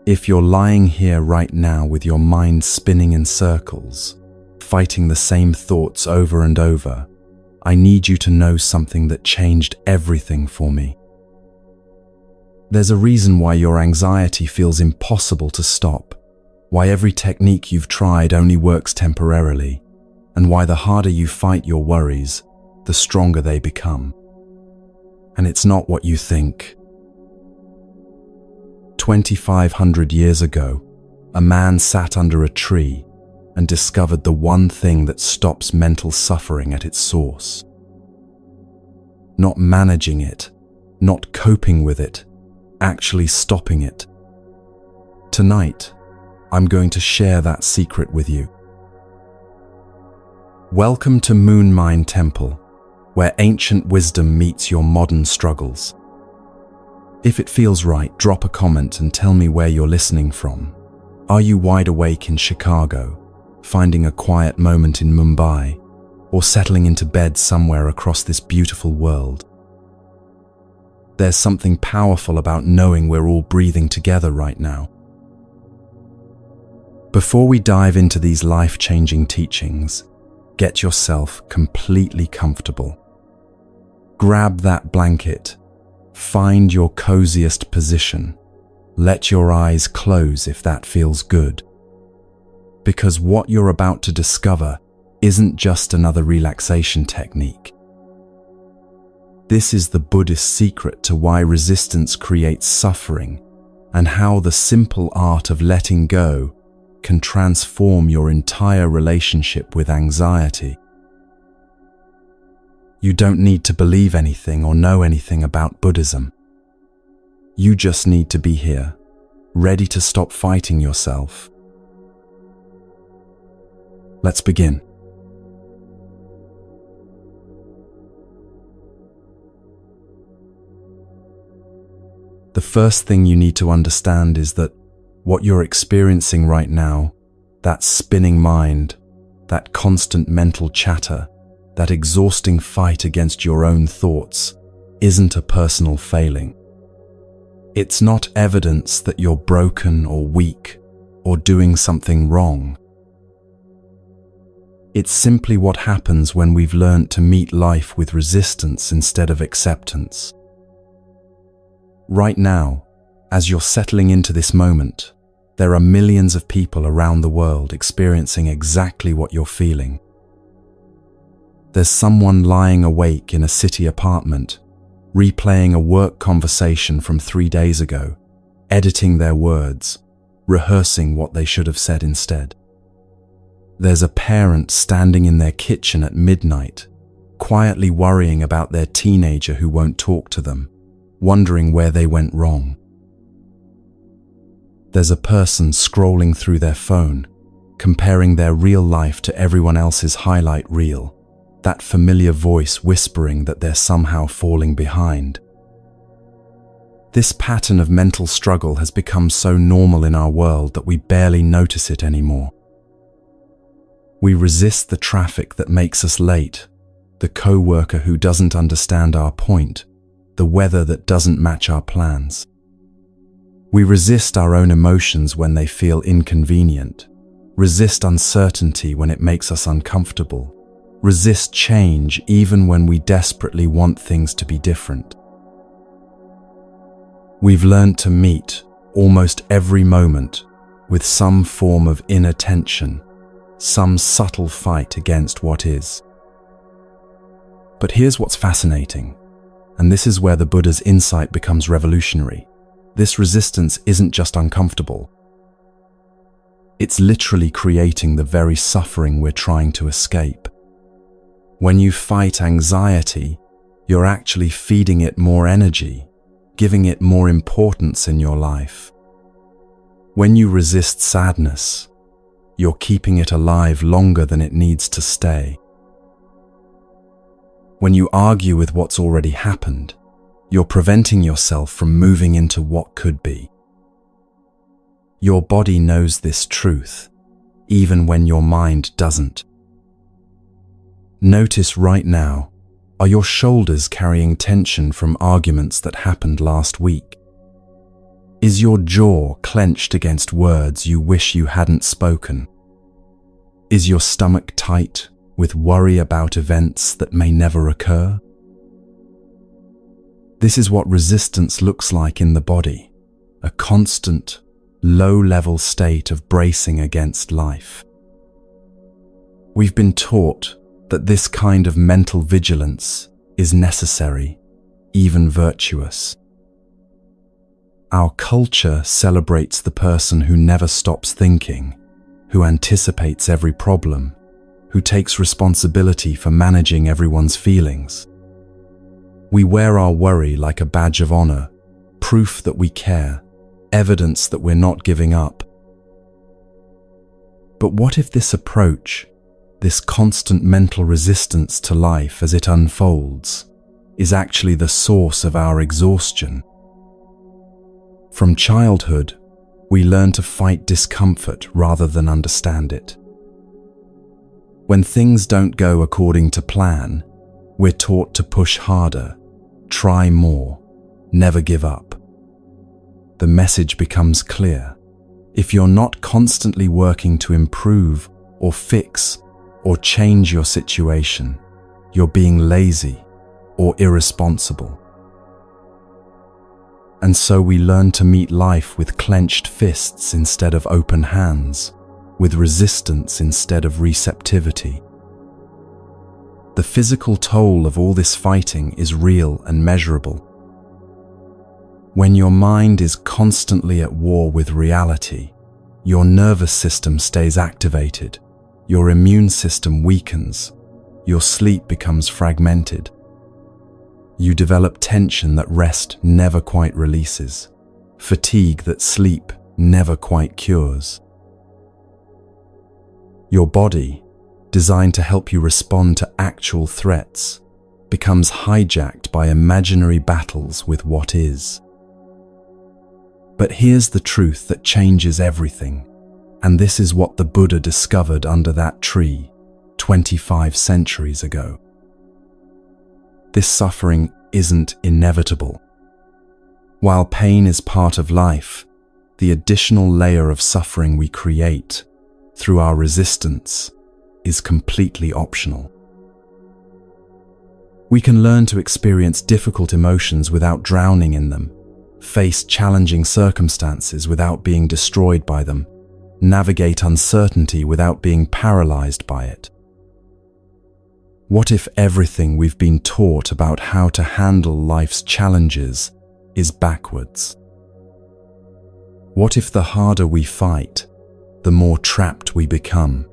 If you're lying here right now with your mind spinning in circles, fighting the same thoughts over and over, I need you to know something that changed everything for me. There's a reason why your anxiety feels impossible to stop, why every technique you've tried only works temporarily, and why the harder you fight your worries, the stronger they become. And it's not what you think. 2,500 years ago, a man sat under a tree and discovered the one thing that stops mental suffering at its source. Not managing it, not coping with it, actually stopping it. Tonight, I'm going to share that secret with you. Welcome to Moon Mind Temple, where ancient wisdom meets your modern struggles. If it feels right, drop a comment and tell me where you're listening from. Are you wide awake in Chicago, finding a quiet moment in Mumbai, or settling into bed somewhere across this beautiful world? There's something powerful about knowing we're all breathing together right now. Before we dive into these life-changing teachings, get yourself completely comfortable. Grab that blanket, find your coziest position, let your eyes close if that feels good. Because what you're about to discover isn't just another relaxation technique. This is the Buddhist secret to why resistance creates suffering and how the simple art of letting go can transform your entire relationship with anxiety. You don't need to believe anything or know anything about Buddhism. You just need to be here, ready to stop fighting yourself. Let's begin. The first thing you need to understand is that what you're experiencing right now, that spinning mind, that constant mental chatter, that exhausting fight against your own thoughts, isn't a personal failing. It's not evidence that you're broken or weak or doing something wrong. It's simply what happens when we've learned to meet life with resistance instead of acceptance. Right now, as you're settling into this moment, there are millions of people around the world experiencing exactly what you're feeling. There's someone lying awake in a city apartment, replaying a work conversation from 3 days ago, editing their words, rehearsing what they should have said instead. There's a parent standing in their kitchen at midnight, quietly worrying about their teenager who won't talk to them, wondering where they went wrong. There's a person scrolling through their phone, comparing their real life to everyone else's highlight reel, that familiar voice whispering that they're somehow falling behind. This pattern of mental struggle has become so normal in our world that we barely notice it anymore. We resist the traffic that makes us late, the co-worker who doesn't understand our point, the weather that doesn't match our plans. We resist our own emotions when they feel inconvenient, resist uncertainty when it makes us uncomfortable, resist change even when we desperately want things to be different. We've learned to meet almost every moment with some form of inner tension, some subtle fight against what is. But here's what's fascinating, and this is where the Buddha's insight becomes revolutionary. This resistance isn't just uncomfortable. It's literally creating the very suffering we're trying to escape. When you fight anxiety, you're actually feeding it more energy, giving it more importance in your life. When you resist sadness, you're keeping it alive longer than it needs to stay. When you argue with what's already happened, you're preventing yourself from moving into what could be. Your body knows this truth, even when your mind doesn't. Notice right now, are your shoulders carrying tension from arguments that happened last week? Is your jaw clenched against words you wish you hadn't spoken? Is your stomach tight with worry about events that may never occur? This is what resistance looks like in the body, a constant, low-level state of bracing against life. We've been taught that this kind of mental vigilance is necessary, even virtuous. Our culture celebrates the person who never stops thinking, who anticipates every problem, who takes responsibility for managing everyone's feelings. We wear our worry like a badge of honor, proof that we care, evidence that we're not giving up. But what if this approach, this constant mental resistance to life as it unfolds, is actually the source of our exhaustion? From childhood, we learn to fight discomfort rather than understand it. When things don't go according to plan, we're taught to push harder, try more, never give up. The message becomes clear. If you're not constantly working to improve or fix or change your situation, you're being lazy or irresponsible. And so we learn to meet life with clenched fists instead of open hands, with resistance instead of receptivity. The physical toll of all this fighting is real and measurable. When your mind is constantly at war with reality, your nervous system stays activated, your immune system weakens, your sleep becomes fragmented. You develop tension that rest never quite releases, fatigue that sleep never quite cures. Your body, designed to help you respond to actual threats, becomes hijacked by imaginary battles with what is. But here's the truth that changes everything, and this is what the Buddha discovered under that tree 25 centuries ago. This suffering isn't inevitable. While pain is part of life, the additional layer of suffering we create through our resistance is completely optional. We can learn to experience difficult emotions without drowning in them, face challenging circumstances without being destroyed by them, navigate uncertainty without being paralyzed by it. What if everything we've been taught about how to handle life's challenges is backwards? What if the harder we fight, the more trapped we become?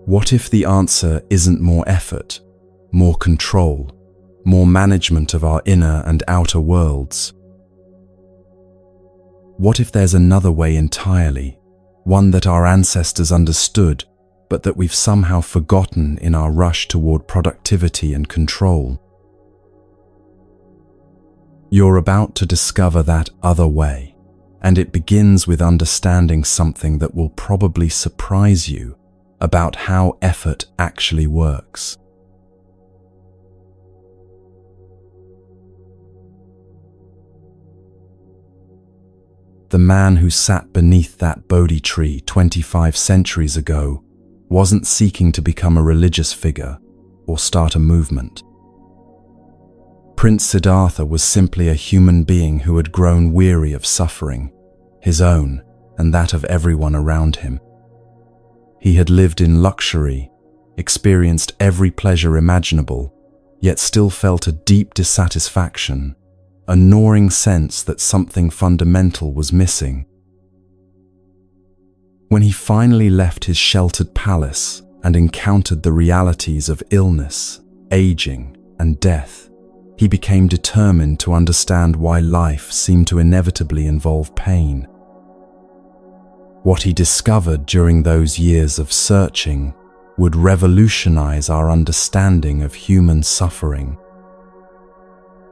What if the answer isn't more effort, more control, more management of our inner and outer worlds? What if there's another way entirely, one that our ancestors understood, but that we've somehow forgotten in our rush toward productivity and control? You're about to discover that other way, and it begins with understanding something that will probably surprise you about how effort actually works. The man who sat beneath that Bodhi tree 25 centuries ago wasn't seeking to become a religious figure or start a movement. Prince Siddhartha was simply a human being who had grown weary of suffering, his own and that of everyone around him. He had lived in luxury, experienced every pleasure imaginable, yet still felt a deep dissatisfaction, a gnawing sense that something fundamental was missing. When he finally left his sheltered palace and encountered the realities of illness, aging, and death, he became determined to understand why life seemed to inevitably involve pain. What he discovered during those years of searching would revolutionize our understanding of human suffering.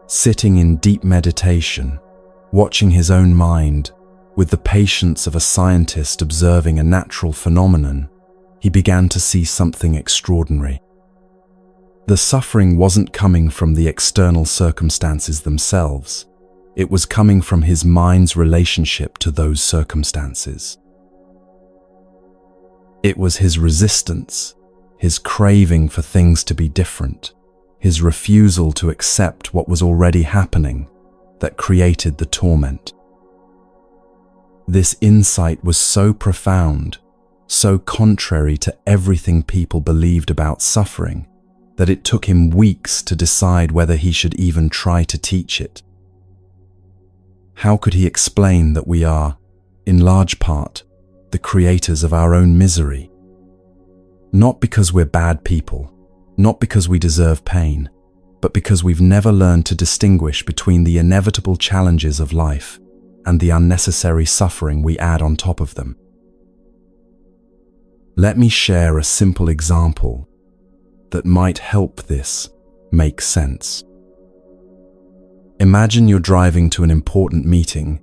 Sitting in deep meditation, watching his own mind, with the patience of a scientist observing a natural phenomenon, he began to see something extraordinary. The suffering wasn't coming from the external circumstances themselves. It was coming from his mind's relationship to those circumstances. It was his resistance, his craving for things to be different, his refusal to accept what was already happening that created the torment. This insight was so profound, so contrary to everything people believed about suffering, that it took him weeks to decide whether he should even try to teach it. How could he explain that we are, in large part, the creators of our own misery? Not because we're bad people, not because we deserve pain, but because we've never learned to distinguish between the inevitable challenges of life and the unnecessary suffering we add on top of them. Let me share a simple example that might help this make sense. Imagine you're driving to an important meeting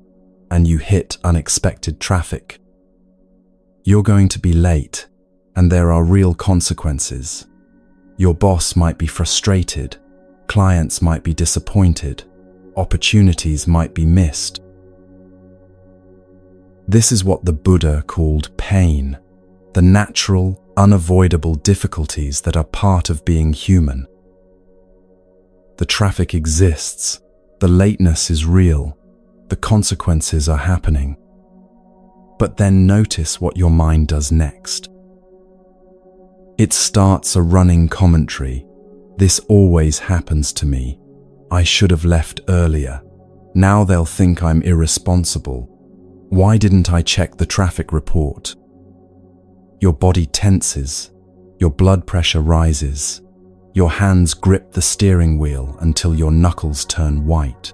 and you hit unexpected traffic. You're going to be late, and there are real consequences. Your boss might be frustrated, clients might be disappointed, opportunities might be missed. This is what the Buddha called pain, the natural, unavoidable difficulties that are part of being human. The traffic exists, the lateness is real, the consequences are happening. But then notice what your mind does next. It starts a running commentary. This always happens to me. I should have left earlier. Now they'll think I'm irresponsible. Why didn't I check the traffic report? Your body tenses, your blood pressure rises, your hands grip the steering wheel until your knuckles turn white.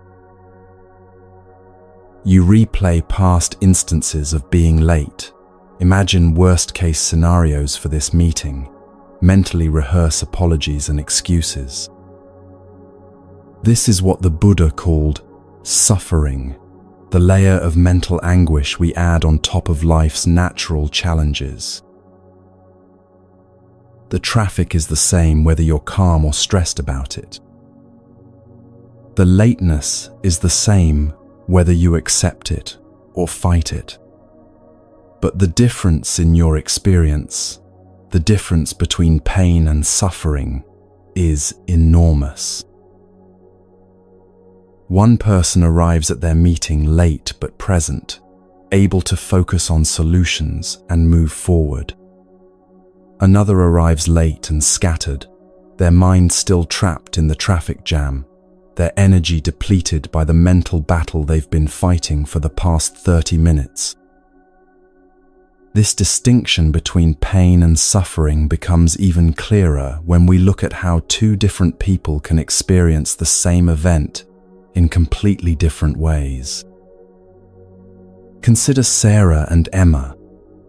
You replay past instances of being late. Imagine worst-case scenarios for this meeting. Mentally rehearse apologies and excuses. This is what the Buddha called suffering, the layer of mental anguish we add on top of life's natural challenges. The traffic is the same whether you're calm or stressed about it. The lateness is the same whether you accept it or fight it. But the difference in your experience, the difference between pain and suffering, is enormous. One person arrives at their meeting late but present, able to focus on solutions and move forward. Another arrives late and scattered, their mind still trapped in the traffic jam, their energy depleted by the mental battle they've been fighting for the past 30 minutes. This distinction between pain and suffering becomes even clearer when we look at how two different people can experience the same event in completely different ways. Consider Sarah and Emma,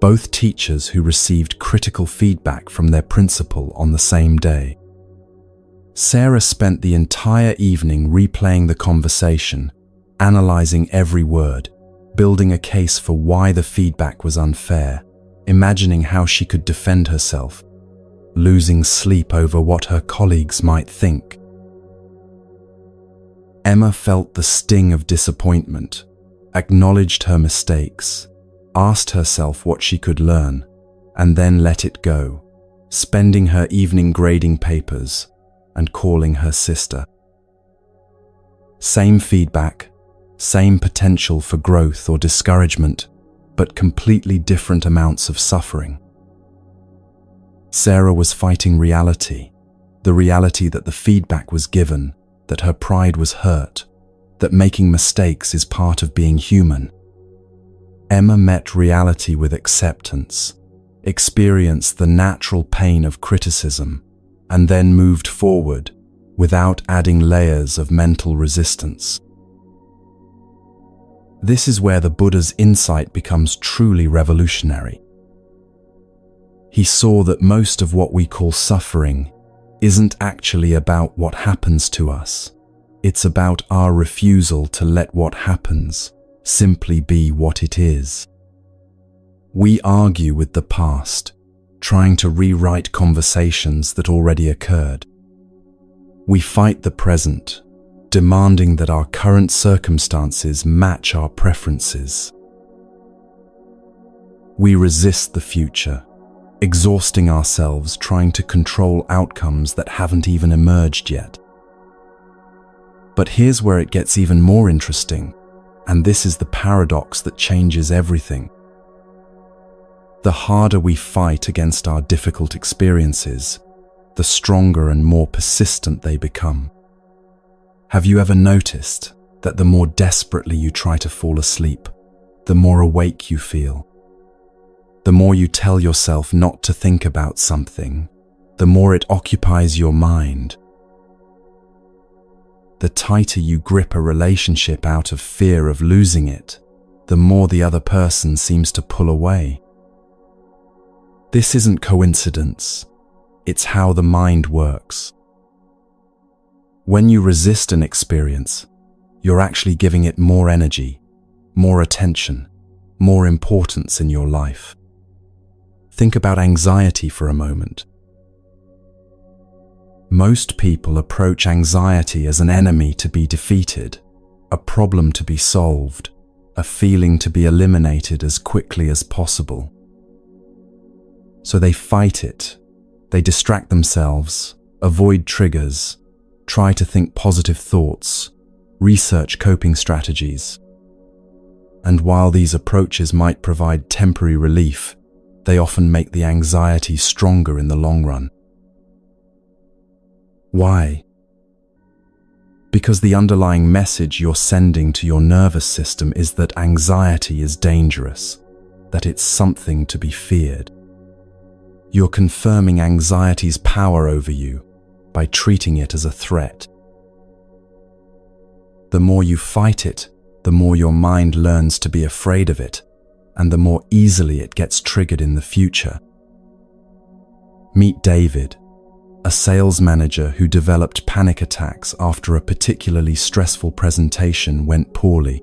both teachers who received critical feedback from their principal on the same day. Sarah spent the entire evening replaying the conversation, analyzing every word, building a case for why the feedback was unfair, imagining how she could defend herself, losing sleep over what her colleagues might think. Emma felt the sting of disappointment, acknowledged her mistakes, asked herself what she could learn, and then let it go, spending her evening grading papers and calling her sister. Same feedback, same potential for growth or discouragement, but completely different amounts of suffering. Sarah was fighting reality, the reality that the feedback was given, that her pride was hurt, that making mistakes is part of being human. Emma met reality with acceptance, experienced the natural pain of criticism, and then moved forward without adding layers of mental resistance. This is where the Buddha's insight becomes truly revolutionary. He saw that most of what we call suffering isn't actually about what happens to us. It's about our refusal to let what happens simply be what it is. We argue with the past, trying to rewrite conversations that already occurred. We fight the present, demanding that our current circumstances match our preferences. We resist the future, exhausting ourselves trying to control outcomes that haven't even emerged yet. But here's where it gets even more interesting, and this is the paradox that changes everything. The harder we fight against our difficult experiences, the stronger and more persistent they become. Have you ever noticed that the more desperately you try to fall asleep, the more awake you feel? The more you tell yourself not to think about something, the more it occupies your mind. The tighter you grip a relationship out of fear of losing it, the more the other person seems to pull away. This isn't coincidence. It's how the mind works. When you resist an experience, you're actually giving it more energy, more attention, more importance in your life. Think about anxiety for a moment. Most people approach anxiety as an enemy to be defeated, a problem to be solved, a feeling to be eliminated as quickly as possible. So they fight it. They distract themselves, avoid triggers, try to think positive thoughts, research coping strategies. And while these approaches might provide temporary relief, they often make the anxiety stronger in the long run. Why? Because the underlying message you're sending to your nervous system is that anxiety is dangerous, that it's something to be feared. You're confirming anxiety's power over you by treating it as a threat. The more you fight it, the more your mind learns to be afraid of it, and the more easily it gets triggered in the future. Meet David, a sales manager who developed panic attacks after a particularly stressful presentation went poorly.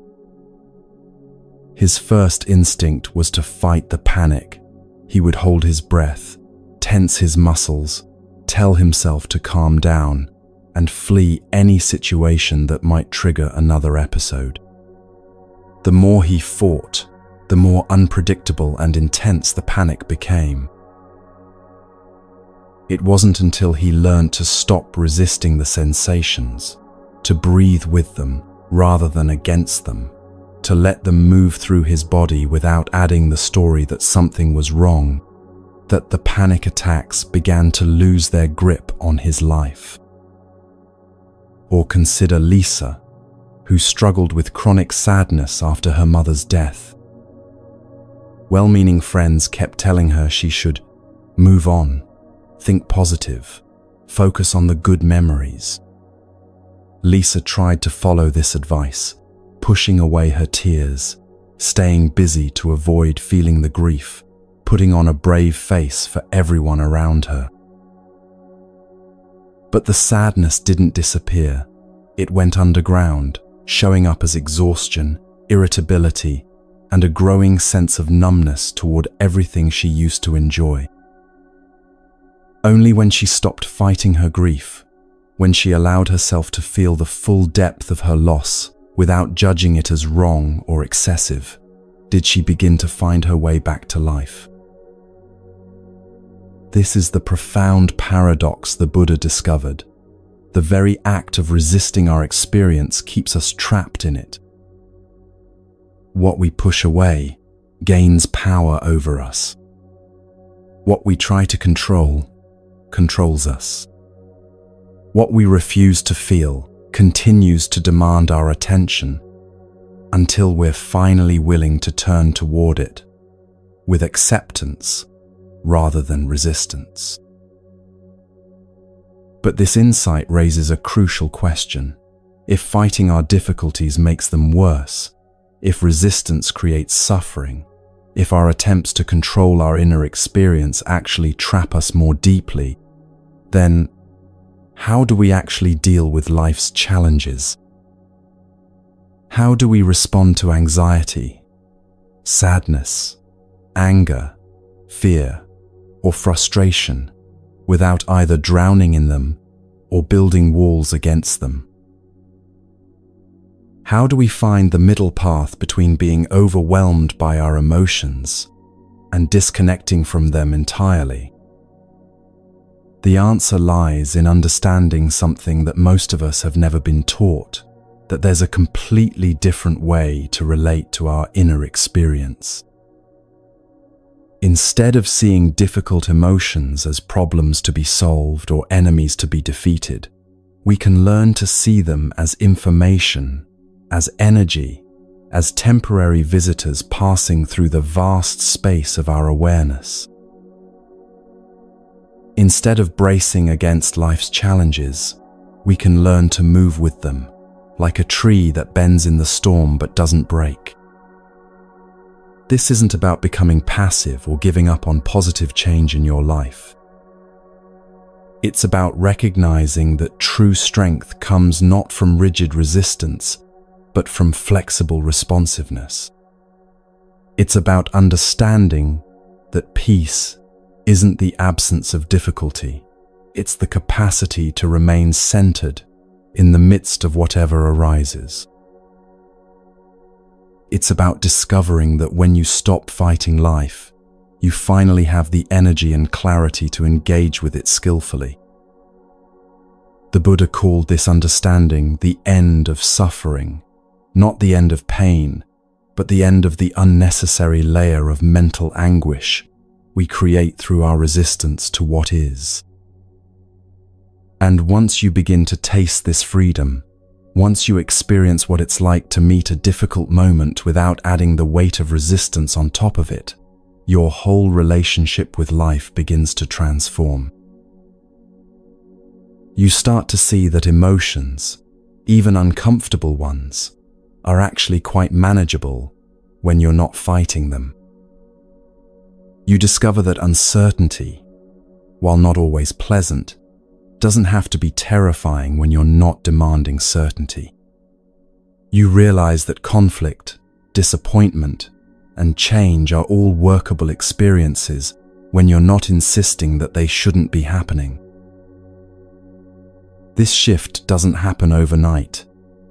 His first instinct was to fight the panic. He would hold his breath, tense his muscles, tell himself to calm down, and flee any situation that might trigger another episode. The more he fought, the more unpredictable and intense the panic became. It wasn't until he learned to stop resisting the sensations, to breathe with them rather than against them, to let them move through his body without adding the story that something was wrong, that the panic attacks began to lose their grip on his life. Or consider Lisa, who struggled with chronic sadness after her mother's death. Well-meaning friends kept telling her she should move on, think positive, focus on the good memories. Lisa tried to follow this advice, pushing away her tears, staying busy to avoid feeling the grief, putting on a brave face for everyone around her. But the sadness didn't disappear. It went underground, showing up as exhaustion, irritability, and a growing sense of numbness toward everything she used to enjoy. Only when she stopped fighting her grief, when she allowed herself to feel the full depth of her loss without judging it as wrong or excessive, did she begin to find her way back to life. This is the profound paradox the Buddha discovered. The very act of resisting our experience keeps us trapped in it. What we push away gains power over us. What we try to control controls us. What we refuse to feel continues to demand our attention until we're finally willing to turn toward it with acceptance rather than resistance. But this insight raises a crucial question. If fighting our difficulties makes them worse, if resistance creates suffering, if our attempts to control our inner experience actually trap us more deeply, then how do we actually deal with life's challenges? How do we respond to anxiety, sadness, anger, fear, or frustration without either drowning in them or building walls against them? How do we find the middle path between being overwhelmed by our emotions and disconnecting from them entirely? The answer lies in understanding something that most of us have never been taught, that there's a completely different way to relate to our inner experience. Instead of seeing difficult emotions as problems to be solved or enemies to be defeated, we can learn to see them as information, as energy, as temporary visitors passing through the vast space of our awareness. Instead of bracing against life's challenges, we can learn to move with them, like a tree that bends in the storm but doesn't break. This isn't about becoming passive or giving up on positive change in your life. It's about recognizing that true strength comes not from rigid resistance, but from flexible responsiveness. It's about understanding that peace isn't the absence of difficulty, it's the capacity to remain centered in the midst of whatever arises. It's about discovering that when you stop fighting life, you finally have the energy and clarity to engage with it skillfully. The Buddha called this understanding the end of suffering, not the end of pain, but the end of the unnecessary layer of mental anguish we create through our resistance to what is. And once you begin to taste this freedom, once you experience what it's like to meet a difficult moment without adding the weight of resistance on top of it, your whole relationship with life begins to transform. You start to see that emotions, even uncomfortable ones, are actually quite manageable when you're not fighting them. You discover that uncertainty, while not always pleasant, doesn't have to be terrifying when you're not demanding certainty. You realize that conflict, disappointment, and change are all workable experiences when you're not insisting that they shouldn't be happening. This shift doesn't happen overnight,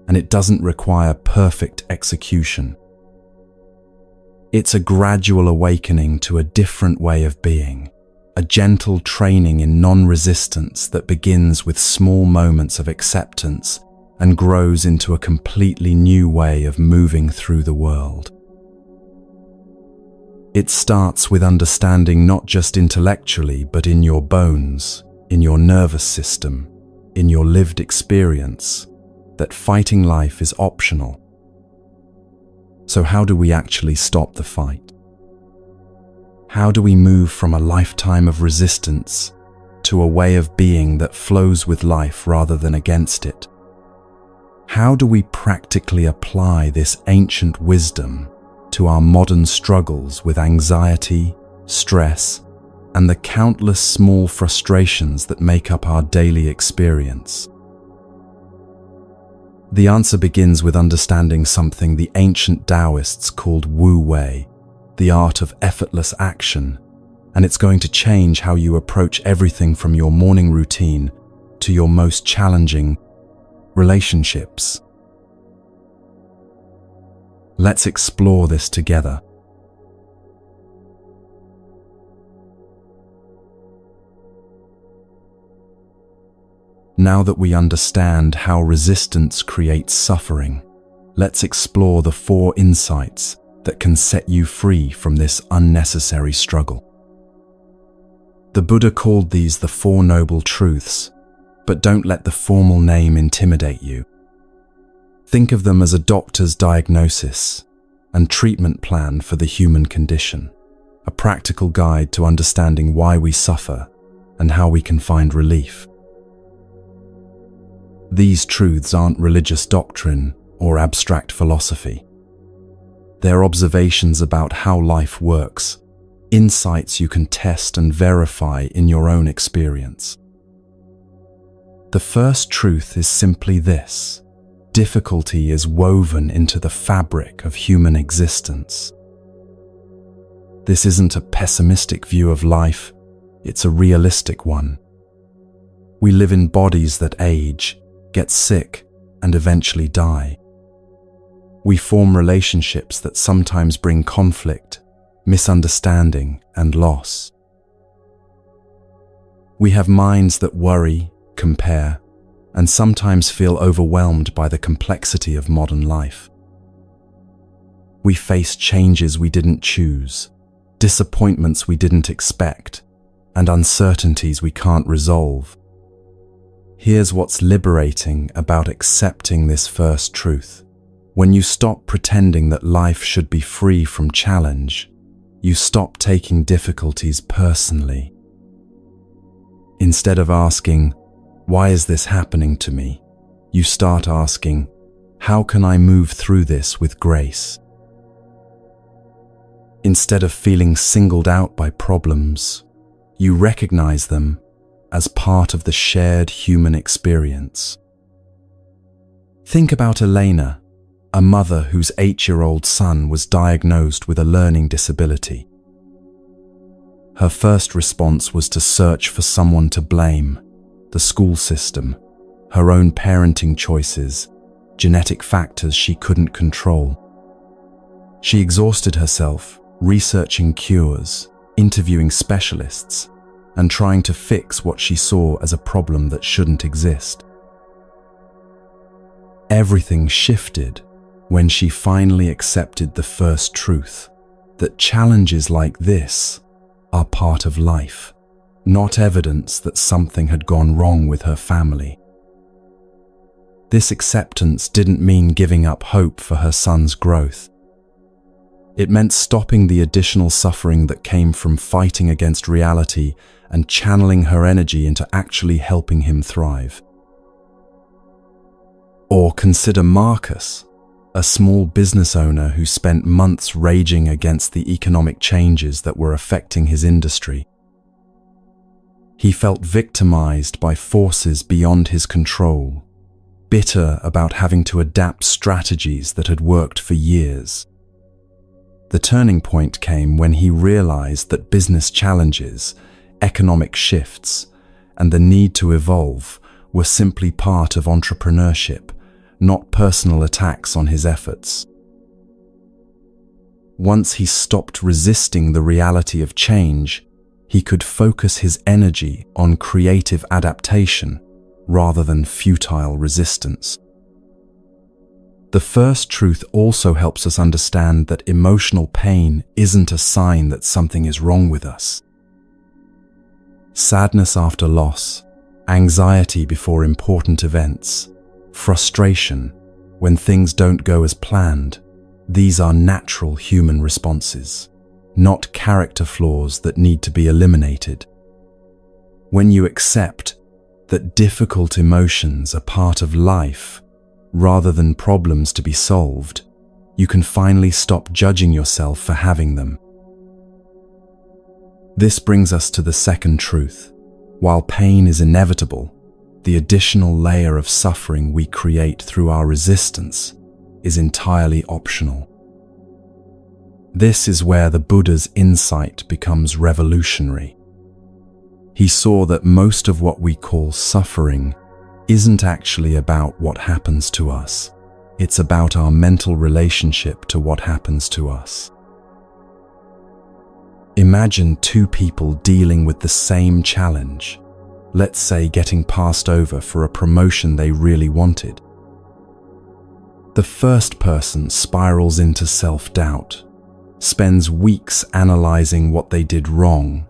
and it doesn't require perfect execution. It's a gradual awakening to a different way of being, a gentle training in non-resistance that begins with small moments of acceptance and grows into a completely new way of moving through the world. It starts with understanding not just intellectually, but in your bones, in your nervous system, in your lived experience, that fighting life is optional. So how do we actually stop the fight? How do we move from a lifetime of resistance to a way of being that flows with life rather than against it? How do we practically apply this ancient wisdom to our modern struggles with anxiety, stress, and the countless small frustrations that make up our daily experience? The answer begins with understanding something the ancient Taoists called Wu Wei, the art of effortless action, and it's going to change how you approach everything from your morning routine to your most challenging relationships. Let's explore this together. Now that we understand how resistance creates suffering, let's explore the 4 insights that can set you free from this unnecessary struggle. The Buddha called these the 4 Noble Truths, but don't let the formal name intimidate you. Think of them as a doctor's diagnosis and treatment plan for the human condition, a practical guide to understanding why we suffer and how we can find relief. These truths aren't religious doctrine or abstract philosophy. They're observations about how life works, insights you can test and verify in your own experience. The first truth is simply this: difficulty is woven into the fabric of human existence. This isn't a pessimistic view of life, it's a realistic one. We live in bodies that age, get sick, and eventually die. We form relationships that sometimes bring conflict, misunderstanding, and loss. We have minds that worry, compare, and sometimes feel overwhelmed by the complexity of modern life. We face changes we didn't choose, disappointments we didn't expect, and uncertainties we can't resolve. Here's what's liberating about accepting this first truth. When you stop pretending that life should be free from challenge, you stop taking difficulties personally. Instead of asking, "Why is this happening to me?" you start asking, "How can I move through this with grace?" Instead of feeling singled out by problems, you recognize them as part of the shared human experience. Think about Elena, a mother whose 8-year-old son was diagnosed with a learning disability. Her first response was to search for someone to blame: the school system, her own parenting choices, genetic factors she couldn't control. She exhausted herself, researching cures, interviewing specialists, and trying to fix what she saw as a problem that shouldn't exist. Everything shifted when she finally accepted the first truth, that challenges like this are part of life, not evidence that something had gone wrong with her family. This acceptance didn't mean giving up hope for her son's growth. It meant stopping the additional suffering that came from fighting against reality and channeling her energy into actually helping him thrive. Or consider Marcus, a small business owner who spent months raging against the economic changes that were affecting his industry. He felt victimized by forces beyond his control, bitter about having to adapt strategies that had worked for years. The turning point came when he realized that business challenges, economic shifts, and the need to evolve were simply part of entrepreneurship, not personal attacks on his efforts. Once he stopped resisting the reality of change, he could focus his energy on creative adaptation rather than futile resistance. The first truth also helps us understand that emotional pain isn't a sign that something is wrong with us. Sadness after loss, anxiety before important events, frustration when things don't go as planned, these are natural human responses, not character flaws that need to be eliminated. When you accept that difficult emotions are part of life rather than problems to be solved, you can finally stop judging yourself for having them. This brings us to the second truth. While pain is inevitable, the additional layer of suffering we create through our resistance is entirely optional. This is where the Buddha's insight becomes revolutionary. He saw that most of what we call suffering isn't actually about what happens to us. It's about our mental relationship to what happens to us. Imagine two people dealing with the same challenge. Let's say getting passed over for a promotion they really wanted. The first person spirals into self-doubt, spends weeks analyzing what they did wrong,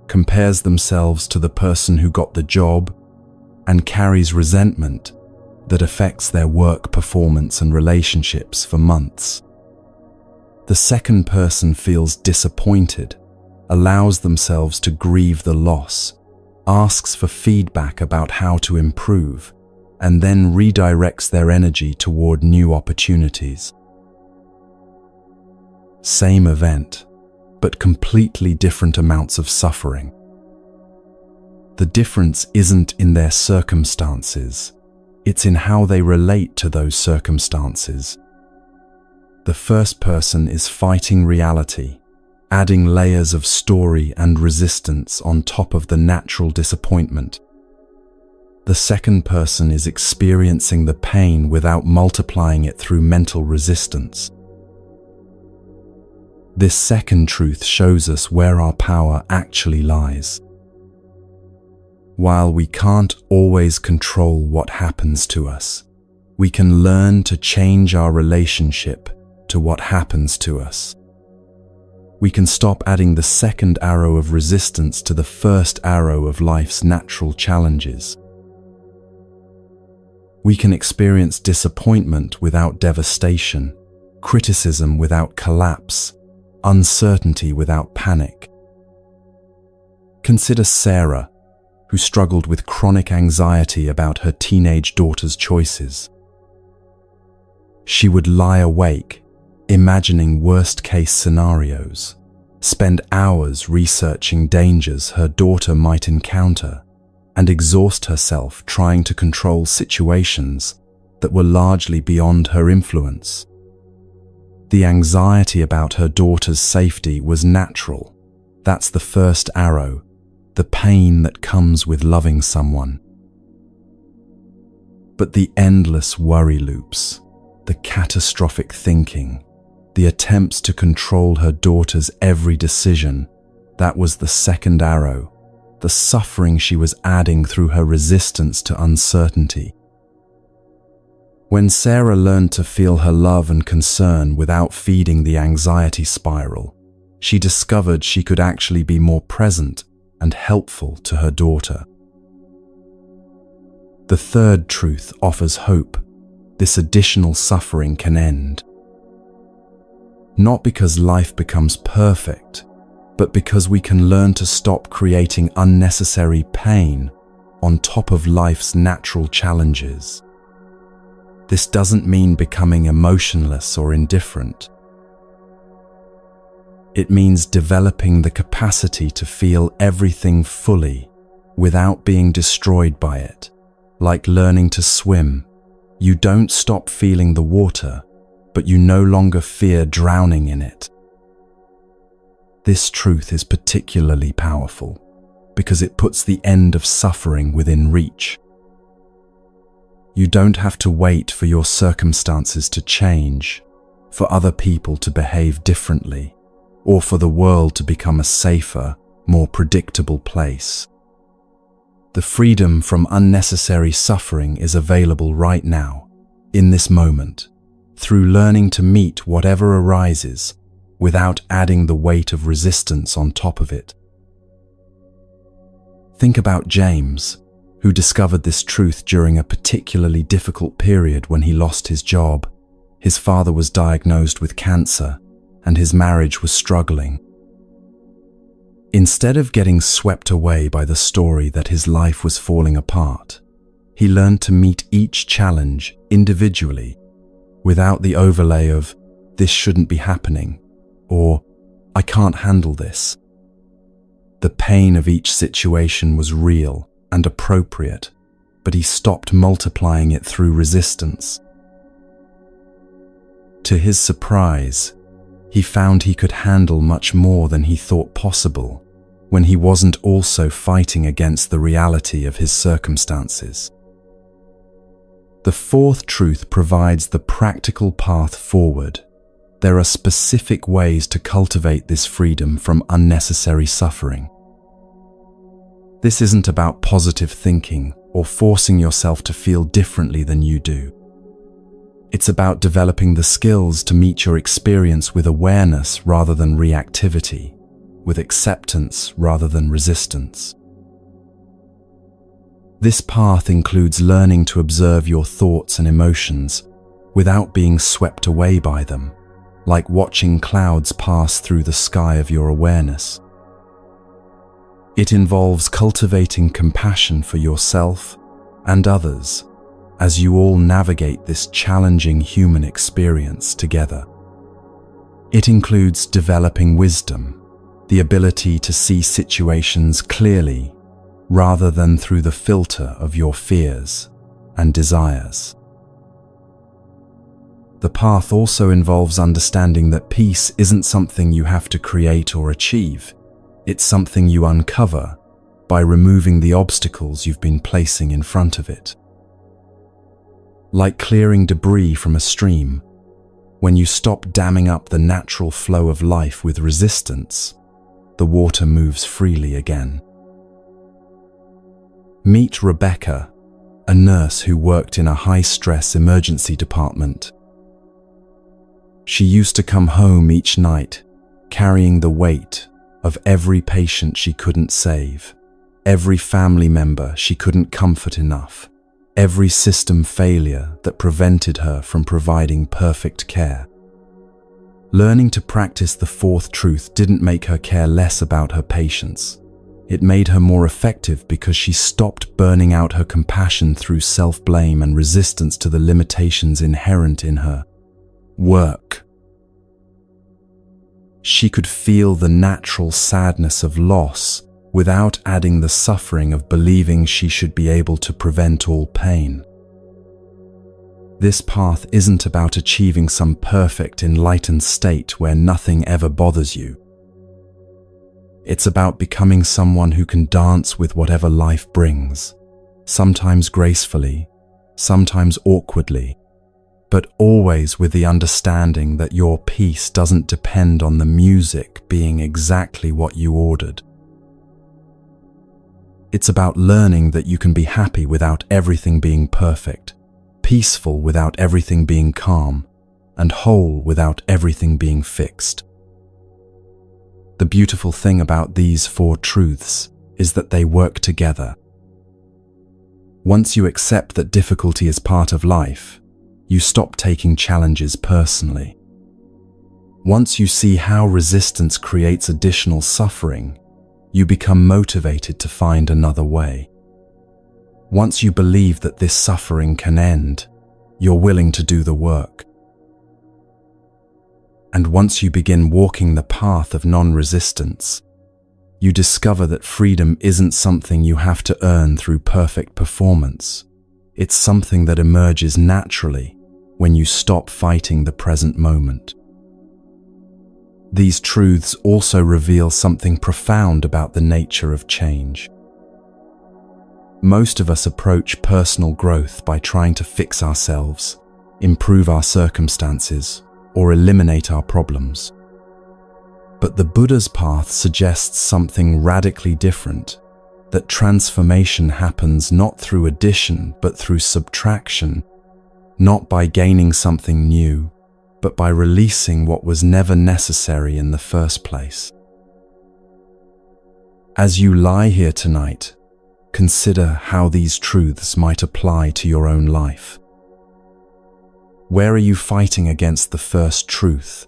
compares themselves to the person who got the job, and carries resentment that affects their work performance and relationships for months. The second person feels disappointed, allows themselves to grieve the loss, asks for feedback about how to improve, and then redirects their energy toward new opportunities. Same event, but completely different amounts of suffering. The difference isn't in their circumstances, it's in how they relate to those circumstances. The first person is fighting reality, adding layers of story and resistance on top of the natural disappointment. The second person is experiencing the pain without multiplying it through mental resistance. This second truth shows us where our power actually lies. While we can't always control what happens to us, we can learn to change our relationship to what happens to us. We can stop adding the second arrow of resistance to the first arrow of life's natural challenges. We can experience disappointment without devastation, criticism without collapse, uncertainty without panic. Consider Sarah, who struggled with chronic anxiety about her teenage daughter's choices. She would lie awake, imagining worst-case scenarios, spend hours researching dangers her daughter might encounter, and exhaust herself trying to control situations that were largely beyond her influence. The anxiety about her daughter's safety was natural. That's the first arrow, the pain that comes with loving someone. But the endless worry loops, the catastrophic thinking, the attempts to control her daughter's every decision, that was the second arrow, the suffering she was adding through her resistance to uncertainty. When Sarah learned to feel her love and concern without feeding the anxiety spiral, she discovered she could actually be more present and helpful to her daughter. The third truth offers hope. This additional suffering can end. Not because life becomes perfect, but because we can learn to stop creating unnecessary pain on top of life's natural challenges. This doesn't mean becoming emotionless or indifferent. It means developing the capacity to feel everything fully without being destroyed by it. Like learning to swim, you don't stop feeling the water, but you no longer fear drowning in it. This truth is particularly powerful because it puts the end of suffering within reach. You don't have to wait for your circumstances to change, for other people to behave differently, or for the world to become a safer, more predictable place. The freedom from unnecessary suffering is available right now, in this moment, through learning to meet whatever arises without adding the weight of resistance on top of it. Think about James, who discovered this truth during a particularly difficult period when he lost his job. His father was diagnosed with cancer, and his marriage was struggling. Instead of getting swept away by the story that his life was falling apart, he learned to meet each challenge individually, without the overlay of, "This shouldn't be happening," or "I can't handle this." The pain of each situation was real and appropriate, but he stopped multiplying it through resistance. To his surprise, he found he could handle much more than he thought possible when he wasn't also fighting against the reality of his circumstances. The fourth truth provides the practical path forward. There are specific ways to cultivate this freedom from unnecessary suffering. This isn't about positive thinking or forcing yourself to feel differently than you do. It's about developing the skills to meet your experience with awareness rather than reactivity, with acceptance rather than resistance. This path includes learning to observe your thoughts and emotions without being swept away by them, like watching clouds pass through the sky of your awareness. It involves cultivating compassion for yourself and others as you all navigate this challenging human experience together. It includes developing wisdom, the ability to see situations clearly rather than through the filter of your fears and desires. The path also involves understanding that peace isn't something you have to create or achieve. It's something you uncover by removing the obstacles you've been placing in front of it. Like clearing debris from a stream, when you stop damming up the natural flow of life with resistance, the water moves freely again. Meet Rebecca, a nurse who worked in a high-stress emergency department. She used to come home each night, carrying the weight of every patient she couldn't save, every family member she couldn't comfort enough, every system failure that prevented her from providing perfect care. Learning to practice the fourth truth didn't make her care less about her patients. It made her more effective because she stopped burning out her compassion through self-blame and resistance to the limitations inherent in her work. She could feel the natural sadness of loss without adding the suffering of believing she should be able to prevent all pain. This path isn't about achieving some perfect, enlightened state where nothing ever bothers you. It's about becoming someone who can dance with whatever life brings, sometimes gracefully, sometimes awkwardly, but always with the understanding that your peace doesn't depend on the music being exactly what you ordered. It's about learning that you can be happy without everything being perfect, peaceful without everything being calm, and whole without everything being fixed. The beautiful thing about these four truths is that they work together. Once you accept that difficulty is part of life, you stop taking challenges personally. Once you see how resistance creates additional suffering, you become motivated to find another way. Once you believe that this suffering can end, you're willing to do the work. And once you begin walking the path of non-resistance, you discover that freedom isn't something you have to earn through perfect performance. It's something that emerges naturally when you stop fighting the present moment. These truths also reveal something profound about the nature of change. Most of us approach personal growth by trying to fix ourselves, improve our circumstances, or eliminate our problems. But the Buddha's path suggests something radically different, that transformation happens not through addition but through subtraction, not by gaining something new, but by releasing what was never necessary in the first place. As you lie here tonight, consider how these truths might apply to your own life. Where are you fighting against the first truth,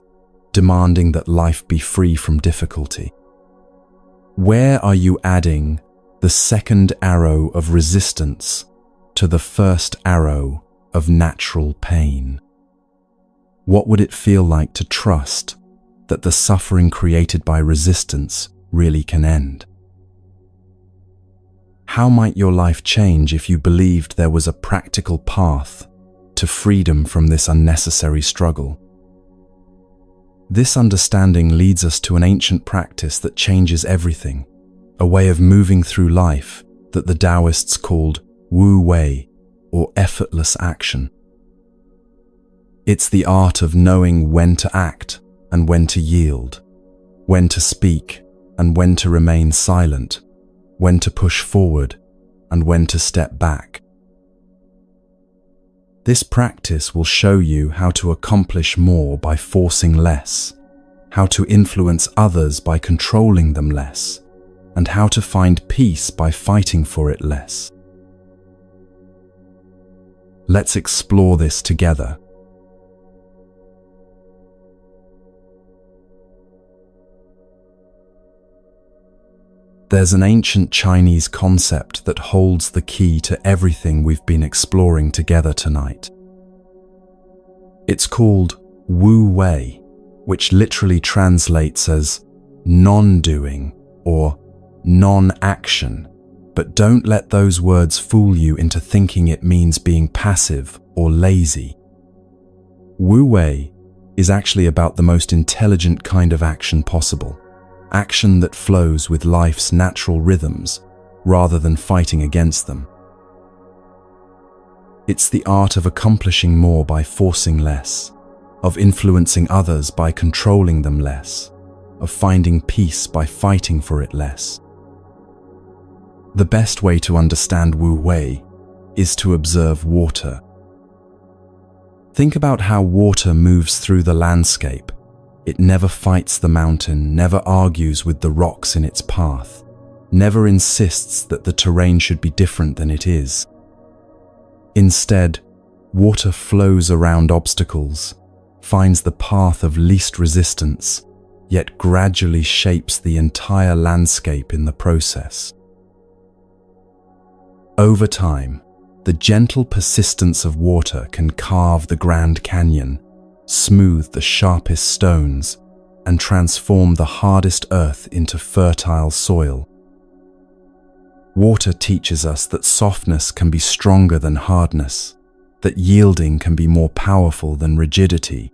demanding that life be free from difficulty? Where are you adding the second arrow of resistance to the first arrow of natural pain? What would it feel like to trust that the suffering created by resistance really can end? How might your life change if you believed there was a practical path to freedom from this unnecessary struggle? This understanding leads us to an ancient practice that changes everything, a way of moving through life that the Taoists called Wu Wei, or effortless action. It's the art of knowing when to act and when to yield, when to speak and when to remain silent, when to push forward and when to step back. This practice will show you how to accomplish more by forcing less, how to influence others by controlling them less, and how to find peace by fighting for it less. Let's explore this together. There's an ancient Chinese concept that holds the key to everything we've been exploring together tonight. It's called Wu Wei, which literally translates as non-doing or non-action, but don't let those words fool you into thinking it means being passive or lazy. Wu Wei is actually about the most intelligent kind of action possible. Action that flows with life's natural rhythms, rather than fighting against them. It's the art of accomplishing more by forcing less, of influencing others by controlling them less, of finding peace by fighting for it less. The best way to understand Wu Wei is to observe water. Think about how water moves through the landscape. It never fights the mountain, never argues with the rocks in its path, never insists that the terrain should be different than it is. Instead, water flows around obstacles, finds the path of least resistance, yet gradually shapes the entire landscape in the process. Over time, the gentle persistence of water can carve the Grand Canyon, smooth the sharpest stones, and transform the hardest earth into fertile soil. Water teaches us that softness can be stronger than hardness, that yielding can be more powerful than rigidity.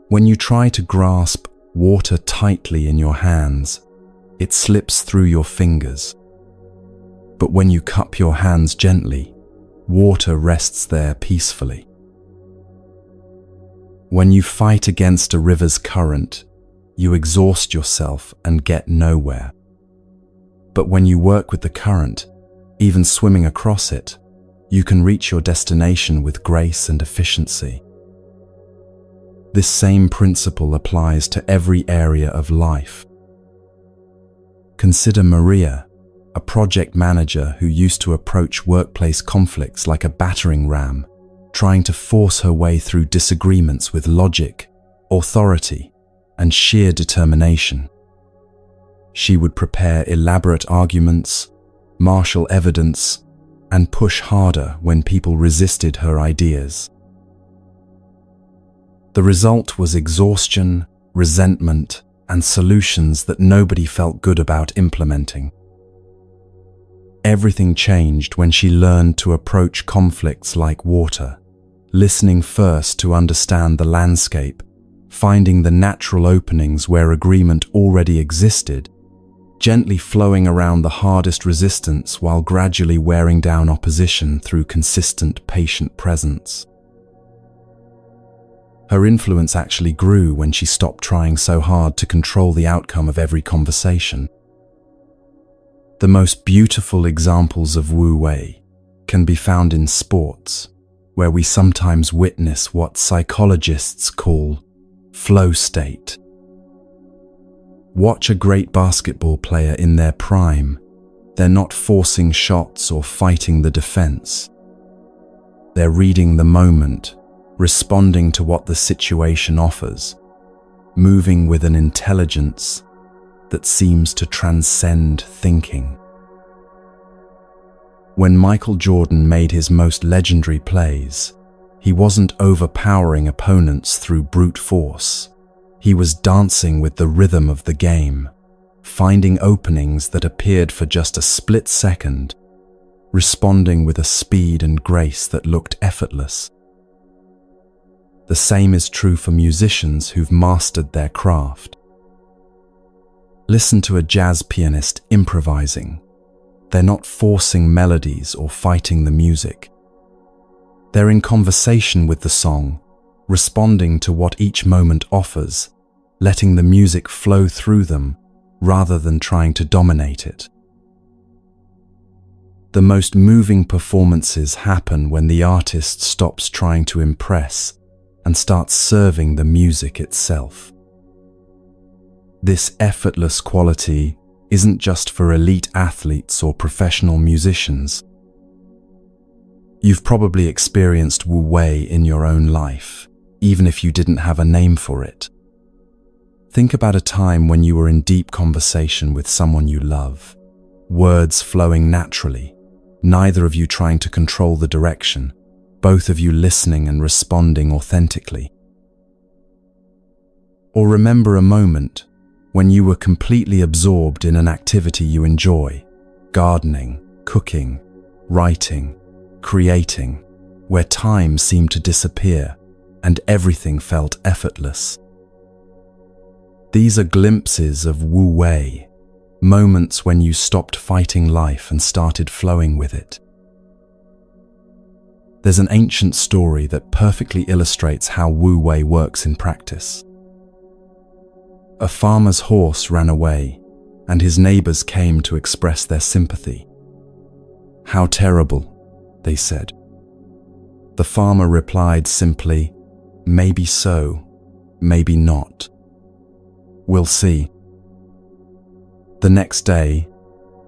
When you try to grasp water tightly in your hands, it slips through your fingers. But when you cup your hands gently, water rests there peacefully. When you fight against a river's current, you exhaust yourself and get nowhere. But when you work with the current, even swimming across it, you can reach your destination with grace and efficiency. This same principle applies to every area of life. Consider Maria, a project manager who used to approach workplace conflicts like a battering ram, trying to force her way through disagreements with logic, authority, and sheer determination. She would prepare elaborate arguments, marshal evidence, and push harder when people resisted her ideas. The result was exhaustion, resentment, and solutions that nobody felt good about implementing. Everything changed when she learned to approach conflicts like water, listening first to understand the landscape, finding the natural openings where agreement already existed, gently flowing around the hardest resistance while gradually wearing down opposition through consistent, patient presence. Her influence actually grew when she stopped trying so hard to control the outcome of every conversation. The most beautiful examples of Wu Wei can be found in sports, where we sometimes witness what psychologists call flow state. Watch a great basketball player in their prime. They're not forcing shots or fighting the defense. They're reading the moment, responding to what the situation offers, moving with an intelligence that seems to transcend thinking. When Michael Jordan made his most legendary plays, he wasn't overpowering opponents through brute force. He was dancing with the rhythm of the game, finding openings that appeared for just a split second, responding with a speed and grace that looked effortless. The same is true for musicians who've mastered their craft. Listen to a jazz pianist improvising. They're not forcing melodies or fighting the music. They're in conversation with the song, responding to what each moment offers, letting the music flow through them rather than trying to dominate it. The most moving performances happen when the artist stops trying to impress and starts serving the music itself. This effortless quality isn't just for elite athletes or professional musicians. You've probably experienced Wu Wei in your own life, even if you didn't have a name for it. Think about a time when you were in deep conversation with someone you love, words flowing naturally, neither of you trying to control the direction, both of you listening and responding authentically. Or remember a moment when you were completely absorbed in an activity you enjoy, gardening, cooking, writing, creating, where time seemed to disappear and everything felt effortless. These are glimpses of Wu Wei, moments when you stopped fighting life and started flowing with it. There's an ancient story that perfectly illustrates how Wu Wei works in practice. A farmer's horse ran away, and his neighbors came to express their sympathy. "How terrible," they said. The farmer replied simply, "Maybe so, maybe not. We'll see." The next day,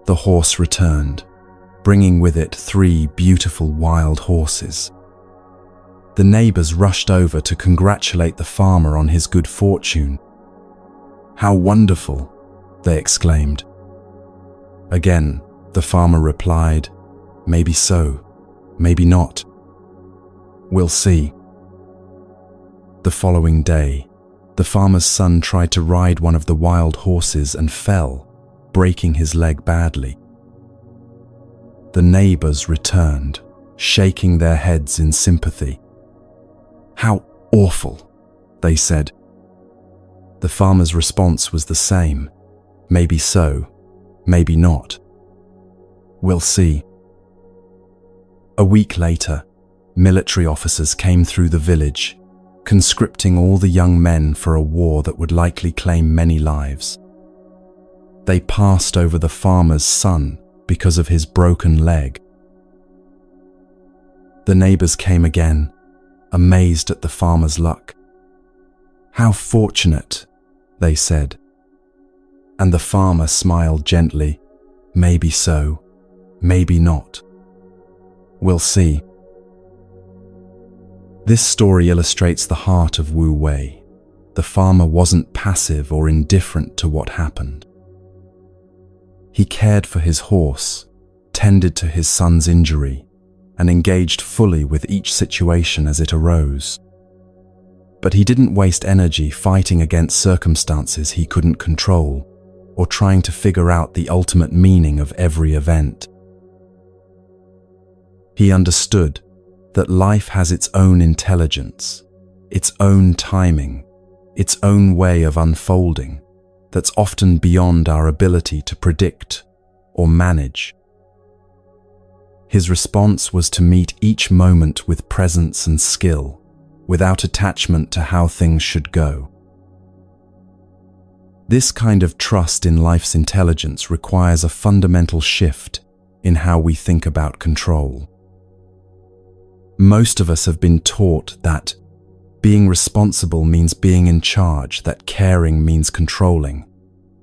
the horse returned, bringing with it 3 beautiful wild horses. The neighbors rushed over to congratulate the farmer on his good fortune. "How wonderful," they exclaimed. Again, the farmer replied, "Maybe so, maybe not. We'll see." The following day, the farmer's son tried to ride one of the wild horses and fell, breaking his leg badly. The neighbors returned, shaking their heads in sympathy. "How awful," they said. The farmer's response was the same. "Maybe so, maybe not. We'll see." A week later, military officers came through the village, conscripting all the young men for a war that would likely claim many lives. They passed over the farmer's son because of his broken leg. The neighbors came again, amazed at the farmer's luck. "How fortunate," they said. And the farmer smiled gently. "Maybe so, maybe not. We'll see." This story illustrates the heart of Wu Wei. The farmer wasn't passive or indifferent to what happened. He cared for his horse, tended to his son's injury, and engaged fully with each situation as it arose. But he didn't waste energy fighting against circumstances he couldn't control, or trying to figure out the ultimate meaning of every event. He understood that life has its own intelligence, its own timing, its own way of unfolding, that's often beyond our ability to predict or manage. His response was to meet each moment with presence and skill, without attachment to how things should go. This kind of trust in life's intelligence requires a fundamental shift in how we think about control. Most of us have been taught that being responsible means being in charge, that caring means controlling,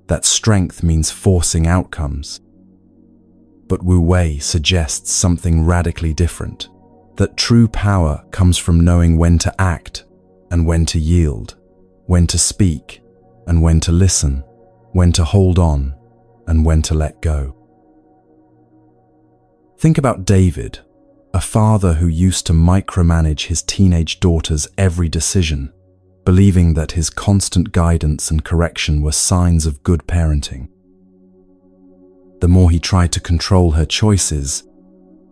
that strength means forcing outcomes. But Wu Wei suggests something radically different, that true power comes from knowing when to act and when to yield, when to speak and when to listen, when to hold on and when to let go. Think about David, a father who used to micromanage his teenage daughter's every decision, believing that his constant guidance and correction were signs of good parenting. The more he tried to control her choices,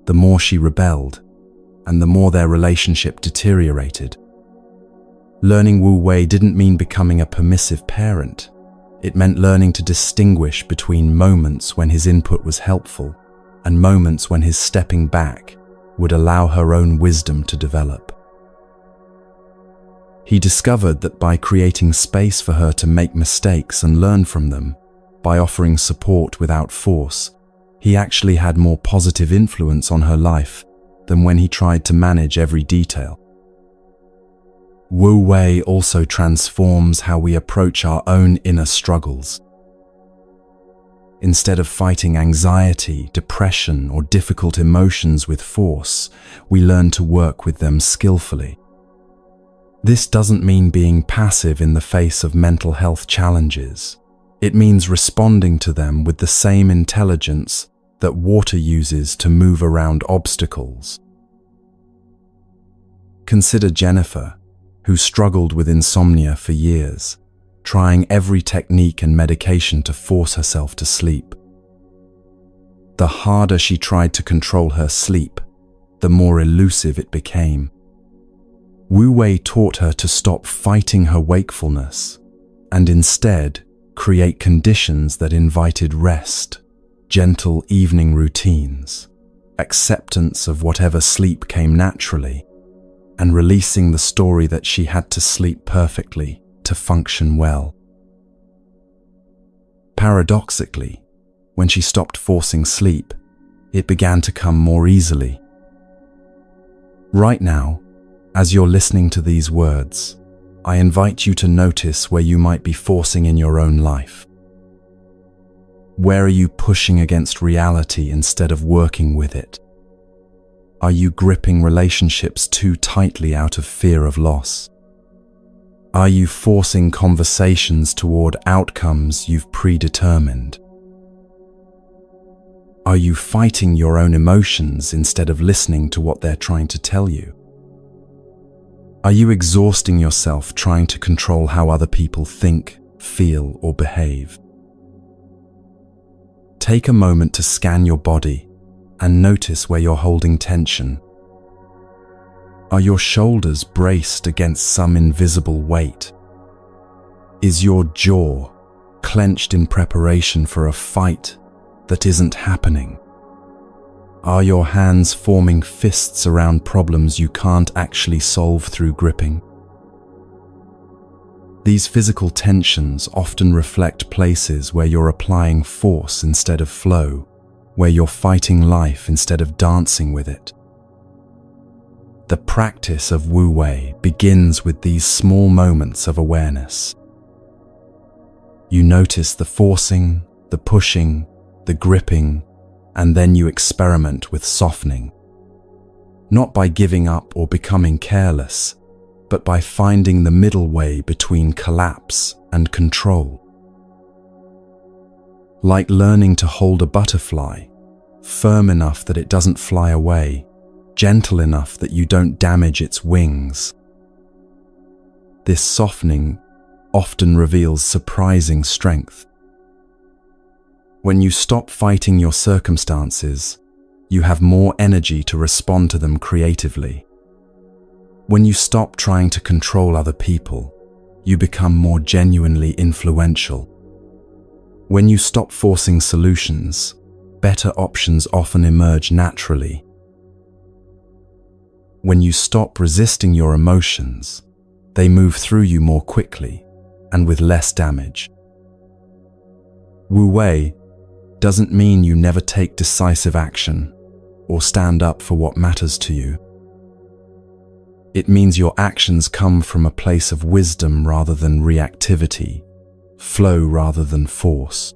the more she rebelled, and the more their relationship deteriorated. Learning Wu Wei didn't mean becoming a permissive parent. It meant learning to distinguish between moments when his input was helpful and moments when his stepping back would allow her own wisdom to develop. He discovered that by creating space for her to make mistakes and learn from them, by offering support without force, he actually had more positive influence on her life than when he tried to manage every detail. Wu Wei also transforms how we approach our own inner struggles. Instead of fighting anxiety, depression, or difficult emotions with force, we learn to work with them skillfully. This doesn't mean being passive in the face of mental health challenges. It means responding to them with the same intelligence that water uses to move around obstacles. Consider Jennifer, who struggled with insomnia for years, trying every technique and medication to force herself to sleep. The harder she tried to control her sleep, the more elusive it became. Wu Wei taught her to stop fighting her wakefulness and instead create conditions that invited rest, gentle evening routines, acceptance of whatever sleep came naturally, and releasing the story that she had to sleep perfectly to function well. Paradoxically, when she stopped forcing sleep, it began to come more easily. Right now, as you're listening to these words, I invite you to notice where you might be forcing in your own life. Where are you pushing against reality instead of working with it? Are you gripping relationships too tightly out of fear of loss? Are you forcing conversations toward outcomes you've predetermined? Are you fighting your own emotions instead of listening to what they're trying to tell you? Are you exhausting yourself trying to control how other people think, feel, or behave? Take a moment to scan your body and notice where you're holding tension. Are your shoulders braced against some invisible weight? Is your jaw clenched in preparation for a fight that isn't happening? Are your hands forming fists around problems you can't actually solve through gripping? These physical tensions often reflect places where you're applying force instead of flow, where you're fighting life instead of dancing with it. The practice of Wu Wei begins with these small moments of awareness. You notice the forcing, the pushing, the gripping, and then you experiment with softening. Not by giving up or becoming careless, but by finding the middle way between collapse and control. Like learning to hold a butterfly, firm enough that it doesn't fly away, gentle enough that you don't damage its wings. This softening often reveals surprising strength. When you stop fighting your circumstances, you have more energy to respond to them creatively. When you stop trying to control other people, you become more genuinely influential. When you stop forcing solutions, better options often emerge naturally. When you stop resisting your emotions, they move through you more quickly and with less damage. Wu Wei doesn't mean you never take decisive action or stand up for what matters to you. It means your actions come from a place of wisdom rather than reactivity, flow rather than force.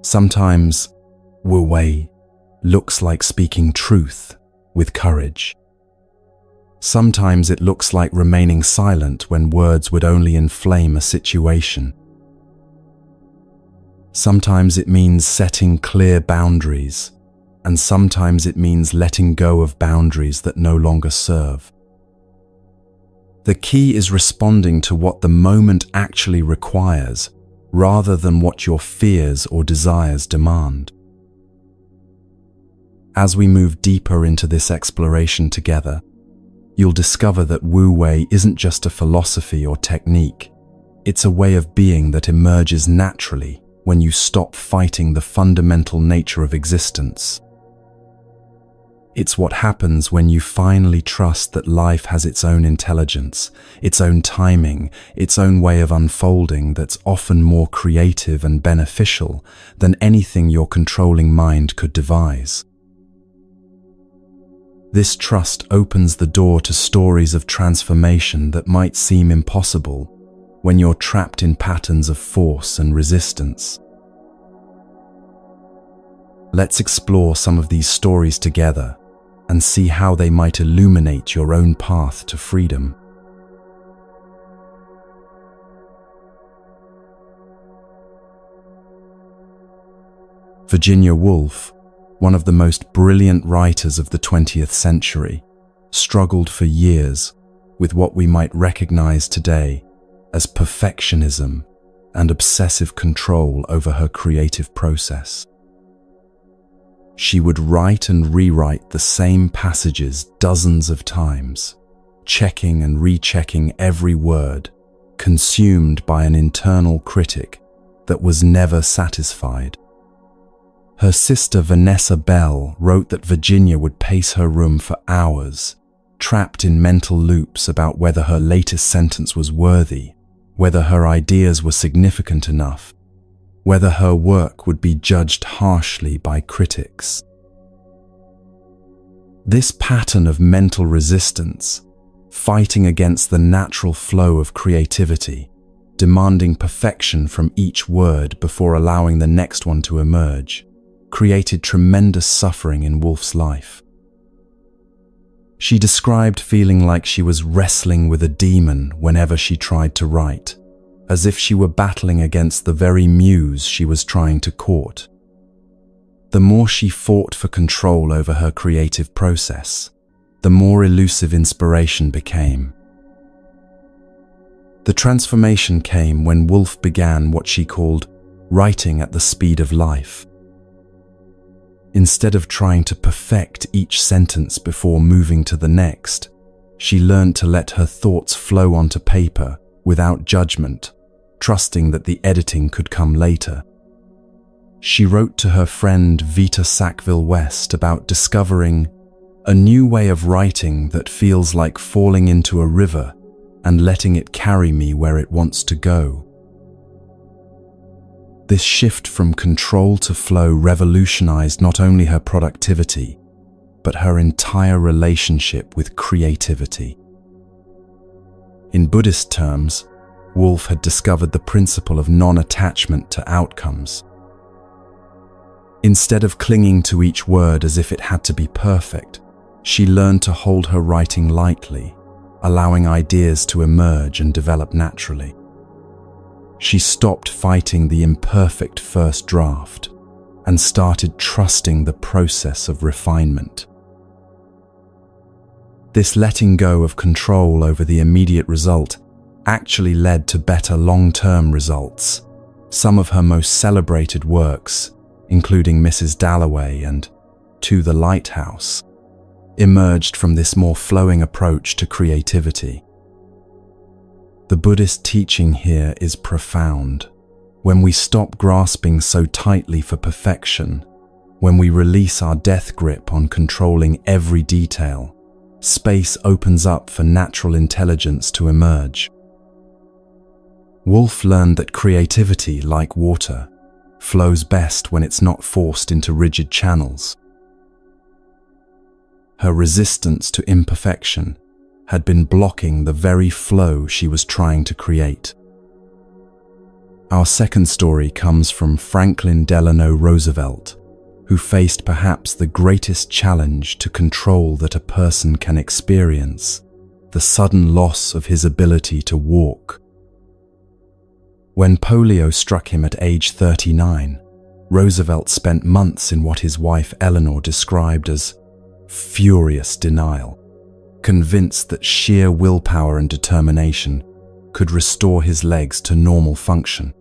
Sometimes Wu Wei looks like speaking truth with courage. Sometimes it looks like remaining silent when words would only inflame a situation. Sometimes it means setting clear boundaries, and sometimes it means letting go of boundaries that no longer serve. The key is responding to what the moment actually requires, rather than what your fears or desires demand. As we move deeper into this exploration together, you'll discover that Wu Wei isn't just a philosophy or technique. It's a way of being that emerges naturally when you stop fighting the fundamental nature of existence. It's what happens when you finally trust that life has its own intelligence, its own timing, its own way of unfolding that's often more creative and beneficial than anything your controlling mind could devise. This trust opens the door to stories of transformation that might seem impossible when you're trapped in patterns of force and resistance. Let's explore some of these stories together and see how they might illuminate your own path to freedom. Virginia Woolf, one of the most brilliant writers of the 20th century, struggled for years with what we might recognize today as perfectionism and obsessive control over her creative process. She would write and rewrite the same passages dozens of times, checking and rechecking every word, consumed by an internal critic that was never satisfied. Her sister Vanessa Bell wrote that Virginia would pace her room for hours, trapped in mental loops about whether her latest sentence was worthy, whether her ideas were significant enough, whether her work would be judged harshly by critics. This pattern of mental resistance, fighting against the natural flow of creativity, demanding perfection from each word before allowing the next one to emerge, created tremendous suffering in Woolf's life. She described feeling like she was wrestling with a demon whenever she tried to write, as if she were battling against the very muse she was trying to court. The more she fought for control over her creative process, the more elusive inspiration became. The transformation came when Woolf began what she called writing at the speed of life. Instead of trying to perfect each sentence before moving to the next, she learned to let her thoughts flow onto paper without judgment, trusting that the editing could come later. She wrote to her friend Vita Sackville-West about discovering a new way of writing that feels like falling into a river and letting it carry me where it wants to go. This shift from control to flow revolutionized not only her productivity, but her entire relationship with creativity. In Buddhist terms, Woolf had discovered the principle of non-attachment to outcomes. Instead of clinging to each word as if it had to be perfect, she learned to hold her writing lightly, allowing ideas to emerge and develop naturally. She stopped fighting the imperfect first draft and started trusting the process of refinement. This letting go of control over the immediate result actually led to better long-term results. Some of her most celebrated works, including Mrs. Dalloway and To the Lighthouse, emerged from this more flowing approach to creativity. The Buddhist teaching here is profound. When we stop grasping so tightly for perfection, when we release our death grip on controlling every detail, space opens up for natural intelligence to emerge. Woolf learned that creativity, like water, flows best when it's not forced into rigid channels. Her resistance to imperfection had been blocking the very flow she was trying to create. Our second story comes from Franklin Delano Roosevelt, who faced perhaps the greatest challenge to control that a person can experience, the sudden loss of his ability to walk. When polio struck him at age 39, Roosevelt spent months in what his wife Eleanor described as furious denial, convinced that sheer willpower and determination could restore his legs to normal function.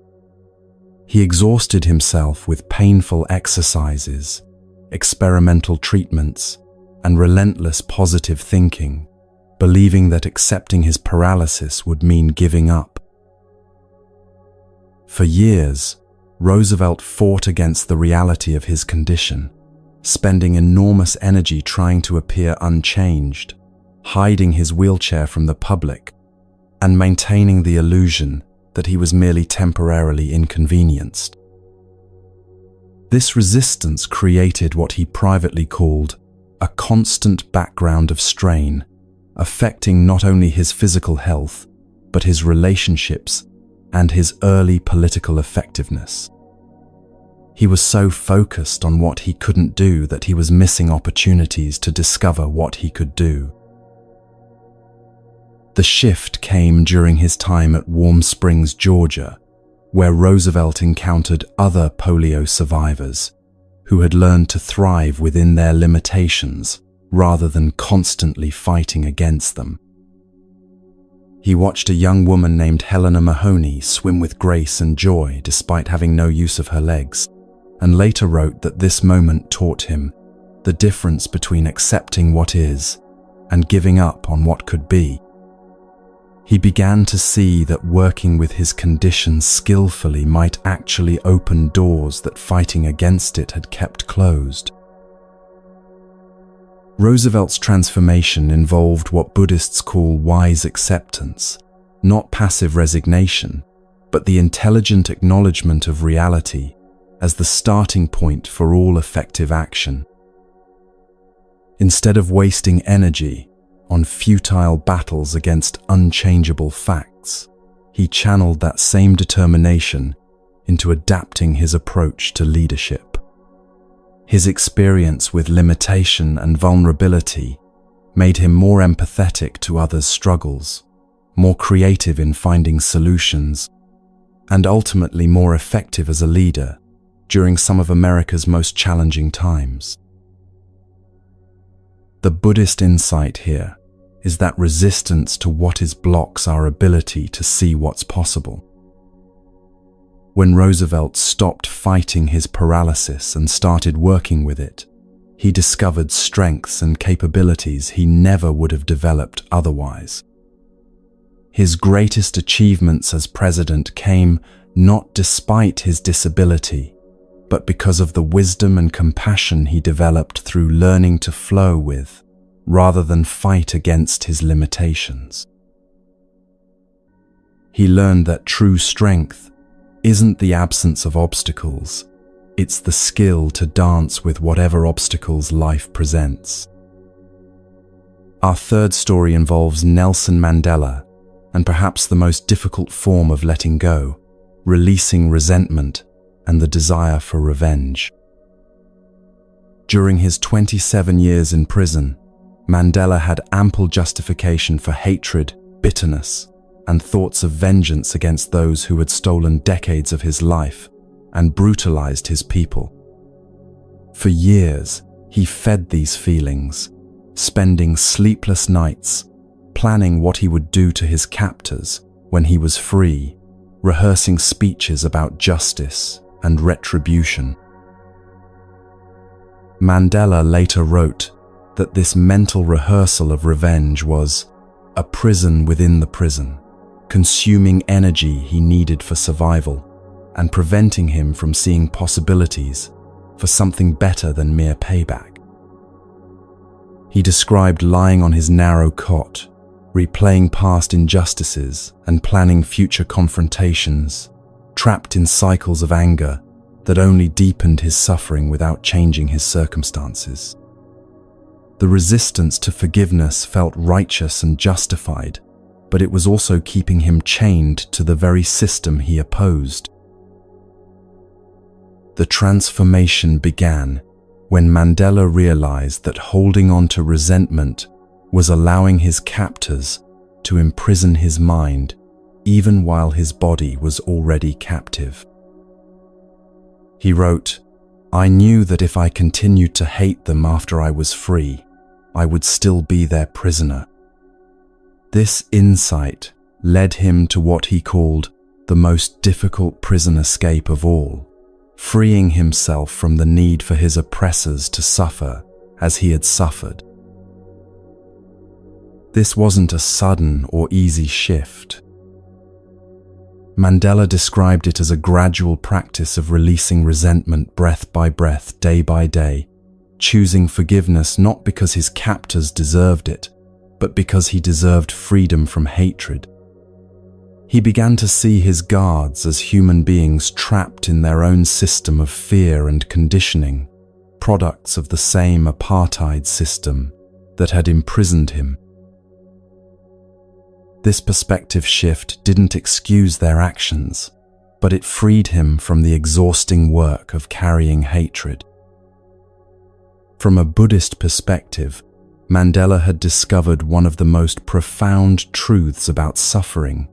He exhausted himself with painful exercises, experimental treatments, and relentless positive thinking, believing that accepting his paralysis would mean giving up. For years, Roosevelt fought against the reality of his condition, spending enormous energy trying to appear unchanged, hiding his wheelchair from the public, and maintaining the illusion that he was merely temporarily inconvenienced. This resistance created what he privately called a constant background of strain, affecting not only his physical health, but his relationships and his early political effectiveness. He was so focused on what he couldn't do that he was missing opportunities to discover what he could do. The shift came during his time at Warm Springs, Georgia, where Roosevelt encountered other polio survivors who had learned to thrive within their limitations rather than constantly fighting against them. He watched a young woman named Helena Mahoney swim with grace and joy despite having no use of her legs, and later wrote that this moment taught him the difference between accepting what is and giving up on what could be. He began to see that working with his condition skillfully might actually open doors that fighting against it had kept closed. Roosevelt's transformation involved what Buddhists call wise acceptance, not passive resignation, but the intelligent acknowledgement of reality as the starting point for all effective action. Instead of wasting energy on futile battles against unchangeable facts, he channeled that same determination into adapting his approach to leadership. His experience with limitation and vulnerability made him more empathetic to others' struggles, more creative in finding solutions, and ultimately more effective as a leader during some of America's most challenging times. The Buddhist insight here is that resistance to what is blocks our ability to see what's possible. When Roosevelt stopped fighting his paralysis and started working with it, he discovered strengths and capabilities he never would have developed otherwise. His greatest achievements as president came not despite his disability, but because of the wisdom and compassion he developed through learning to flow with, rather than fight against his limitations. He learned that true strength isn't the absence of obstacles, it's the skill to dance with whatever obstacles life presents. Our third story involves Nelson Mandela, and perhaps the most difficult form of letting go, releasing resentment and the desire for revenge. During his 27 years in prison, Mandela had ample justification for hatred, bitterness, and thoughts of vengeance against those who had stolen decades of his life and brutalized his people. For years, he fed these feelings, spending sleepless nights, planning what he would do to his captors when he was free, rehearsing speeches about justice and retribution. Mandela later wrote that this mental rehearsal of revenge was a prison within the prison, consuming energy he needed for survival and preventing him from seeing possibilities for something better than mere payback. He described lying on his narrow cot, replaying past injustices and planning future confrontations, trapped in cycles of anger that only deepened his suffering without changing his circumstances. The resistance to forgiveness felt righteous and justified, but it was also keeping him chained to the very system he opposed. The transformation began when Mandela realized that holding on to resentment was allowing his captors to imprison his mind, even while his body was already captive. He wrote, "I knew that if I continued to hate them after I was free, I would still be their prisoner." This insight led him to what he called the most difficult prison escape of all, freeing himself from the need for his oppressors to suffer as he had suffered. This wasn't a sudden or easy shift. Mandela described it as a gradual practice of releasing resentment breath by breath, day by day, choosing forgiveness not because his captors deserved it, but because he deserved freedom from hatred. He began to see his guards as human beings trapped in their own system of fear and conditioning, products of the same apartheid system that had imprisoned him. This perspective shift didn't excuse their actions, but it freed him from the exhausting work of carrying hatred. From a Buddhist perspective, Mandela had discovered one of the most profound truths about suffering,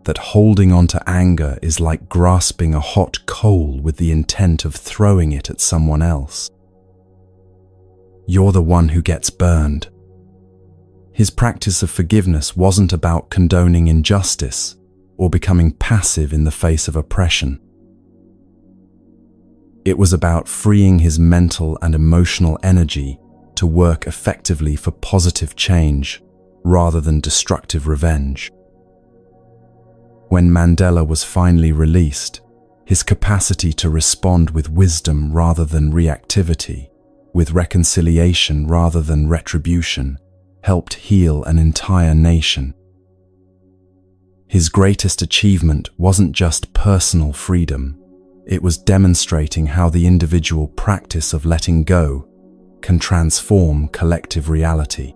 that holding on to anger is like grasping a hot coal with the intent of throwing it at someone else. You're the one who gets burned. His practice of forgiveness wasn't about condoning injustice or becoming passive in the face of oppression. It was about freeing his mental and emotional energy to work effectively for positive change rather than destructive revenge. When Mandela was finally released, his capacity to respond with wisdom rather than reactivity, with reconciliation rather than retribution, helped heal an entire nation. His greatest achievement wasn't just personal freedom, it was demonstrating how the individual practice of letting go can transform collective reality.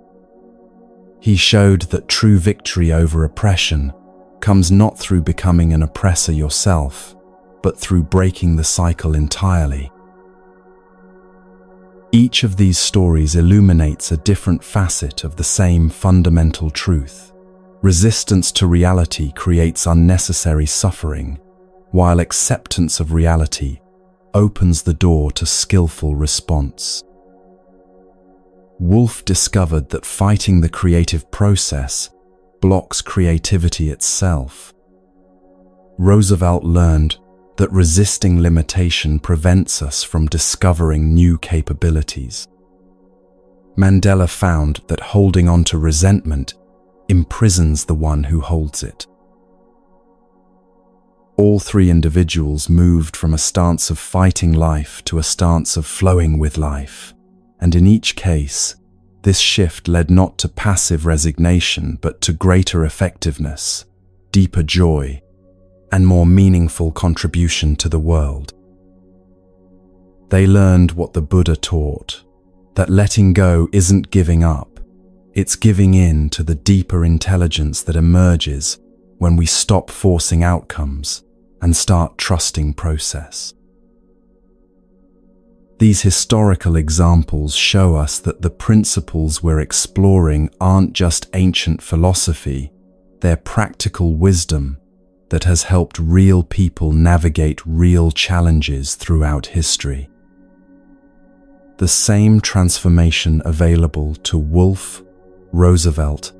He showed that true victory over oppression comes not through becoming an oppressor yourself, but through breaking the cycle entirely. Each of these stories illuminates a different facet of the same fundamental truth. Resistance to reality creates unnecessary suffering, while acceptance of reality opens the door to skillful response. Woolf discovered that fighting the creative process blocks creativity itself. Roosevelt learned that resisting limitation prevents us from discovering new capabilities. Mandela found that holding on to resentment imprisons the one who holds it. All three individuals moved from a stance of fighting life to a stance of flowing with life, and in each case, this shift led not to passive resignation but to greater effectiveness, deeper joy, and more meaningful contribution to the world. They learned what the Buddha taught, that letting go isn't giving up, it's giving in to the deeper intelligence that emerges when we stop forcing outcomes and start trusting process. These historical examples show us that the principles we're exploring aren't just ancient philosophy, they're practical wisdom that has helped real people navigate real challenges throughout history. The same transformation available to Woolf, Roosevelt,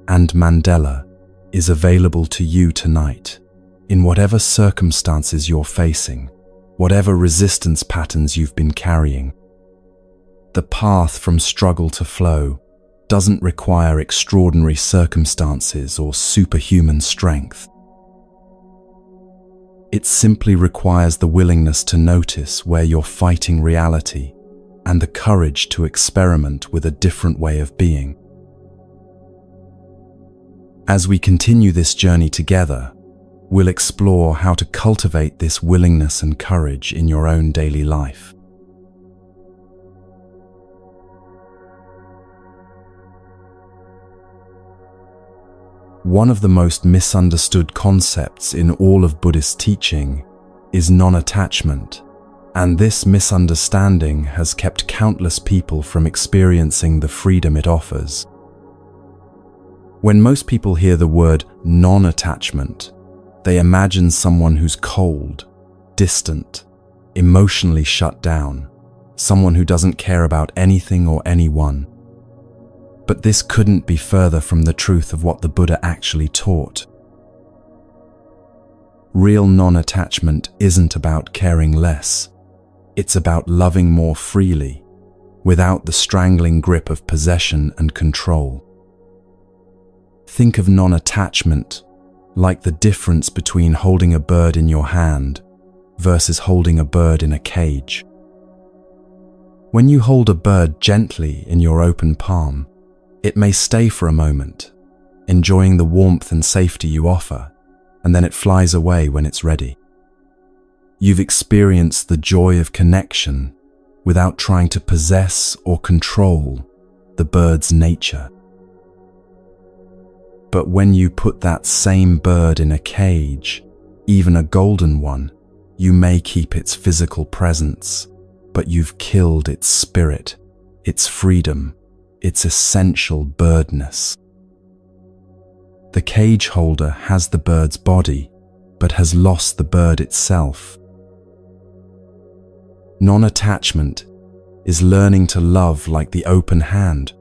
and Mandela is available to you tonight, in whatever circumstances you're facing, whatever resistance patterns you've been carrying. The path from struggle to flow doesn't require extraordinary circumstances or superhuman strength. It simply requires the willingness to notice where you're fighting reality and the courage to experiment with a different way of being. As we continue this journey together, we'll explore how to cultivate this willingness and courage in your own daily life. One of the most misunderstood concepts in all of Buddhist teaching is non-attachment, and this misunderstanding has kept countless people from experiencing the freedom it offers. When most people hear the word non-attachment, they imagine someone who's cold, distant, emotionally shut down, someone who doesn't care about anything or anyone. But this couldn't be further from the truth of what the Buddha actually taught. Real non-attachment isn't about caring less. It's about loving more freely, without the strangling grip of possession and control. Think of non-attachment like the difference between holding a bird in your hand versus holding a bird in a cage. When you hold a bird gently in your open palm, it may stay for a moment, enjoying the warmth and safety you offer, and then it flies away when it's ready. You've experienced the joy of connection without trying to possess or control the bird's nature. But when you put that same bird in a cage, even a golden one, you may keep its physical presence, but you've killed its spirit, its freedom, its essential birdness. The cage holder has the bird's body, but has lost the bird itself. Non-attachment is learning to love like the open hand,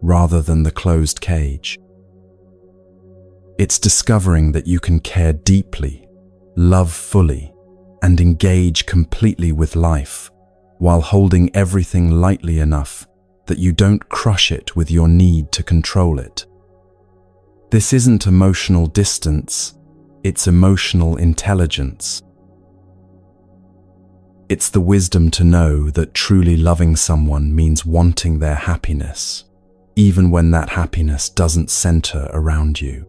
rather than the closed cage. It's discovering that you can care deeply, love fully, and engage completely with life, while holding everything lightly enough that you don't crush it with your need to control it. This isn't emotional distance, It's emotional intelligence. It's the wisdom to know that truly loving someone means wanting their happiness, even when that happiness doesn't center around you.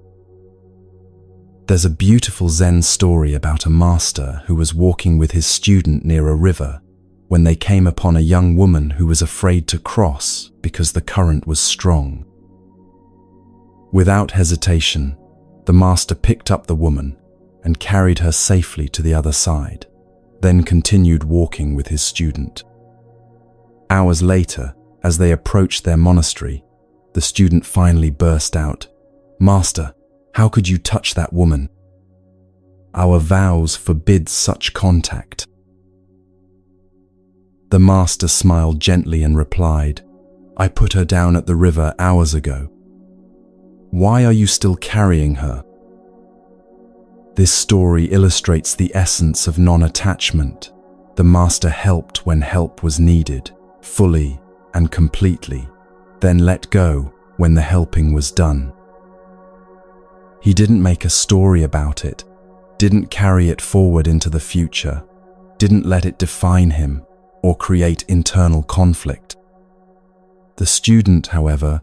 There's a beautiful Zen story about a master who was walking with his student near a river when they came upon a young woman who was afraid to cross because the current was strong. Without hesitation, the master picked up the woman and carried her safely to the other side, then continued walking with his student. Hours later, as they approached their monastery, the student finally burst out, "Master, how could you touch that woman? Our vows forbid such contact." The master smiled gently and replied, "I put her down at the river hours ago. Why are you still carrying her?" This story illustrates the essence of non-attachment. The master helped when help was needed, fully and completely, then let go when the helping was done. He didn't make a story about it, didn't carry it forward into the future, didn't let it define him or create internal conflict. The student, however,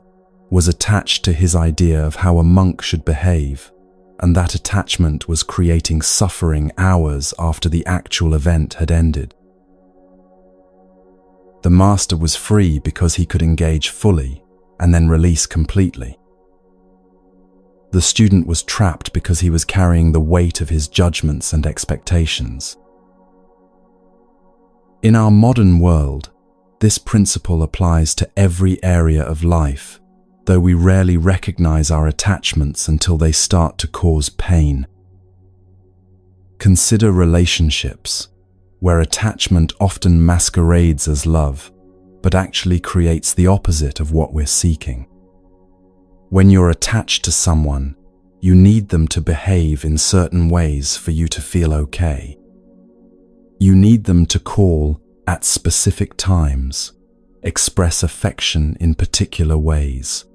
was attached to his idea of how a monk should behave, and that attachment was creating suffering hours after the actual event had ended. The master was free because he could engage fully and then release completely. The student was trapped because he was carrying the weight of his judgments and expectations. In our modern world, this principle applies to every area of life, though we rarely recognize our attachments until they start to cause pain. Consider relationships, where attachment often masquerades as love, but actually creates the opposite of what we're seeking. When you're attached to someone, you need them to behave in certain ways for you to feel okay. You need them to call at specific times, express affection in particular ways,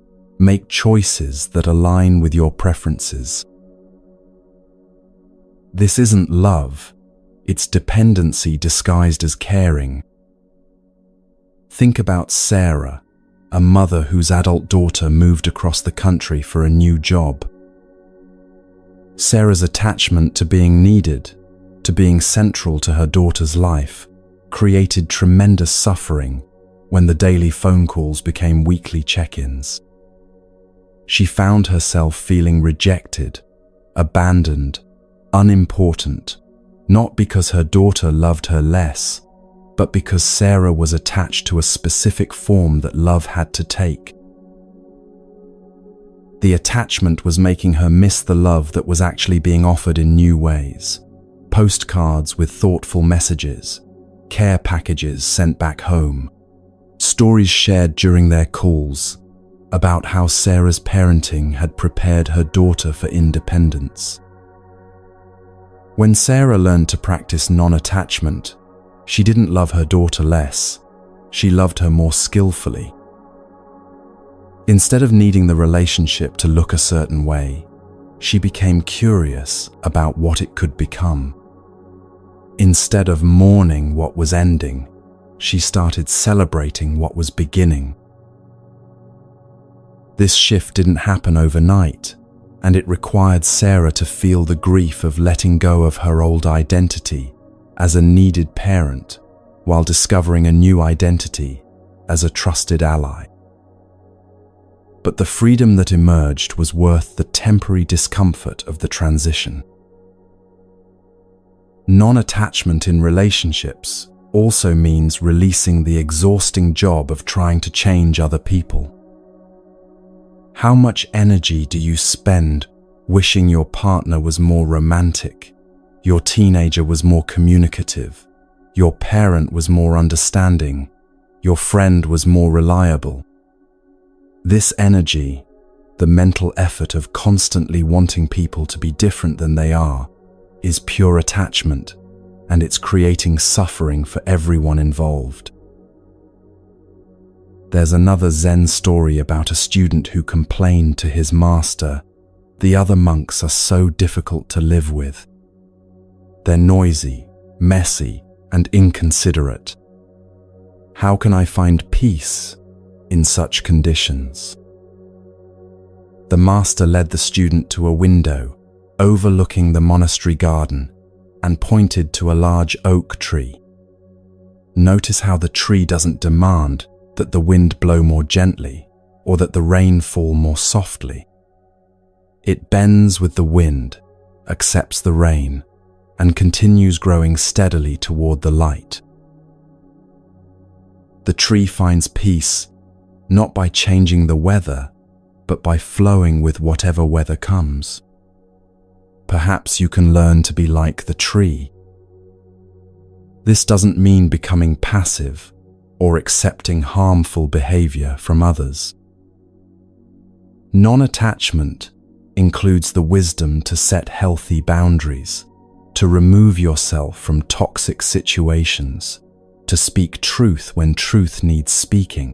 make choices that align with your preferences. This isn't love, it's dependency disguised as caring. Think about Sarah, a mother whose adult daughter moved across the country for a new job. Sarah's attachment to being needed, to being central to her daughter's life, created tremendous suffering when the daily phone calls became weekly check-ins. She found herself feeling rejected, abandoned, unimportant, not because her daughter loved her less, but because Sarah was attached to a specific form that love had to take. The attachment was making her miss the love that was actually being offered in new ways. Postcards with thoughtful messages, care packages sent back home, stories shared during their calls about how Sarah's parenting had prepared her daughter for independence. When Sarah learned to practice non-attachment, she didn't love her daughter less, she loved her more skillfully. Instead of needing the relationship to look a certain way, she became curious about what it could become. Instead of mourning what was ending, she started celebrating what was beginning. This shift didn't happen overnight, and it required Sarah to feel the grief of letting go of her old identity as a needed parent while discovering a new identity as a trusted ally. But the freedom that emerged was worth the temporary discomfort of the transition. Non-attachment in relationships also means releasing the exhausting job of trying to change other people. How much energy do you spend wishing your partner was more romantic, your teenager was more communicative, your parent was more understanding, your friend was more reliable? This energy, the mental effort of constantly wanting people to be different than they are, is pure attachment, and it's creating suffering for everyone involved. There's another Zen story about a student who complained to his master, The other monks are so difficult to live with. They're noisy, messy, and inconsiderate. How can I find peace in such conditions? The master led the student to a window overlooking the monastery garden and pointed to a large oak tree. Notice how the tree doesn't demand that the wind blow more gently or that the rain fall more softly. It bends with the wind, accepts the rain, and continues growing steadily toward the light. The tree finds peace not by changing the weather, but by flowing with whatever weather comes. Perhaps you can learn to be like the tree. This doesn't mean becoming passive or accepting harmful behavior from others. Non-attachment includes the wisdom to set healthy boundaries, to remove yourself from toxic situations, to speak truth when truth needs speaking.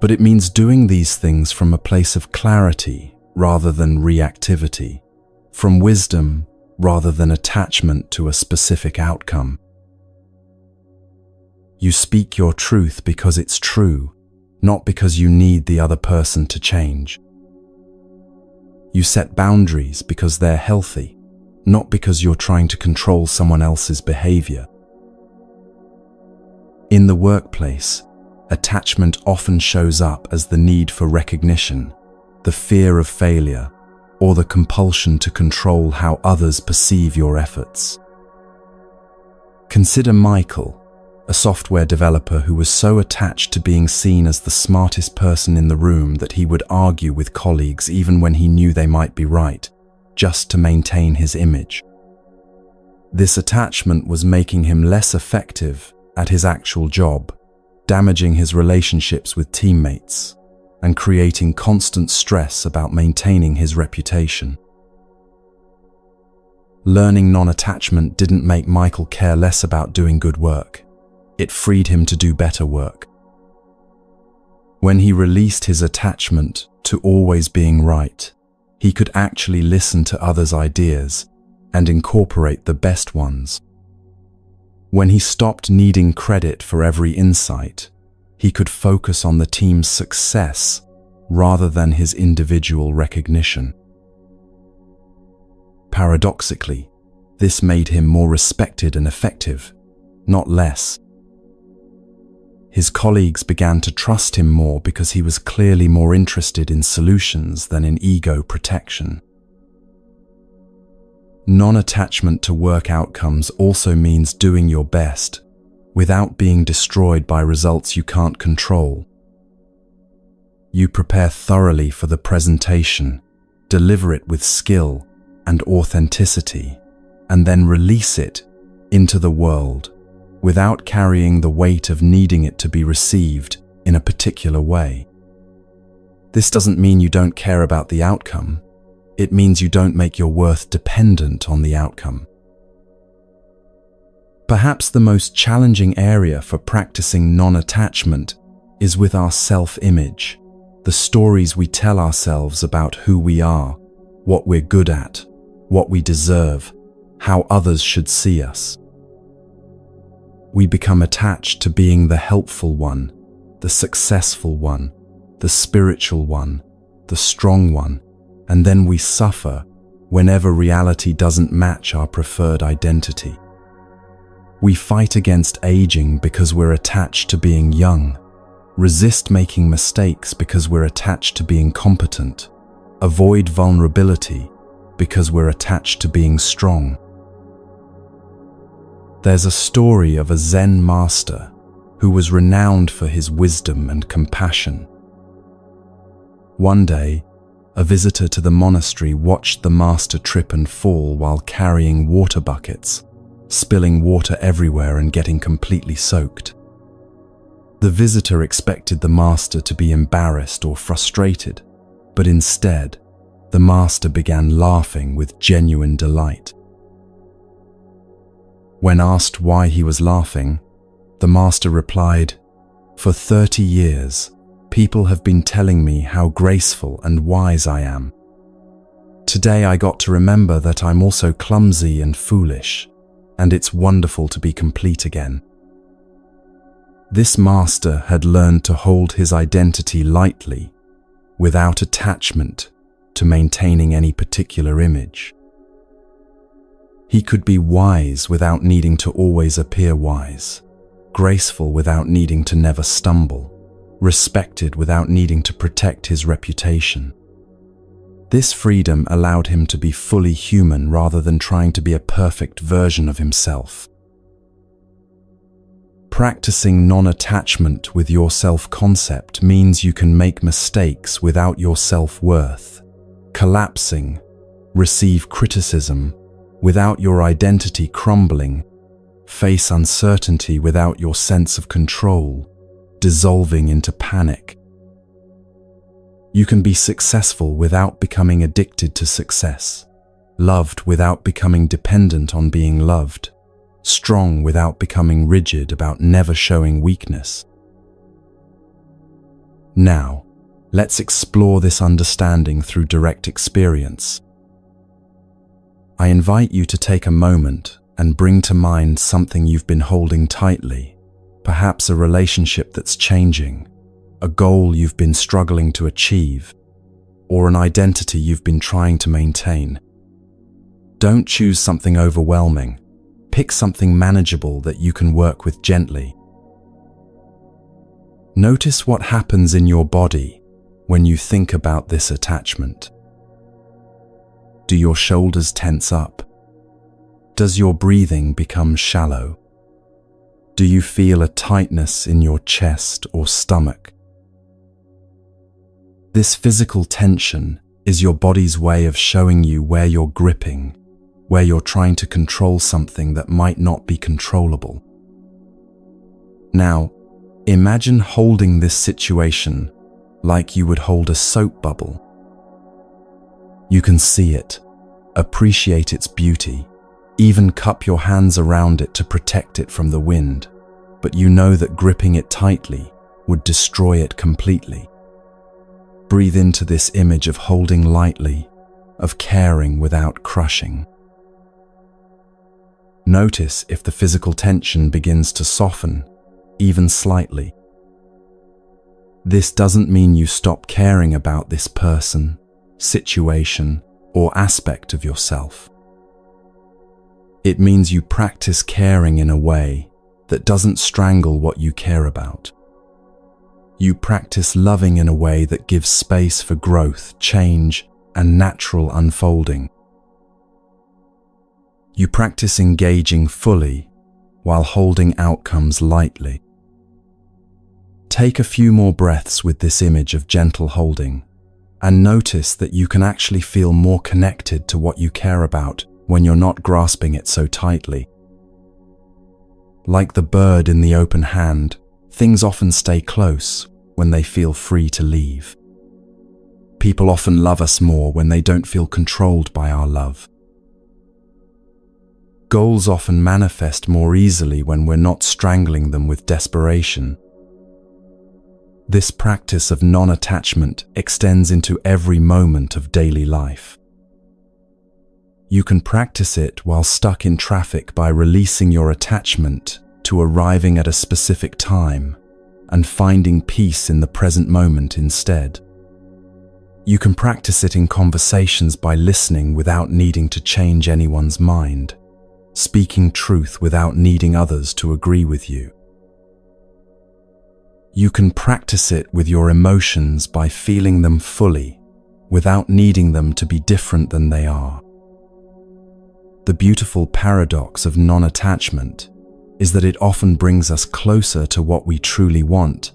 But it means doing these things from a place of clarity rather than reactivity, from wisdom rather than attachment to a specific outcome. You speak your truth because it's true, not because you need the other person to change. You set boundaries because they're healthy, not because you're trying to control someone else's behavior. In the workplace, attachment often shows up as the need for recognition, the fear of failure, or the compulsion to control how others perceive your efforts. Consider Michael, a software developer who was so attached to being seen as the smartest person in the room that he would argue with colleagues even when he knew they might be right, just to maintain his image. This attachment was making him less effective at his actual job, damaging his relationships with teammates, and creating constant stress about maintaining his reputation. Learning non-attachment didn't make Michael care less about doing good work. It freed him to do better work. When he released his attachment to always being right, he could actually listen to others' ideas and incorporate the best ones. When he stopped needing credit for every insight, he could focus on the team's success rather than his individual recognition. Paradoxically, this made him more respected and effective, not less. His colleagues began to trust him more because he was clearly more interested in solutions than in ego protection. Non-attachment to work outcomes also means doing your best without being destroyed by results you can't control. You prepare thoroughly for the presentation, deliver it with skill and authenticity, and then release it into the world without carrying the weight of needing it to be received in a particular way. This doesn't mean you don't care about the outcome. It means you don't make your worth dependent on the outcome. Perhaps the most challenging area for practicing non-attachment is with our self-image, the stories we tell ourselves about who we are, what we're good at, what we deserve, how others should see us. We become attached to being the helpful one, the successful one, the spiritual one, the strong one, and then we suffer whenever reality doesn't match our preferred identity. We fight against aging because we're attached to being young, resist making mistakes because we're attached to being competent, avoid vulnerability because we're attached to being strong. There's a story of a Zen master who was renowned for his wisdom and compassion. One day, a visitor to the monastery watched the master trip and fall while carrying water buckets, spilling water everywhere and getting completely soaked. The visitor expected the master to be embarrassed or frustrated, but instead, the master began laughing with genuine delight. When asked why he was laughing, the master replied, "For 30 years, people have been telling me how graceful and wise I am. Today I got to remember that I'm also clumsy and foolish, and it's wonderful to be complete again. This master had learned to hold his identity lightly, without attachment to maintaining any particular image. He could be wise without needing to always appear wise, graceful without needing to never stumble, respected without needing to protect his reputation. This freedom allowed him to be fully human rather than trying to be a perfect version of himself. Practicing non-attachment with your self-concept means you can make mistakes without your self-worth, collapsing, receive criticism without your identity crumbling, face uncertainty without your sense of control, dissolving into panic. You can be successful without becoming addicted to success, loved without becoming dependent on being loved, strong without becoming rigid about never showing weakness. Now, let's explore this understanding through direct experience. I invite you to take a moment and bring to mind something you've been holding tightly, perhaps a relationship that's changing, a goal you've been struggling to achieve, or an identity you've been trying to maintain. Don't choose something overwhelming. Pick something manageable that you can work with gently. Notice what happens in your body when you think about this attachment. Do your shoulders tense up? Does your breathing become shallow? Do you feel a tightness in your chest or stomach? This physical tension is your body's way of showing you where you're gripping, where you're trying to control something that might not be controllable. Now, imagine holding this situation like you would hold a soap bubble. You can see it, appreciate its beauty, even cup your hands around it to protect it from the wind, but you know that gripping it tightly would destroy it completely. Breathe into this image of holding lightly, of caring without crushing. Notice if the physical tension begins to soften, even slightly. This doesn't mean you stop caring about this person, situation, or aspect of yourself. It means you practice caring in a way that doesn't strangle what you care about. You practice loving in a way that gives space for growth, change, and natural unfolding. You practice engaging fully while holding outcomes lightly. Take a few more breaths with this image of gentle holding, and notice that you can actually feel more connected to what you care about when you're not grasping it so tightly. Like the bird in the open hand, things often stay close when they feel free to leave. People often love us more when they don't feel controlled by our love. Goals often manifest more easily when we're not strangling them with desperation. This practice of non-attachment extends into every moment of daily life. You can practice it while stuck in traffic by releasing your attachment to arriving at a specific time and finding peace in the present moment instead. You can practice it in conversations by listening without needing to change anyone's mind, speaking truth without needing others to agree with you. You can practice it with your emotions by feeling them fully, without needing them to be different than they are. The beautiful paradox of non-attachment is that it often brings us closer to what we truly want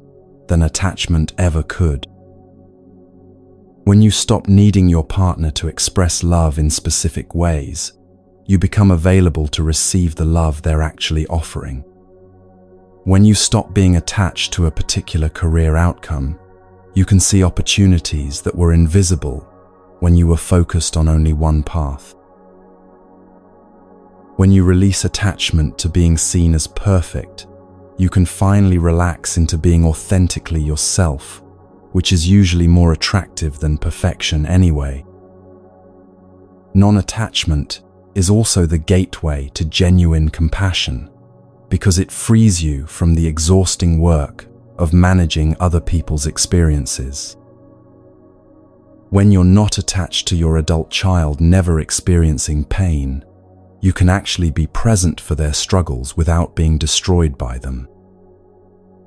than attachment ever could. When you stop needing your partner to express love in specific ways, you become available to receive the love they're actually offering. When you stop being attached to a particular career outcome, you can see opportunities that were invisible when you were focused on only one path. When you release attachment to being seen as perfect, you can finally relax into being authentically yourself, which is usually more attractive than perfection anyway. Non-attachment is also the gateway to genuine compassion, because it frees you from the exhausting work of managing other people's experiences. When you're not attached to your adult child never experiencing pain, you can actually be present for their struggles without being destroyed by them.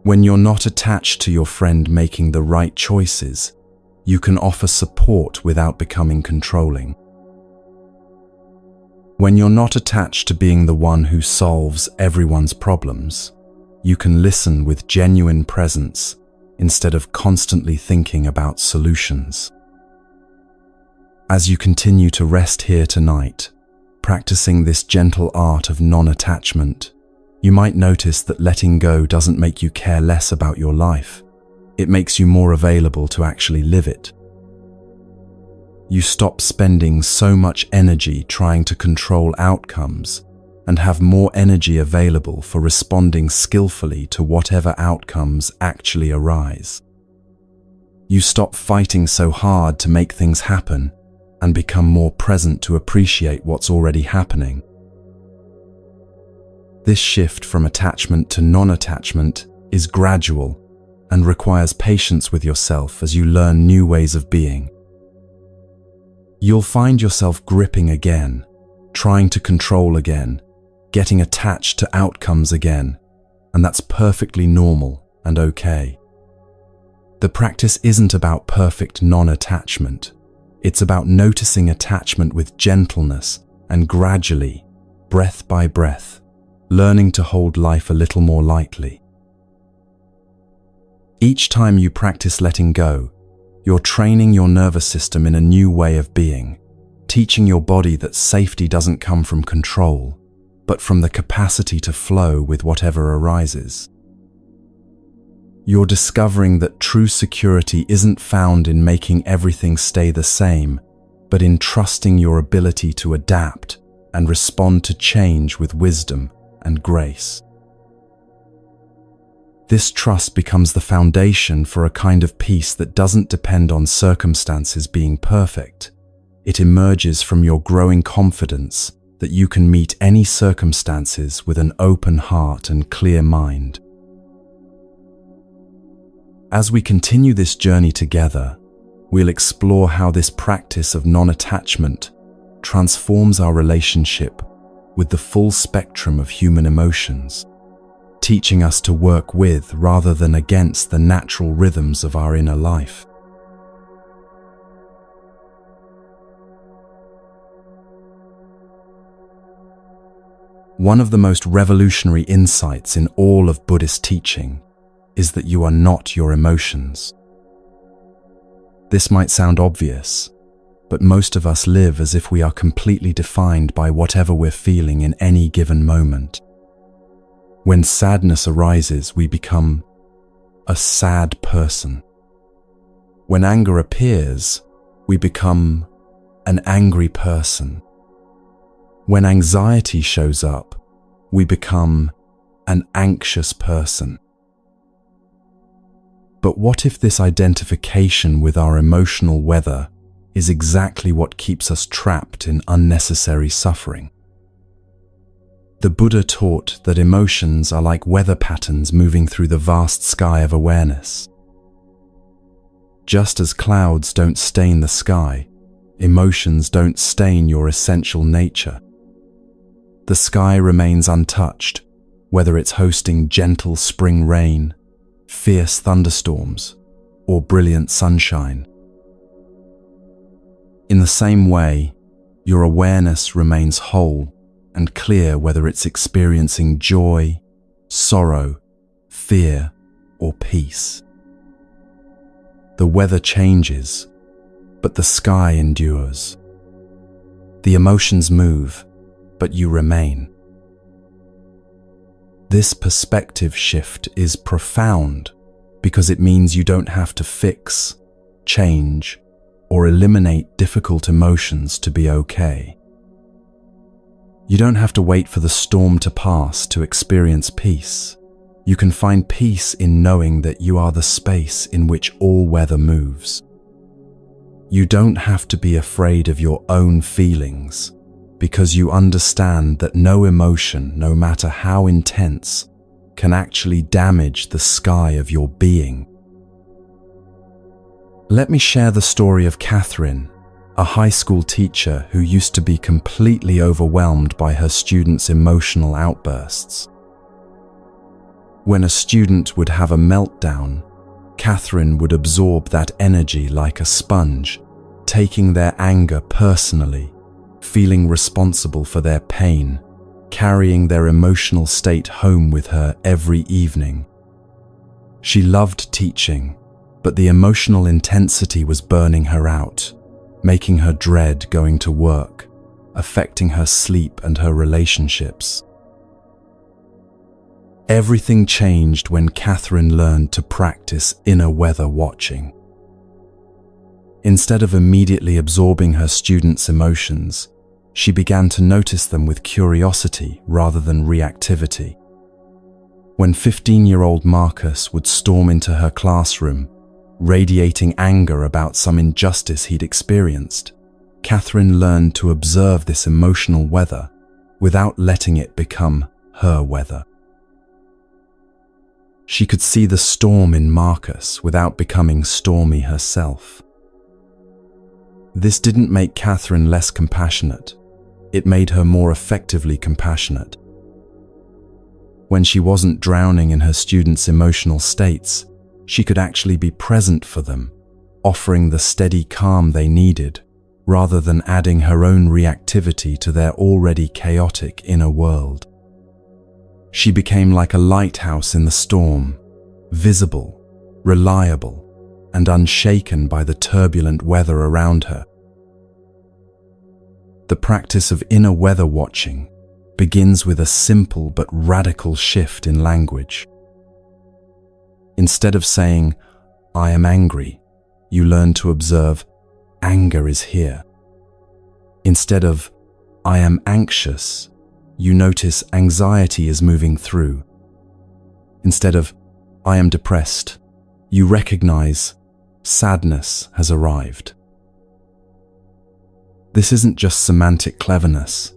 When you're not attached to your friend making the right choices, you can offer support without becoming controlling. When you're not attached to being the one who solves everyone's problems, you can listen with genuine presence instead of constantly thinking about solutions. As you continue to rest here tonight, practicing this gentle art of non-attachment, you might notice that letting go doesn't make you care less about your life. It makes you more available to actually live it. You stop spending so much energy trying to control outcomes and have more energy available for responding skillfully to whatever outcomes actually arise. You stop fighting so hard to make things happen and become more present to appreciate what's already happening. This shift from attachment to non-attachment is gradual and requires patience with yourself as you learn new ways of being. You'll find yourself gripping again, trying to control again, getting attached to outcomes again, and that's perfectly normal and okay. The practice isn't about perfect non-attachment. It's about noticing attachment with gentleness and gradually, breath by breath, learning to hold life a little more lightly. Each time you practice letting go, you're training your nervous system in a new way of being, teaching your body that safety doesn't come from control, but from the capacity to flow with whatever arises. You're discovering that true security isn't found in making everything stay the same, but in trusting your ability to adapt and respond to change with wisdom and grace. This trust becomes the foundation for a kind of peace that doesn't depend on circumstances being perfect. It emerges from your growing confidence that you can meet any circumstances with an open heart and clear mind. As we continue this journey together, we'll explore how this practice of non-attachment transforms our relationship with the full spectrum of human emotions, teaching us to work with rather than against the natural rhythms of our inner life. One of the most revolutionary insights in all of Buddhist teaching is that you are not your emotions. This might sound obvious, but most of us live as if we are completely defined by whatever we're feeling in any given moment. When sadness arises, we become a sad person. When anger appears, we become an angry person. When anxiety shows up, we become an anxious person. But what if this identification with our emotional weather is exactly what keeps us trapped in unnecessary suffering? The Buddha taught that emotions are like weather patterns moving through the vast sky of awareness. Just as clouds don't stain the sky, emotions don't stain your essential nature. The sky remains untouched, whether it's hosting gentle spring rain, fierce thunderstorms, or brilliant sunshine. In the same way, your awareness remains whole and clear whether it's experiencing joy, sorrow, fear, or peace. The weather changes, but the sky endures. The emotions move, but you remain. This perspective shift is profound because it means you don't have to fix, change, or eliminate difficult emotions to be okay. You don't have to wait for the storm to pass to experience peace. You can find peace in knowing that you are the space in which all weather moves. You don't have to be afraid of your own feelings, because you understand that no emotion, no matter how intense, can actually damage the sky of your being. Let me share the story of Catherine, a high school teacher who used to be completely overwhelmed by her students' emotional outbursts. When a student would have a meltdown, Catherine would absorb that energy like a sponge, taking their anger personally, feeling responsible for their pain, carrying their emotional state home with her every evening. She loved teaching, but the emotional intensity was burning her out, making her dread going to work, affecting her sleep and her relationships. Everything changed when Catherine learned to practice inner weather watching. Instead of immediately absorbing her students' emotions, she began to notice them with curiosity rather than reactivity. When 15-year-old Marcus would storm into her classroom, radiating anger about some injustice he'd experienced, Catherine learned to observe this emotional weather without letting it become her weather. She could see the storm in Marcus without becoming stormy herself. This didn't make Catherine less compassionate. It made her more effectively compassionate. When she wasn't drowning in her students' emotional states, she could actually be present for them, offering the steady calm they needed, rather than adding her own reactivity to their already chaotic inner world. She became like a lighthouse in the storm, visible, reliable, and unshaken by the turbulent weather around her. The practice of inner weather watching begins with a simple but radical shift in language. Instead of saying, "I am angry," you learn to observe, "Anger is here." Instead of, "I am anxious," you notice anxiety is moving through. Instead of, "I am depressed," you recognize sadness has arrived. This isn't just semantic cleverness.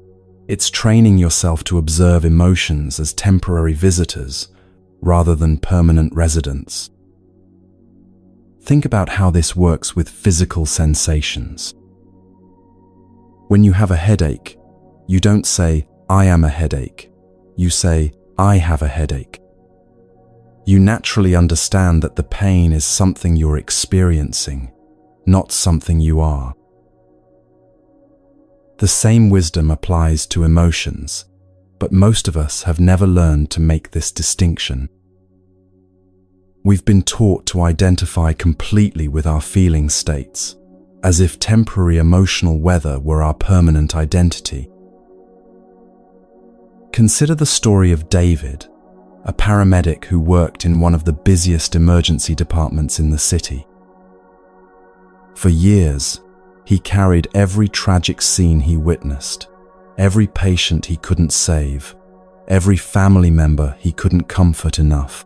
It's training yourself to observe emotions as temporary visitors rather than permanent residents. Think about how this works with physical sensations. When you have a headache, you don't say, "I am a headache." You say, "I have a headache." You naturally understand that the pain is something you're experiencing, not something you are. The same wisdom applies to emotions, but most of us have never learned to make this distinction. We've been taught to identify completely with our feeling states, as if temporary emotional weather were our permanent identity. Consider the story of David, a paramedic who worked in one of the busiest emergency departments in the city. For years, he carried every tragic scene he witnessed, every patient he couldn't save, every family member he couldn't comfort enough.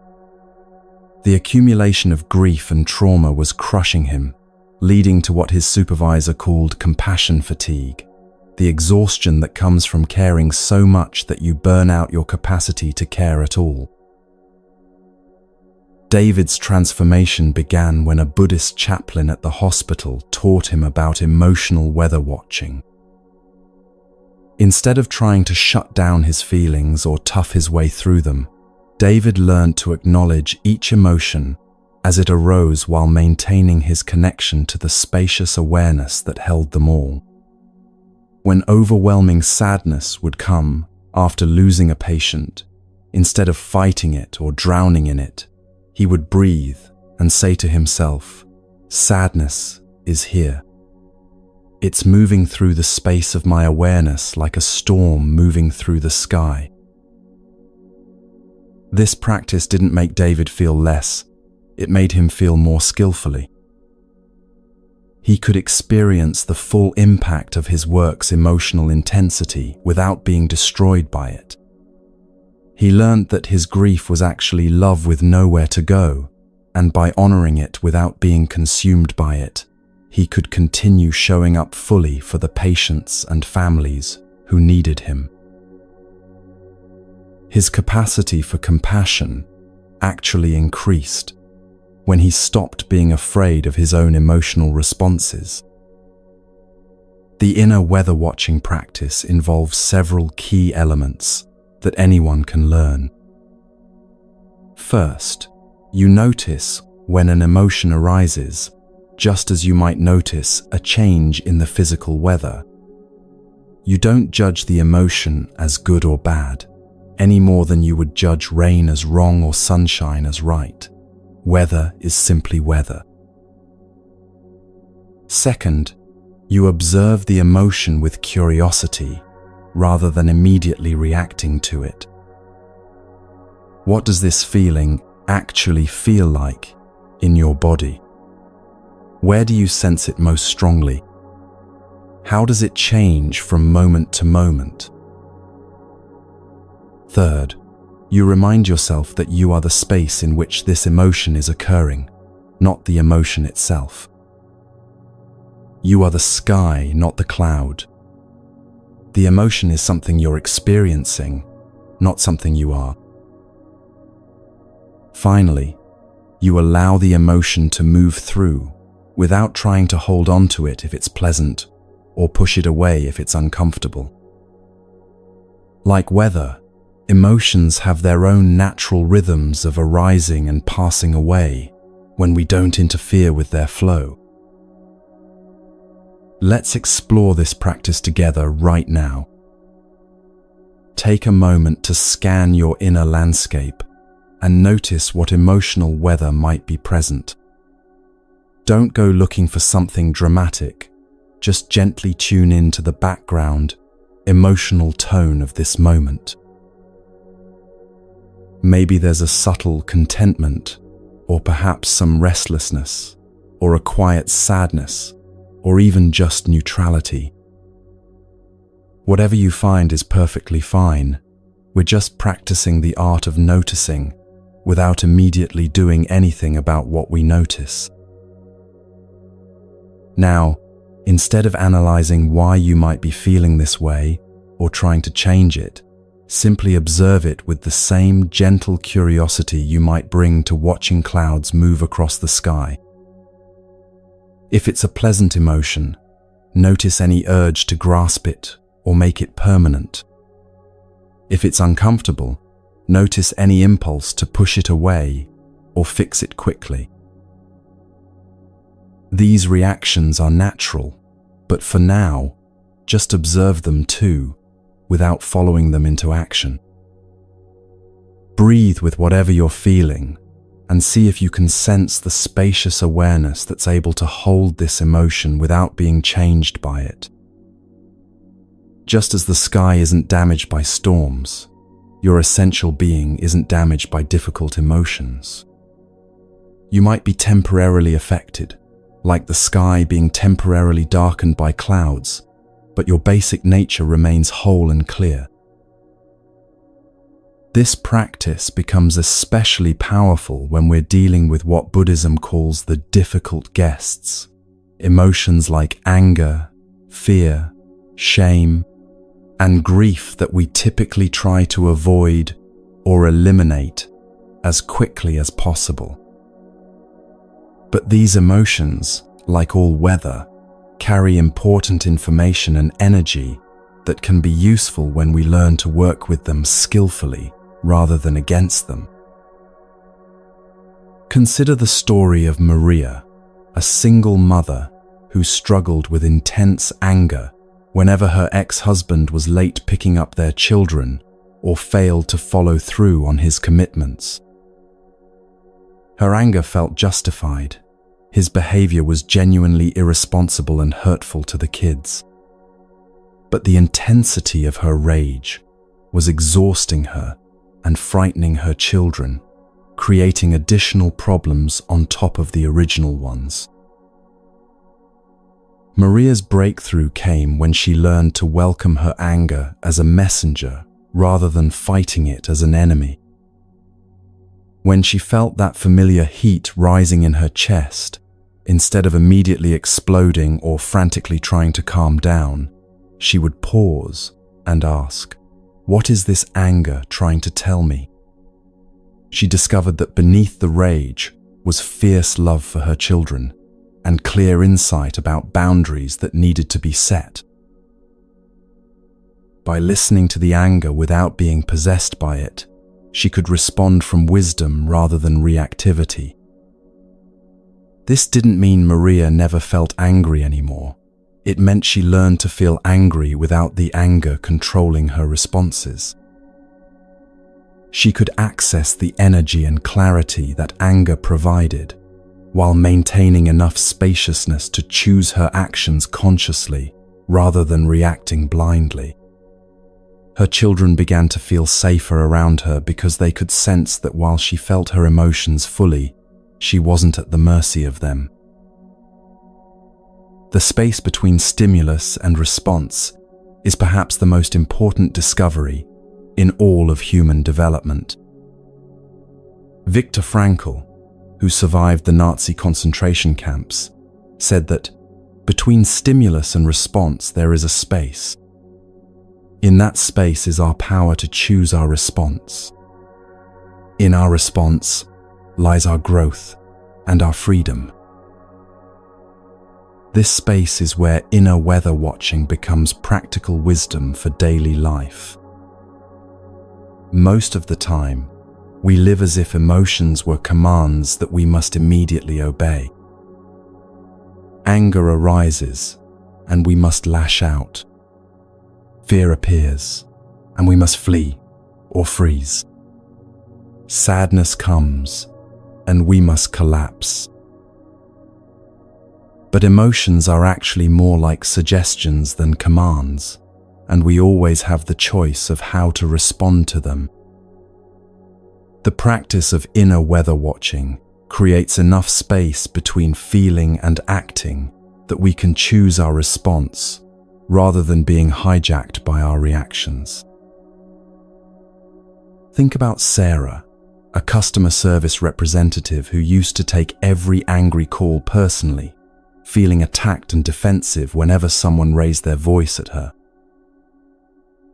The accumulation of grief and trauma was crushing him, leading to what his supervisor called compassion fatigue, the exhaustion that comes from caring so much that you burn out your capacity to care at all. David's transformation began when a Buddhist chaplain at the hospital taught him about emotional weather watching. Instead of trying to shut down his feelings or tough his way through them, David learned to acknowledge each emotion as it arose while maintaining his connection to the spacious awareness that held them all. When overwhelming sadness would come after losing a patient, instead of fighting it or drowning in it, he would breathe and say to himself, "Sadness is here. It's moving through the space of my awareness like a storm moving through the sky." This practice didn't make David feel less, it made him feel more skillfully. He could experience the full impact of his work's emotional intensity without being destroyed by it. He learned that his grief was actually love with nowhere to go, and by honoring it without being consumed by it, he could continue showing up fully for the patients and families who needed him. His capacity for compassion actually increased when he stopped being afraid of his own emotional responses. The inner weather watching practice involves several key elements that anyone can learn. First, you notice when an emotion arises, just as you might notice a change in the physical weather. You don't judge the emotion as good or bad, any more than you would judge rain as wrong or sunshine as right. Weather is simply weather. Second, you observe the emotion with curiosity rather than immediately reacting to it. What does this feeling actually feel like in your body? Where do you sense it most strongly? How does it change from moment to moment? Third, you remind yourself that you are the space in which this emotion is occurring, not the emotion itself. You are the sky, not the cloud. The emotion is something you're experiencing, not something you are. Finally, you allow the emotion to move through without trying to hold on to it if it's pleasant or push it away if it's uncomfortable. Like weather, emotions have their own natural rhythms of arising and passing away when we don't interfere with their flow. Let's explore this practice together right now. Take a moment to scan your inner landscape and notice what emotional weather might be present. Don't go looking for something dramatic, just gently tune in to the background, emotional tone of this moment. Maybe there's a subtle contentment, or perhaps some restlessness, or a quiet sadness, or even just neutrality. Whatever you find is perfectly fine. We're just practicing the art of noticing without immediately doing anything about what we notice. Now, instead of analyzing why you might be feeling this way or trying to change it, simply observe it with the same gentle curiosity you might bring to watching clouds move across the sky. If it's a pleasant emotion, notice any urge to grasp it or make it permanent. If it's uncomfortable, notice any impulse to push it away or fix it quickly. These reactions are natural, but for now, just observe them too, without following them into action. Breathe with whatever you're feeling and see if you can sense the spacious awareness that's able to hold this emotion without being changed by it. Just as the sky isn't damaged by storms, your essential being isn't damaged by difficult emotions. You might be temporarily affected, like the sky being temporarily darkened by clouds, but your basic nature remains whole and clear. This practice becomes especially powerful when we're dealing with what Buddhism calls the difficult guests, emotions like anger, fear, shame, and grief that we typically try to avoid or eliminate as quickly as possible. But these emotions, like all weather, carry important information and energy that can be useful when we learn to work with them skillfully rather than against them. Consider the story of Maria, a single mother who struggled with intense anger whenever her ex-husband was late picking up their children or failed to follow through on his commitments. Her anger felt justified. His behavior was genuinely irresponsible and hurtful to the kids. But the intensity of her rage was exhausting her and frightening her children, creating additional problems on top of the original ones. Maria's breakthrough came when she learned to welcome her anger as a messenger rather than fighting it as an enemy. When she felt that familiar heat rising in her chest, Instead of immediately exploding or frantically trying to calm down, she would pause and ask, "What is this anger trying to tell me?" She discovered that beneath the rage was fierce love for her children and clear insight about boundaries that needed to be set. By listening to the anger without being possessed by it, she could respond from wisdom rather than reactivity. This didn't mean Maria never felt angry anymore. It meant she learned to feel angry without the anger controlling her responses. She could access the energy and clarity that anger provided, while maintaining enough spaciousness to choose her actions consciously rather than reacting blindly. Her children began to feel safer around her because they could sense that while she felt her emotions fully, she wasn't at the mercy of them. The space between stimulus and response is perhaps the most important discovery in all of human development. Viktor Frankl, who survived the Nazi concentration camps, said that between stimulus and response there is a space. In that space is our power to choose our response. In our response lies our growth and our freedom. This space is where inner weather watching becomes practical wisdom for daily life. Most of the time, we live as if emotions were commands that we must immediately obey. Anger arises, and we must lash out. Fear appears, and we must flee or freeze. Sadness comes, and we must collapse. But emotions are actually more like suggestions than commands, and we always have the choice of how to respond to them. The practice of inner weather watching creates enough space between feeling and acting that we can choose our response rather than being hijacked by our reactions. Think about Sarah, a customer service representative who used to take every angry call personally, feeling attacked and defensive whenever someone raised their voice at her.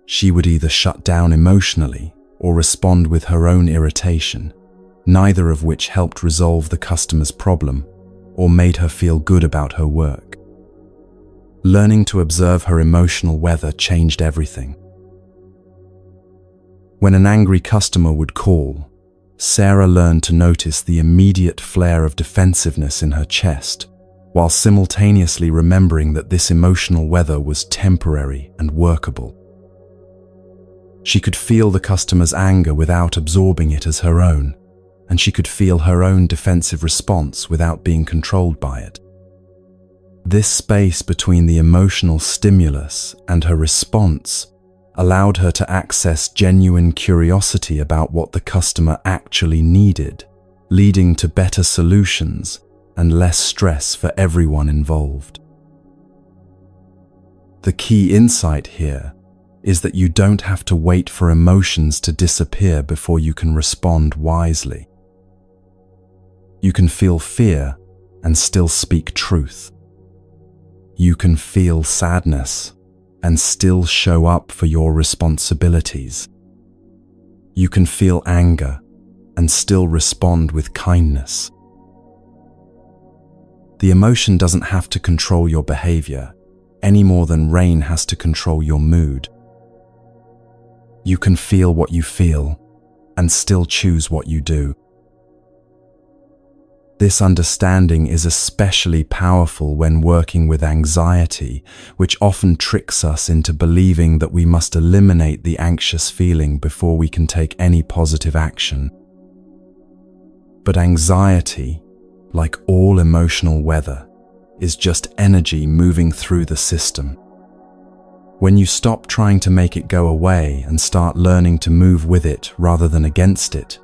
She would either shut down emotionally or respond with her own irritation, neither of which helped resolve the customer's problem or made her feel good about her work. Learning to observe her emotional weather changed everything. When an angry customer would call, Sarah learned to notice the immediate flare of defensiveness in her chest, while simultaneously remembering that this emotional weather was temporary and workable. She could feel the customer's anger without absorbing it as her own, and she could feel her own defensive response without being controlled by it. This space between the emotional stimulus and her response allowed her to access genuine curiosity about what the customer actually needed, leading to better solutions and less stress for everyone involved. The key insight here is that you don't have to wait for emotions to disappear before you can respond wisely. You can feel fear and still speak truth. You can feel sadness and still show up for your responsibilities. You can feel anger and still respond with kindness. The emotion doesn't have to control your behavior any more than rain has to control your mood. You can feel what you feel and still choose what you do. This understanding is especially powerful when working with anxiety, which often tricks us into believing that we must eliminate the anxious feeling before we can take any positive action. But anxiety, like all emotional weather, is just energy moving through the system. When you stop trying to make it go away and start learning to move with it rather than against it,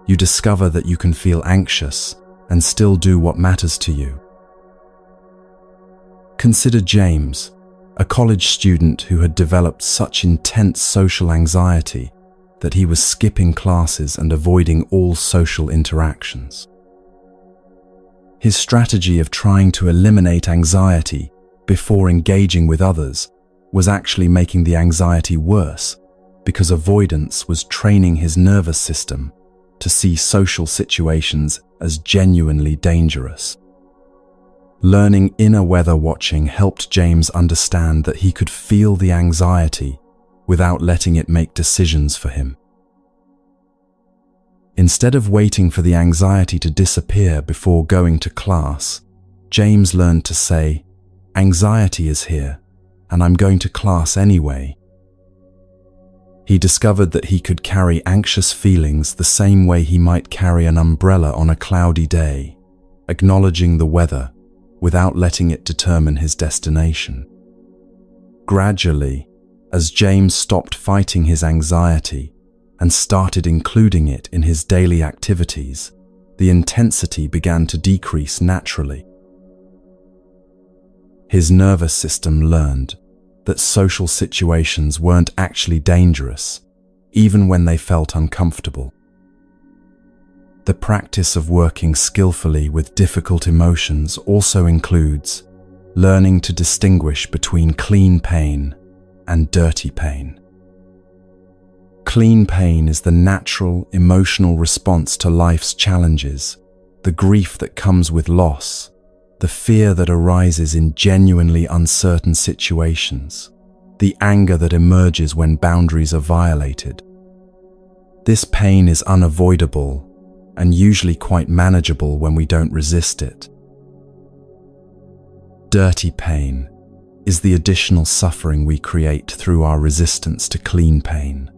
you discover that you can feel anxious and still do what matters to you. Consider James, a college student who had developed such intense social anxiety that he was skipping classes and avoiding all social interactions. His strategy of trying to eliminate anxiety before engaging with others was actually making the anxiety worse, because avoidance was training his nervous system to see social situations as genuinely dangerous. Learning inner weather watching helped James understand that he could feel the anxiety without letting it make decisions for him. Instead of waiting for the anxiety to disappear before going to class, James learned to say, "Anxiety is here, and I'm going to class anyway." He discovered that he could carry anxious feelings the same way he might carry an umbrella on a cloudy day, acknowledging the weather without letting it determine his destination. Gradually, as James stopped fighting his anxiety and started including it in his daily activities, the intensity began to decrease naturally. His nervous system learned that social situations weren't actually dangerous, even when they felt uncomfortable. The practice of working skillfully with difficult emotions also includes learning to distinguish between clean pain and dirty pain. Clean pain is the natural emotional response to life's challenges, the grief that comes with loss, the fear that arises in genuinely uncertain situations, the anger that emerges when boundaries are violated. This pain is unavoidable and usually quite manageable when we don't resist it. Dirty pain is the additional suffering we create through our resistance to clean pain,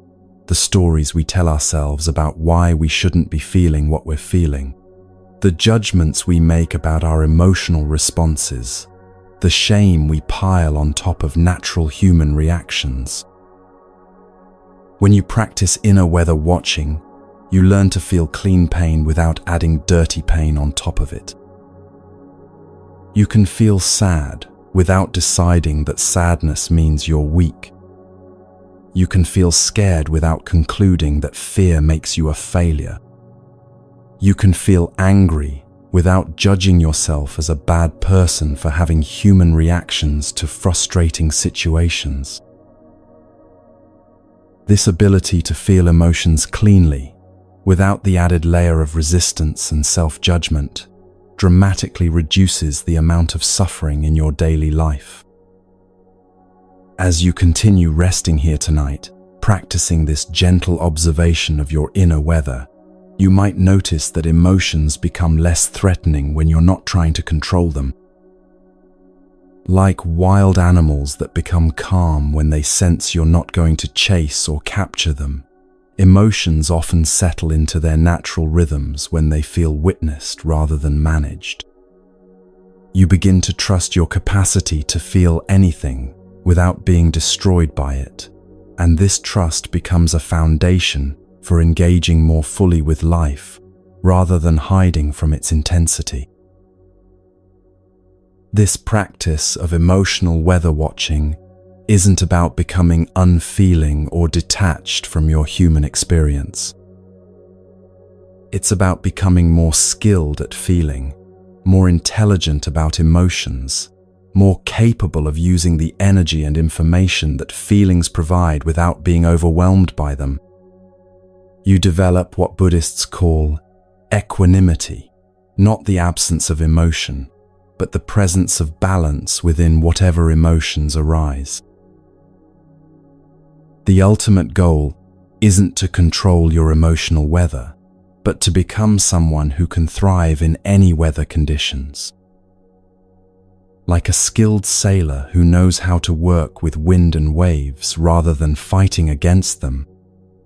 the stories we tell ourselves about why we shouldn't be feeling what we're feeling, the judgments we make about our emotional responses, the shame we pile on top of natural human reactions. When you practice inner weather watching, you learn to feel clean pain without adding dirty pain on top of it. You can feel sad without deciding that sadness means you're weak. You can feel scared without concluding that fear makes you a failure. You can feel angry without judging yourself as a bad person for having human reactions to frustrating situations. This ability to feel emotions cleanly, without the added layer of resistance and self-judgment, dramatically reduces the amount of suffering in your daily life. As you continue resting here tonight, practicing this gentle observation of your inner weather, you might notice that emotions become less threatening when you're not trying to control them. Like wild animals that become calm when they sense you're not going to chase or capture them, emotions often settle into their natural rhythms when they feel witnessed rather than managed. You begin to trust your capacity to feel anything without being destroyed by it, and this trust becomes a foundation for engaging more fully with life rather than hiding from its intensity. This practice of emotional weather watching isn't about becoming unfeeling or detached from your human experience. It's about becoming more skilled at feeling, more intelligent about emotions, more capable of using the energy and information that feelings provide without being overwhelmed by them. You develop what Buddhists call equanimity, not the absence of emotion, but the presence of balance within whatever emotions arise. The ultimate goal isn't to control your emotional weather, but to become someone who can thrive in any weather conditions. Like a skilled sailor who knows how to work with wind and waves rather than fighting against them,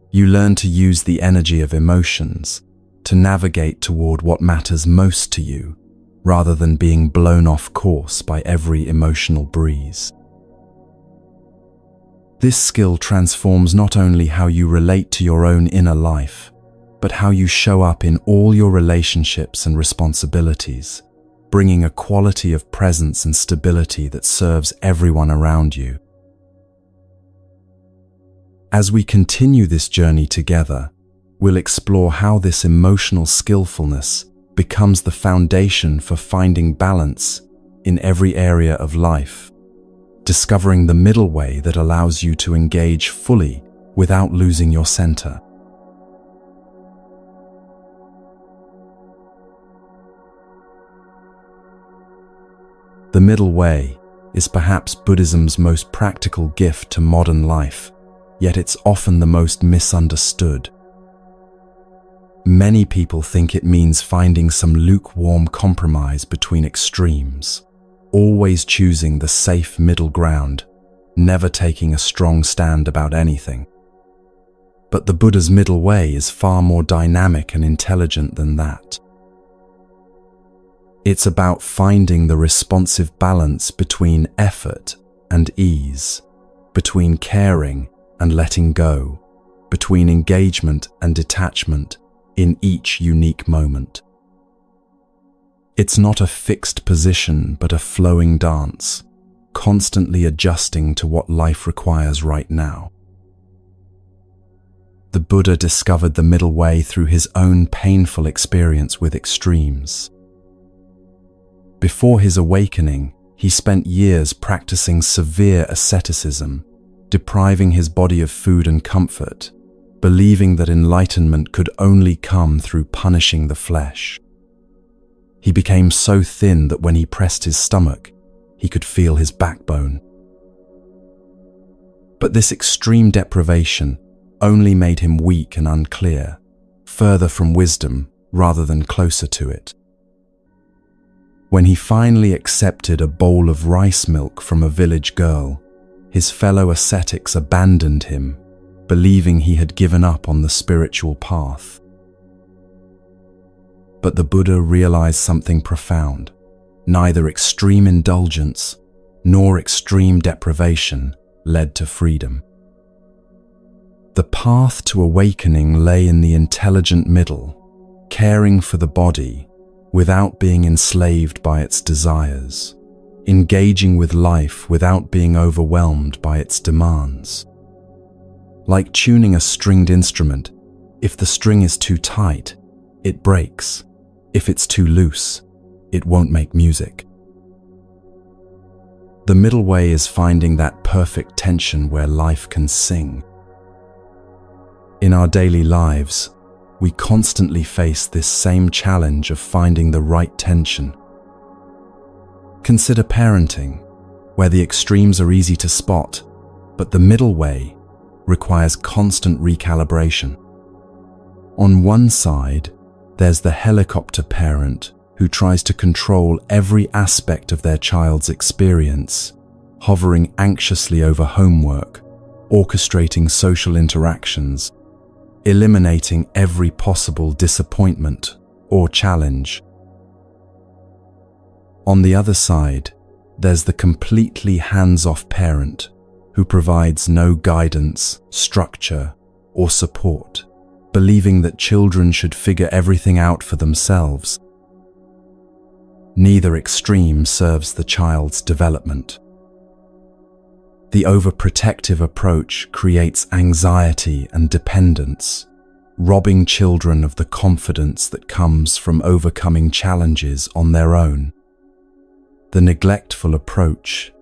you learn to use the energy of emotions to navigate toward what matters most to you, rather than being blown off course by every emotional breeze. This skill transforms not only how you relate to your own inner life, but how you show up in all your relationships and responsibilities, bringing a quality of presence and stability that serves everyone around you. As we continue this journey together, we'll explore how this emotional skillfulness becomes the foundation for finding balance in every area of life, discovering the middle way that allows you to engage fully without losing your center. The middle way is perhaps Buddhism's most practical gift to modern life, yet it's often the most misunderstood. Many people think it means finding some lukewarm compromise between extremes, always choosing the safe middle ground, never taking a strong stand about anything. But the Buddha's middle way is far more dynamic and intelligent than that. It's about finding the responsive balance between effort and ease, between caring and letting go, between engagement and detachment in each unique moment. It's not a fixed position, but a flowing dance, constantly adjusting to what life requires right now. The Buddha discovered the middle way through his own painful experience with extremes. Before his awakening, he spent years practicing severe asceticism, depriving his body of food and comfort, believing that enlightenment could only come through punishing the flesh. He became so thin that when he pressed his stomach, he could feel his backbone. But this extreme deprivation only made him weak and unclear, further from wisdom rather than closer to it. When he finally accepted a bowl of rice milk from a village girl, his fellow ascetics abandoned him, believing he had given up on the spiritual path. But the Buddha realized something profound. Neither extreme indulgence nor extreme deprivation led to freedom. The path to awakening lay in the intelligent middle, caring for the body without being enslaved by its desires, engaging with life without being overwhelmed by its demands. Like tuning a stringed instrument, if the string is too tight, it breaks. If it's too loose, it won't make music. The middle way is finding that perfect tension where life can sing. In our daily lives, we constantly face this same challenge of finding the right tension. Consider parenting, where the extremes are easy to spot, but the middle way requires constant recalibration. On one side, there's the helicopter parent who tries to control every aspect of their child's experience, hovering anxiously over homework, orchestrating social interactions, eliminating every possible disappointment or challenge. On the other side, there's the completely hands-off parent who provides no guidance, structure, or support, believing that children should figure everything out for themselves. Neither extreme serves the child's development. The overprotective approach creates anxiety and dependence, robbing children of the confidence that comes from overcoming challenges on their own. The neglectful approach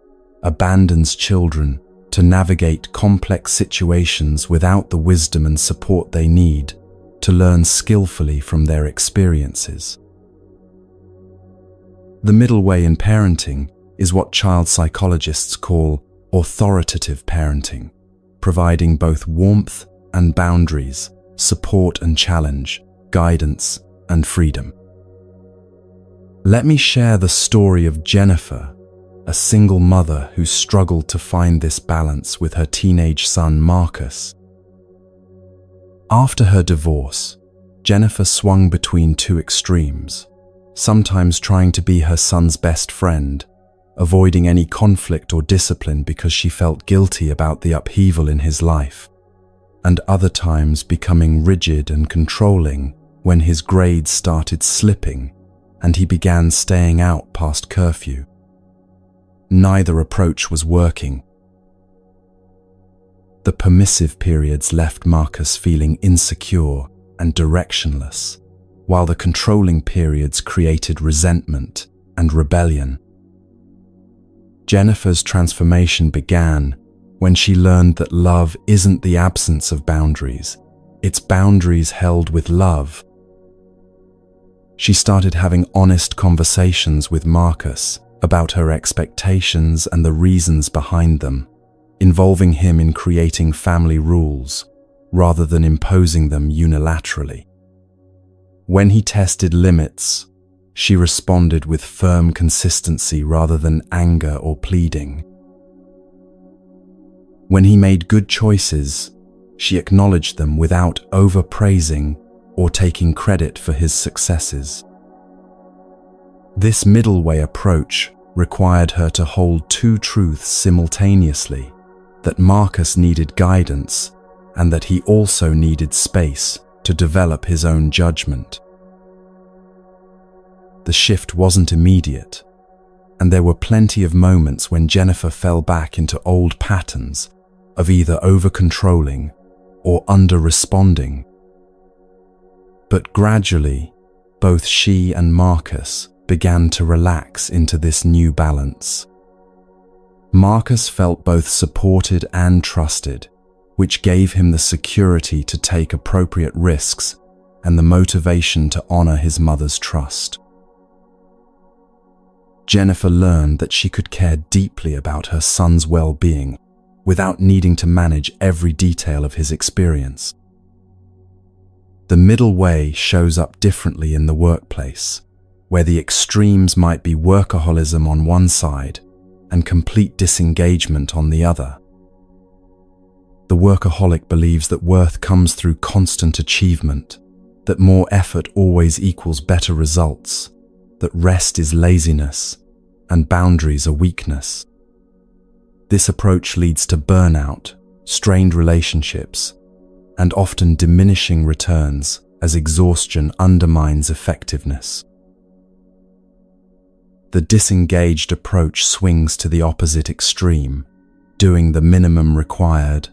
abandons children to navigate complex situations without the wisdom and support they need to learn skillfully from their experiences. The middle way in parenting is what child psychologists call authoritative parenting, providing both warmth and boundaries, support and challenge, guidance and freedom. Let me share the story of Jennifer, a single mother who struggled to find this balance with her teenage son Marcus. After her divorce, Jennifer swung between two extremes, sometimes trying to be her son's best friend, avoiding any conflict or discipline because she felt guilty about the upheaval in his life, and other times becoming rigid and controlling when his grades started slipping and he began staying out past curfew. Neither approach was working. The permissive periods left Marcus feeling insecure and directionless, while the controlling periods created resentment and rebellion. Jennifer's transformation began when she learned that love isn't the absence of boundaries, it's boundaries held with love. She started having honest conversations with Marcus about her expectations and the reasons behind them, involving him in creating family rules rather than imposing them unilaterally. When he tested limits, she responded with firm consistency rather than anger or pleading. When he made good choices, she acknowledged them without overpraising or taking credit for his successes. This middle way approach required her to hold two truths simultaneously, that Marcus needed guidance and that he also needed space to develop his own judgment. The shift wasn't immediate, and there were plenty of moments when Jennifer fell back into old patterns of either over-controlling or under-responding. But gradually, both she and Marcus began to relax into this new balance. Marcus felt both supported and trusted, which gave him the security to take appropriate risks and the motivation to honor his mother's trust. Jennifer learned that she could care deeply about her son's well-being without needing to manage every detail of his experience. The middle way shows up differently in the workplace, where the extremes might be workaholism on one side and complete disengagement on the other. The workaholic believes that worth comes through constant achievement, that more effort always equals better results, that rest is laziness and boundaries are weakness. This approach leads to burnout, strained relationships, and often diminishing returns as exhaustion undermines effectiveness. The disengaged approach swings to the opposite extreme, doing the minimum required,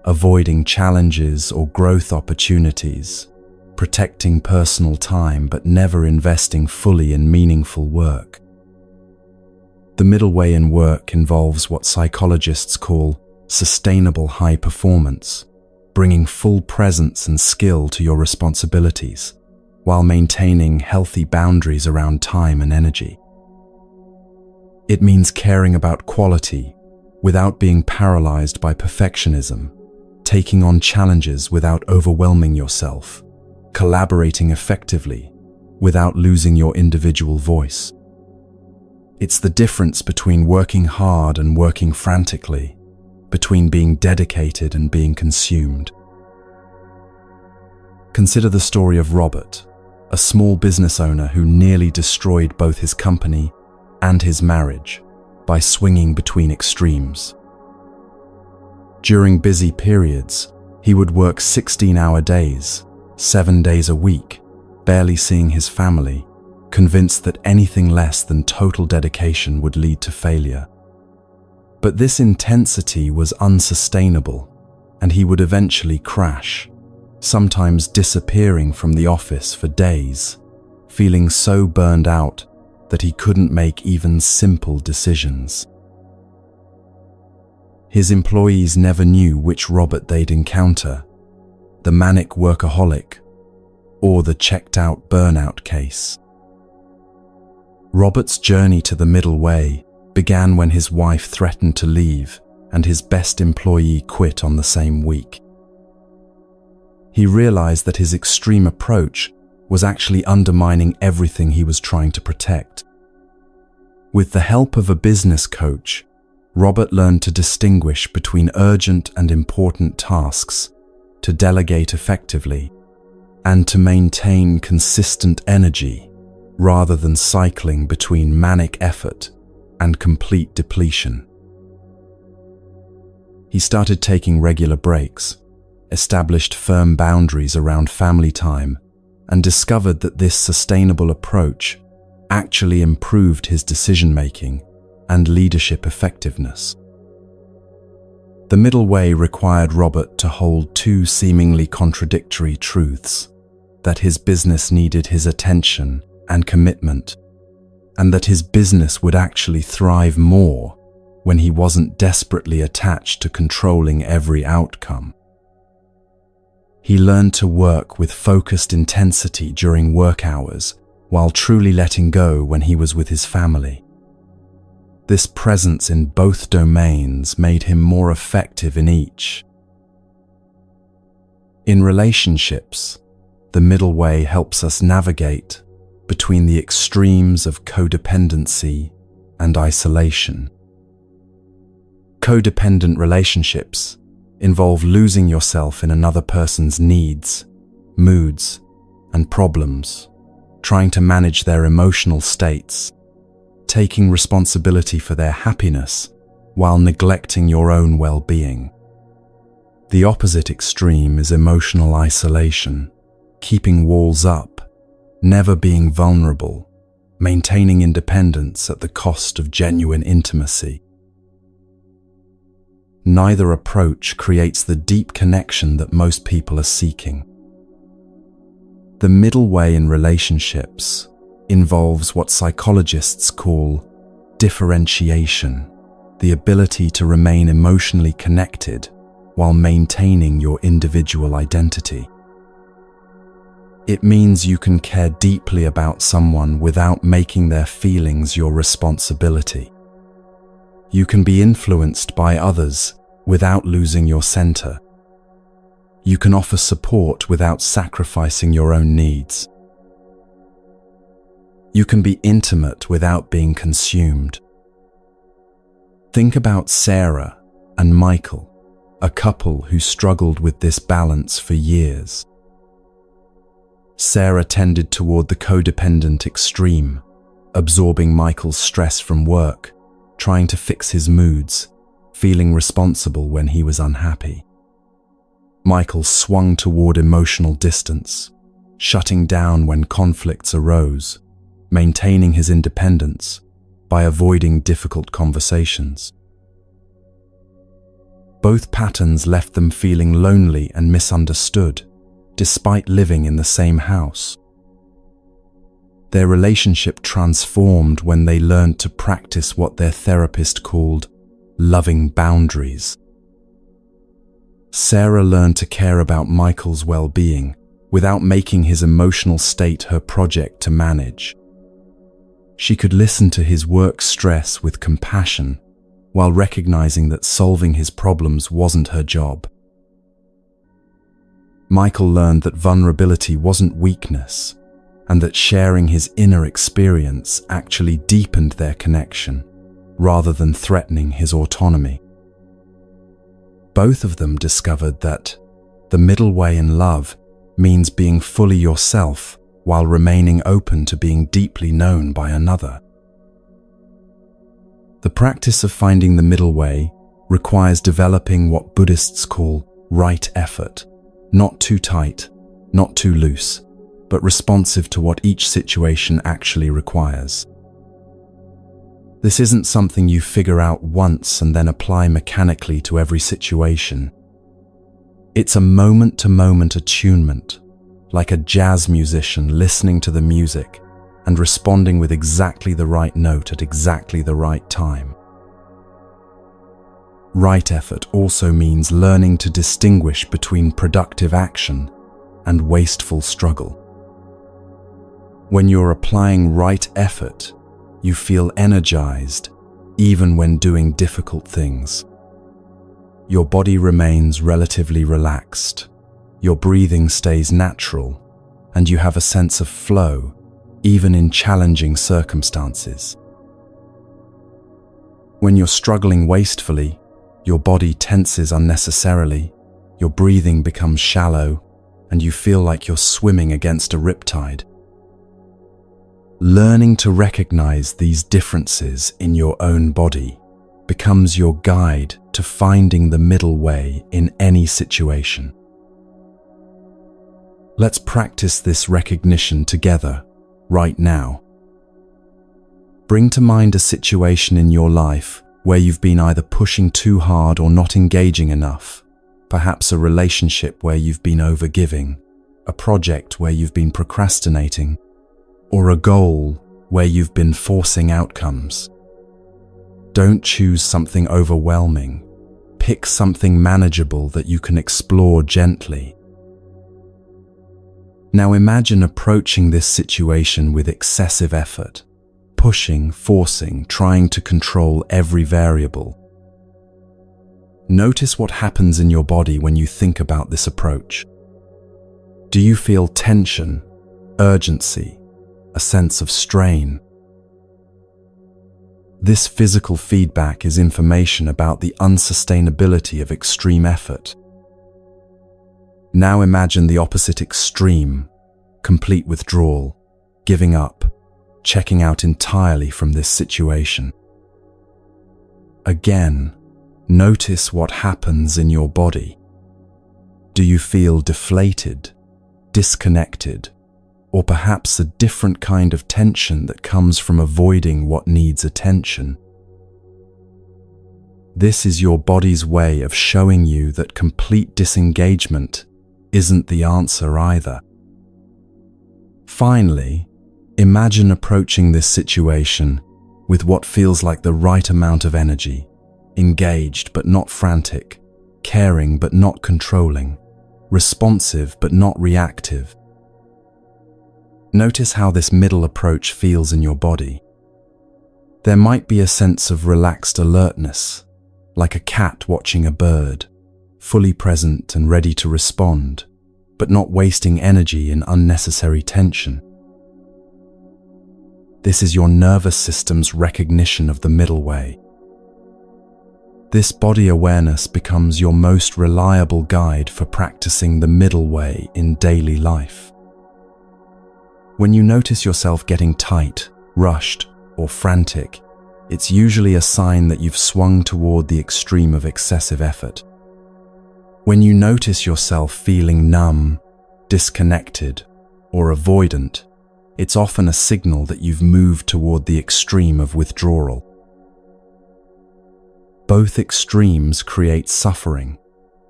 avoiding challenges or growth opportunities, protecting personal time but never investing fully in meaningful work. The middle way in work involves what psychologists call sustainable high performance, bringing full presence and skill to your responsibilities, while maintaining healthy boundaries around time and energy. It means caring about quality without being paralyzed by perfectionism, taking on challenges without overwhelming yourself, collaborating effectively without losing your individual voice. It's the difference between working hard and working frantically, between being dedicated and being consumed. Consider the story of Robert, a small business owner who nearly destroyed both his company and his marriage by swinging between extremes. During busy periods, he would work 16-hour days, 7 days a week, barely seeing his family, convinced that anything less than total dedication would lead to failure. But this intensity was unsustainable, and he would eventually crash, sometimes disappearing from the office for days, feeling so burned out that he couldn't make even simple decisions. His employees never knew which Robert they'd encounter, the manic workaholic or the checked-out burnout case. Robert's journey to the middle way began when his wife threatened to leave and his best employee quit on the same week. He realized that his extreme approach was actually undermining everything he was trying to protect. With the help of a business coach, Robert learned to distinguish between urgent and important tasks, to delegate effectively, and to maintain consistent energy rather than cycling between manic effort and complete depletion. He started taking regular breaks, established firm boundaries around family time, and discovered that this sustainable approach actually improved his decision-making and leadership effectiveness. The middle way required Robert to hold two seemingly contradictory truths: that his business needed his attention and commitment, and that his business would actually thrive more when he wasn't desperately attached to controlling every outcome. He learned to work with focused intensity during work hours while truly letting go when he was with his family. This presence in both domains made him more effective in each. In relationships, the middle way helps us navigate between the extremes of codependency and isolation. Codependent relationships involve losing yourself in another person's needs, moods, and problems, trying to manage their emotional states, taking responsibility for their happiness while neglecting your own well-being. The opposite extreme is emotional isolation, keeping walls up, never being vulnerable, maintaining independence at the cost of genuine intimacy. Neither approach creates the deep connection that most people are seeking. The middle way in relationships involves what psychologists call differentiation, the ability to remain emotionally connected while maintaining your individual identity. It means you can care deeply about someone without making their feelings your responsibility. You can be influenced by others without losing your center. You can offer support without sacrificing your own needs. You can be intimate without being consumed. Think about Sarah and Michael, a couple who struggled with this balance for years. Sarah tended toward the codependent extreme, absorbing Michael's stress from work, trying to fix his moods, feeling responsible when he was unhappy. Michael swung toward emotional distance, shutting down when conflicts arose, maintaining his independence by avoiding difficult conversations. Both patterns left them feeling lonely and misunderstood, despite living in the same house. Their relationship transformed when they learned to practice what their therapist called loving boundaries. Sarah learned to care about Michael's well-being without making his emotional state her project to manage. She could listen to his work stress with compassion while recognizing that solving his problems wasn't her job. Michael learned that vulnerability wasn't weakness, and that sharing his inner experience actually deepened their connection, rather than threatening his autonomy. Both of them discovered that the middle way in love means being fully yourself while remaining open to being deeply known by another. The practice of finding the middle way requires developing what Buddhists call right effort, not too tight, not too loose, but responsive to what each situation actually requires. This isn't something you figure out once and then apply mechanically to every situation. It's a moment-to-moment attunement, like a jazz musician listening to the music and responding with exactly the right note at exactly the right time. Right effort also means learning to distinguish between productive action and wasteful struggle. When you're applying right effort, you feel energized even when doing difficult things. Your body remains relatively relaxed, your breathing stays natural, and you have a sense of flow even in challenging circumstances. When you're struggling wastefully, your body tenses unnecessarily, your breathing becomes shallow, and you feel like you're swimming against a riptide. Learning to recognize these differences in your own body becomes your guide to finding the middle way in any situation. Let's practice this recognition together, right now. Bring to mind a situation in your life where you've been either pushing too hard or not engaging enough, perhaps a relationship where you've been overgiving, a project where you've been procrastinating, or a goal where you've been forcing outcomes. Don't choose something overwhelming. Pick something manageable that you can explore gently. Now imagine approaching this situation with excessive effort, pushing, forcing, trying to control every variable. Notice what happens in your body when you think about this approach. Do you feel tension, urgency, a sense of strain? This physical feedback is information about the unsustainability of extreme effort. Now imagine the opposite extreme, complete withdrawal, giving up, checking out entirely from this situation. Again, notice what happens in your body. Do you feel deflated, disconnected, or perhaps a different kind of tension that comes from avoiding what needs attention? This is your body's way of showing you that complete disengagement isn't the answer either. Finally, imagine approaching this situation with what feels like the right amount of energy, engaged but not frantic, caring but not controlling, responsive but not reactive. Notice how this middle approach feels in your body. There might be a sense of relaxed alertness, like a cat watching a bird, fully present and ready to respond, but not wasting energy in unnecessary tension. This is your nervous system's recognition of the middle way. This body awareness becomes your most reliable guide for practicing the middle way in daily life. When you notice yourself getting tight, rushed, or frantic, it's usually a sign that you've swung toward the extreme of excessive effort. When you notice yourself feeling numb, disconnected, or avoidant, it's often a signal that you've moved toward the extreme of withdrawal. Both extremes create suffering,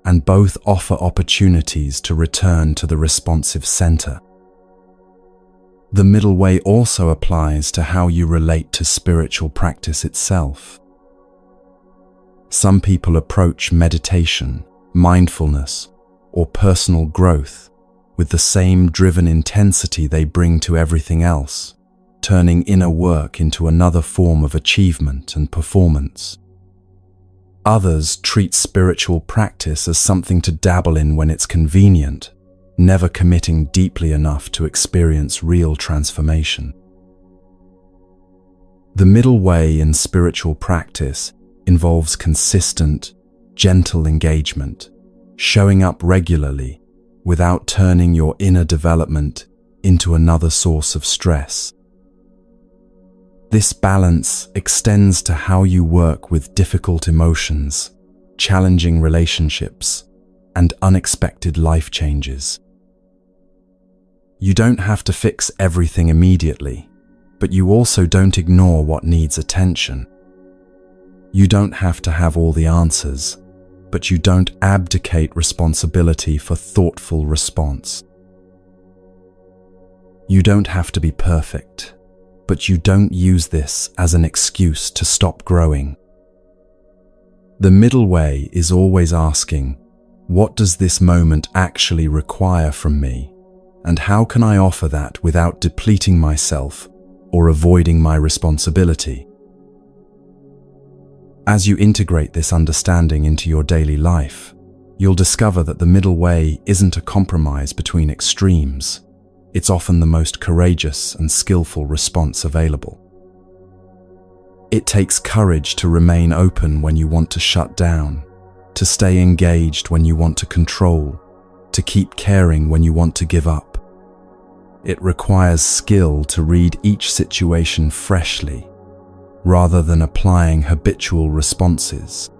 and both offer opportunities to return to the responsive center. The middle way also applies to how you relate to spiritual practice itself. Some people approach meditation, mindfulness, or personal growth with the same driven intensity they bring to everything else, turning inner work into another form of achievement and performance. Others treat spiritual practice as something to dabble in when it's convenient, never committing deeply enough to experience real transformation. The middle way in spiritual practice involves consistent, gentle engagement, showing up regularly without turning your inner development into another source of stress. This balance extends to how you work with difficult emotions, challenging relationships, and unexpected life changes. You don't have to fix everything immediately, but you also don't ignore what needs attention. You don't have to have all the answers, but you don't abdicate responsibility for thoughtful response. You don't have to be perfect, but you don't use this as an excuse to stop growing. The middle way is always asking, what does this moment actually require from me? And how can I offer that without depleting myself or avoiding my responsibility? As you integrate this understanding into your daily life, you'll discover that the middle way isn't a compromise between extremes. It's often the most courageous and skillful response available. It takes courage to remain open when you want to shut down, to stay engaged when you want to control, to keep caring when you want to give up. It requires skill to read each situation freshly, rather than applying habitual responses.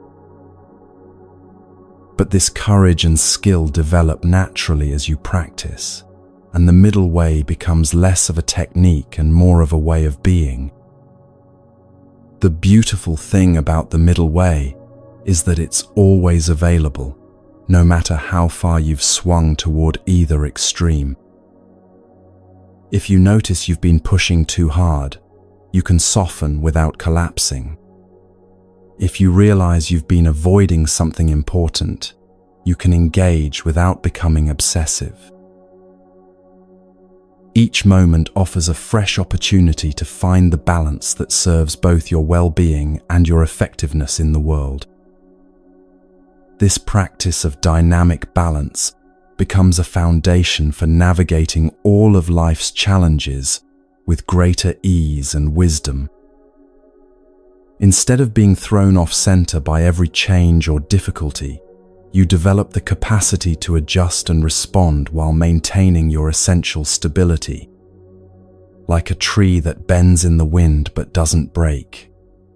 But this courage and skill develop naturally as you practice, and the middle way becomes less of a technique and more of a way of being. The beautiful thing about the middle way is that it's always available, no matter how far you've swung toward either extreme. If you notice you've been pushing too hard, you can soften without collapsing. If you realize you've been avoiding something important, you can engage without becoming obsessive. Each moment offers a fresh opportunity to find the balance that serves both your well-being and your effectiveness in the world. This practice of dynamic balance becomes a foundation for navigating all of life's challenges with greater ease and wisdom. Instead of being thrown off center by every change or difficulty, you develop the capacity to adjust and respond while maintaining your essential stability. Like a tree that bends in the wind but doesn't break,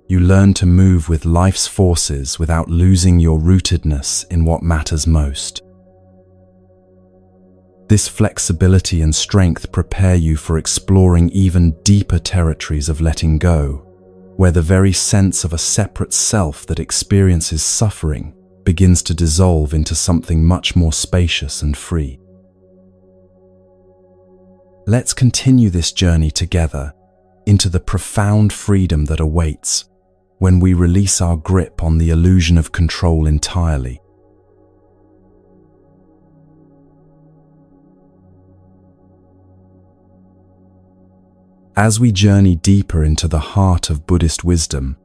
you learn to move with life's forces without losing your rootedness in what matters most. This flexibility and strength prepare you for exploring even deeper territories of letting go, where the very sense of a separate self that experiences suffering begins to dissolve into something much more spacious and free. Let's continue this journey together into the profound freedom that awaits when we release our grip on the illusion of control entirely. As we journey deeper into the heart of Buddhist wisdom,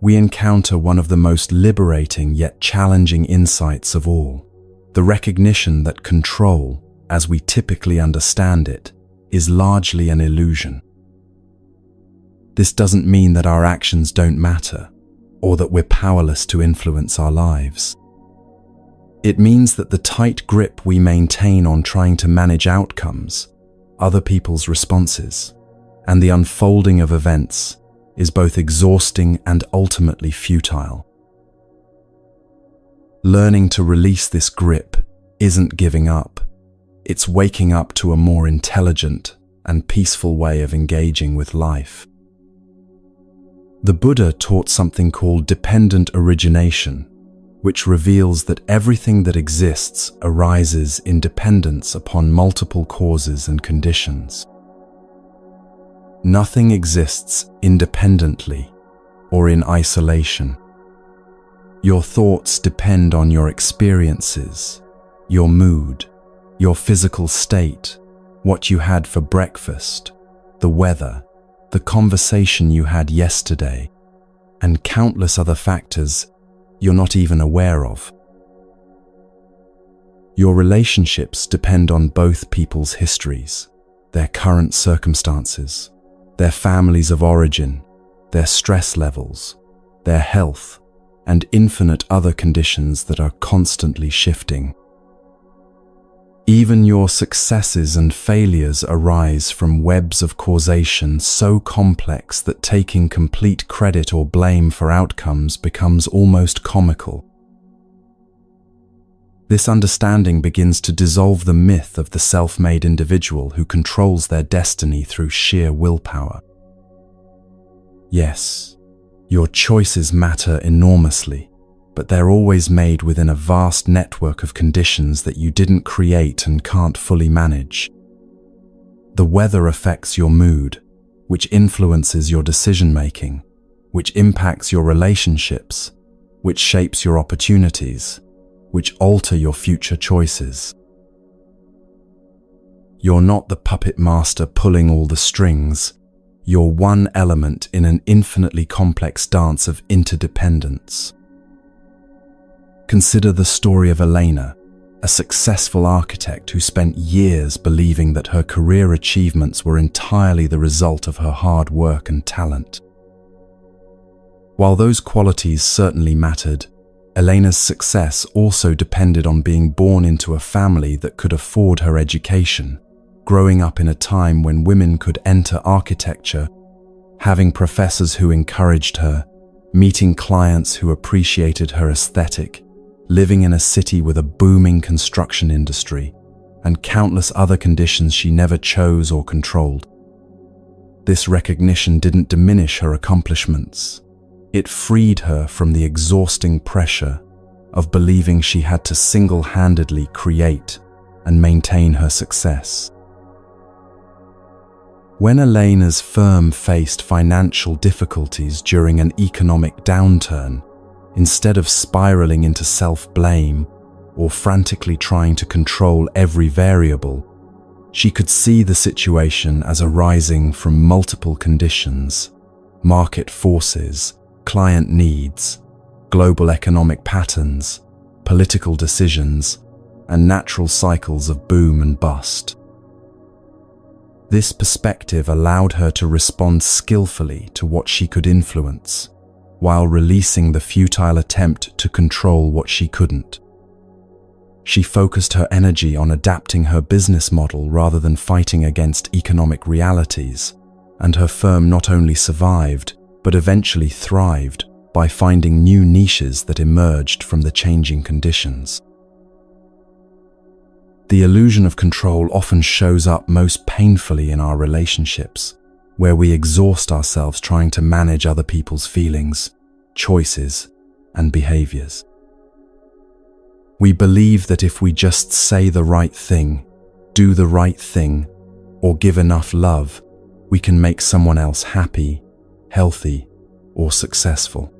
we encounter one of the most liberating yet challenging insights of all: the recognition that control, as we typically understand it, is largely an illusion. This doesn't mean that our actions don't matter, or that we're powerless to influence our lives. It means that the tight grip we maintain on trying to manage outcomes, other people's responses, and the unfolding of events is both exhausting and ultimately futile. Learning to release this grip isn't giving up. It's waking up to a more intelligent and peaceful way of engaging with life. The Buddha taught something called dependent origination, which reveals that everything that exists arises in dependence upon multiple causes and conditions. Nothing exists independently or in isolation. Your thoughts depend on your experiences, your mood, your physical state, what you had for breakfast, the weather, the conversation you had yesterday, and countless other factors you're not even aware of. Your relationships depend on both people's histories, their current circumstances, their families of origin, their stress levels, their health, and infinite other conditions that are constantly shifting. Even your successes and failures arise from webs of causation so complex that taking complete credit or blame for outcomes becomes almost comical. This understanding begins to dissolve the myth of the self-made individual who controls their destiny through sheer willpower. Yes, your choices matter enormously, but they're always made within a vast network of conditions that you didn't create and can't fully manage. The weather affects your mood, which influences your decision-making, which impacts your relationships, which shapes your opportunities, which alter your future choices. You're not the puppet master pulling all the strings. You're one element in an infinitely complex dance of interdependence. Consider the story of Elena, a successful architect who spent years believing that her career achievements were entirely the result of her hard work and talent. While those qualities certainly mattered, Elena's success also depended on being born into a family that could afford her education, growing up in a time when women could enter architecture, having professors who encouraged her, meeting clients who appreciated her aesthetic, living in a city with a booming construction industry, and countless other conditions she never chose or controlled. This recognition didn't diminish her accomplishments. It freed her from the exhausting pressure of believing she had to single-handedly create and maintain her success. When Elena's firm faced financial difficulties during an economic downturn, instead of spiraling into self-blame or frantically trying to control every variable, she could see the situation as arising from multiple conditions: market forces, client needs, global economic patterns, political decisions, and natural cycles of boom and bust. This perspective allowed her to respond skillfully to what she could influence, while releasing the futile attempt to control what she couldn't. She focused her energy on adapting her business model rather than fighting against economic realities, and her firm not only survived, but eventually thrived by finding new niches that emerged from the changing conditions. The illusion of control often shows up most painfully in our relationships, where we exhaust ourselves trying to manage other people's feelings, choices, and behaviors. We believe that if we just say the right thing, do the right thing, or give enough love, we can make someone else happy, healthy, or successful.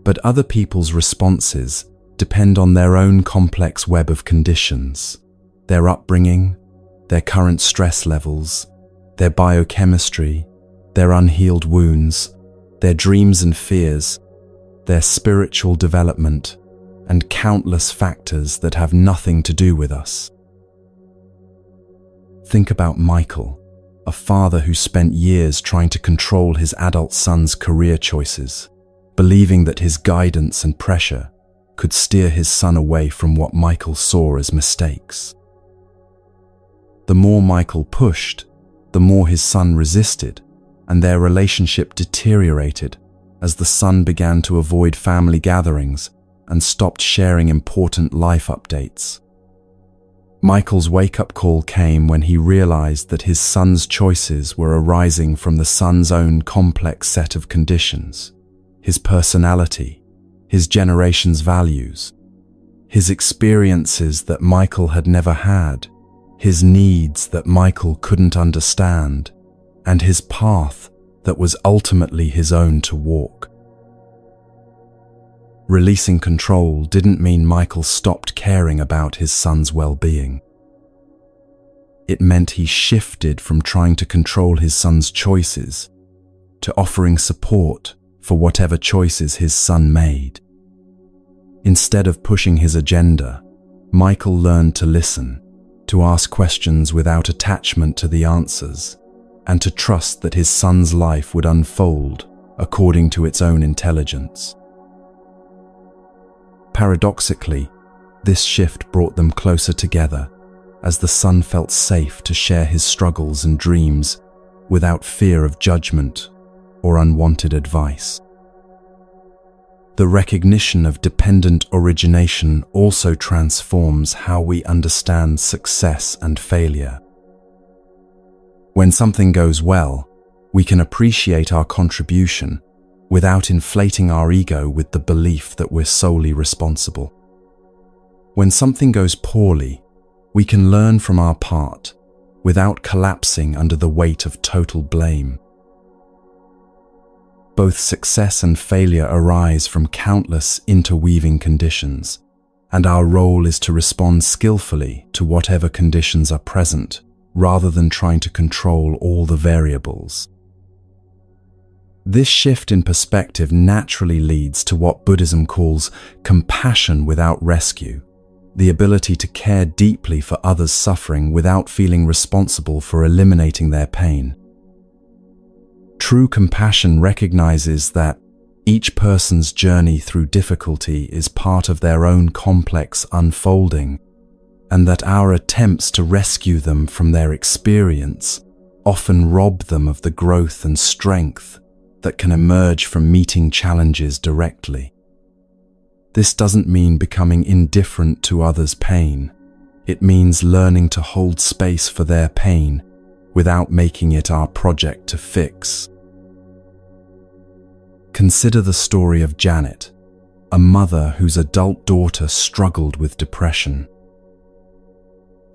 But other people's responses depend on their own complex web of conditions: their upbringing, their current stress levels, their biochemistry, their unhealed wounds, their dreams and fears, their spiritual development, and countless factors that have nothing to do with us. Think about Michael, a father who spent years trying to control his adult son's career choices, believing that his guidance and pressure could steer his son away from what Michael saw as mistakes. The more Michael pushed, the more his son resisted, and their relationship deteriorated as the son began to avoid family gatherings and stopped sharing important life updates. Michael's wake-up call came when he realized that his son's choices were arising from the son's own complex set of conditions: his personality, his generation's values, his experiences that Michael had never had, his needs that Michael couldn't understand, and his path that was ultimately his own to walk. Releasing control didn't mean Michael stopped caring about his son's well-being. It meant he shifted from trying to control his son's choices to offering support for whatever choices his son made. Instead of pushing his agenda, Michael learned to listen, to ask questions without attachment to the answers, and to trust that his son's life would unfold according to its own intelligence. Paradoxically, this shift brought them closer together, as the son felt safe to share his struggles and dreams without fear of judgment or unwanted advice. The recognition of dependent origination also transforms how we understand success and failure. When something goes well, we can appreciate our contribution without inflating our ego with the belief that we're solely responsible. When something goes poorly, we can learn from our part without collapsing under the weight of total blame. Both success and failure arise from countless interweaving conditions, and our role is to respond skillfully to whatever conditions are present, rather than trying to control all the variables. This shift in perspective naturally leads to what Buddhism calls compassion without rescue, the ability to care deeply for others' suffering without feeling responsible for eliminating their pain. True compassion recognizes that each person's journey through difficulty is part of their own complex unfolding, and that our attempts to rescue them from their experience often rob them of the growth and strength that can emerge from meeting challenges directly. This doesn't mean becoming indifferent to others' pain. It means learning to hold space for their pain without making it our project to fix. Consider the story of Janet, a mother whose adult daughter struggled with depression.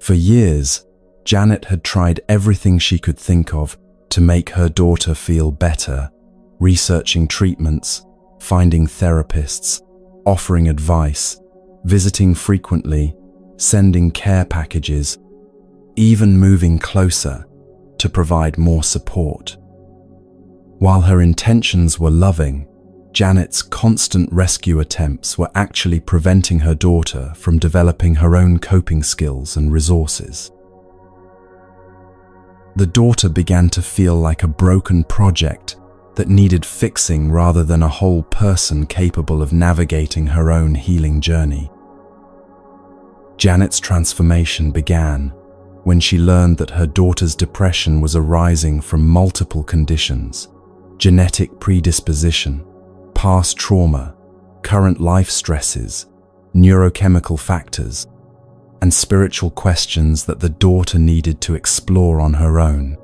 For years, Janet had tried everything she could think of to make her daughter feel better, researching treatments, finding therapists, offering advice, visiting frequently, sending care packages, even moving closer to provide more support. While her intentions were loving, Janet's constant rescue attempts were actually preventing her daughter from developing her own coping skills and resources. The daughter began to feel like a broken project that needed fixing rather than a whole person capable of navigating her own healing journey. Janet's transformation began when she learned that her daughter's depression was arising from multiple conditions: genetic predisposition, past trauma, current life stresses, neurochemical factors, and spiritual questions that the daughter needed to explore on her own.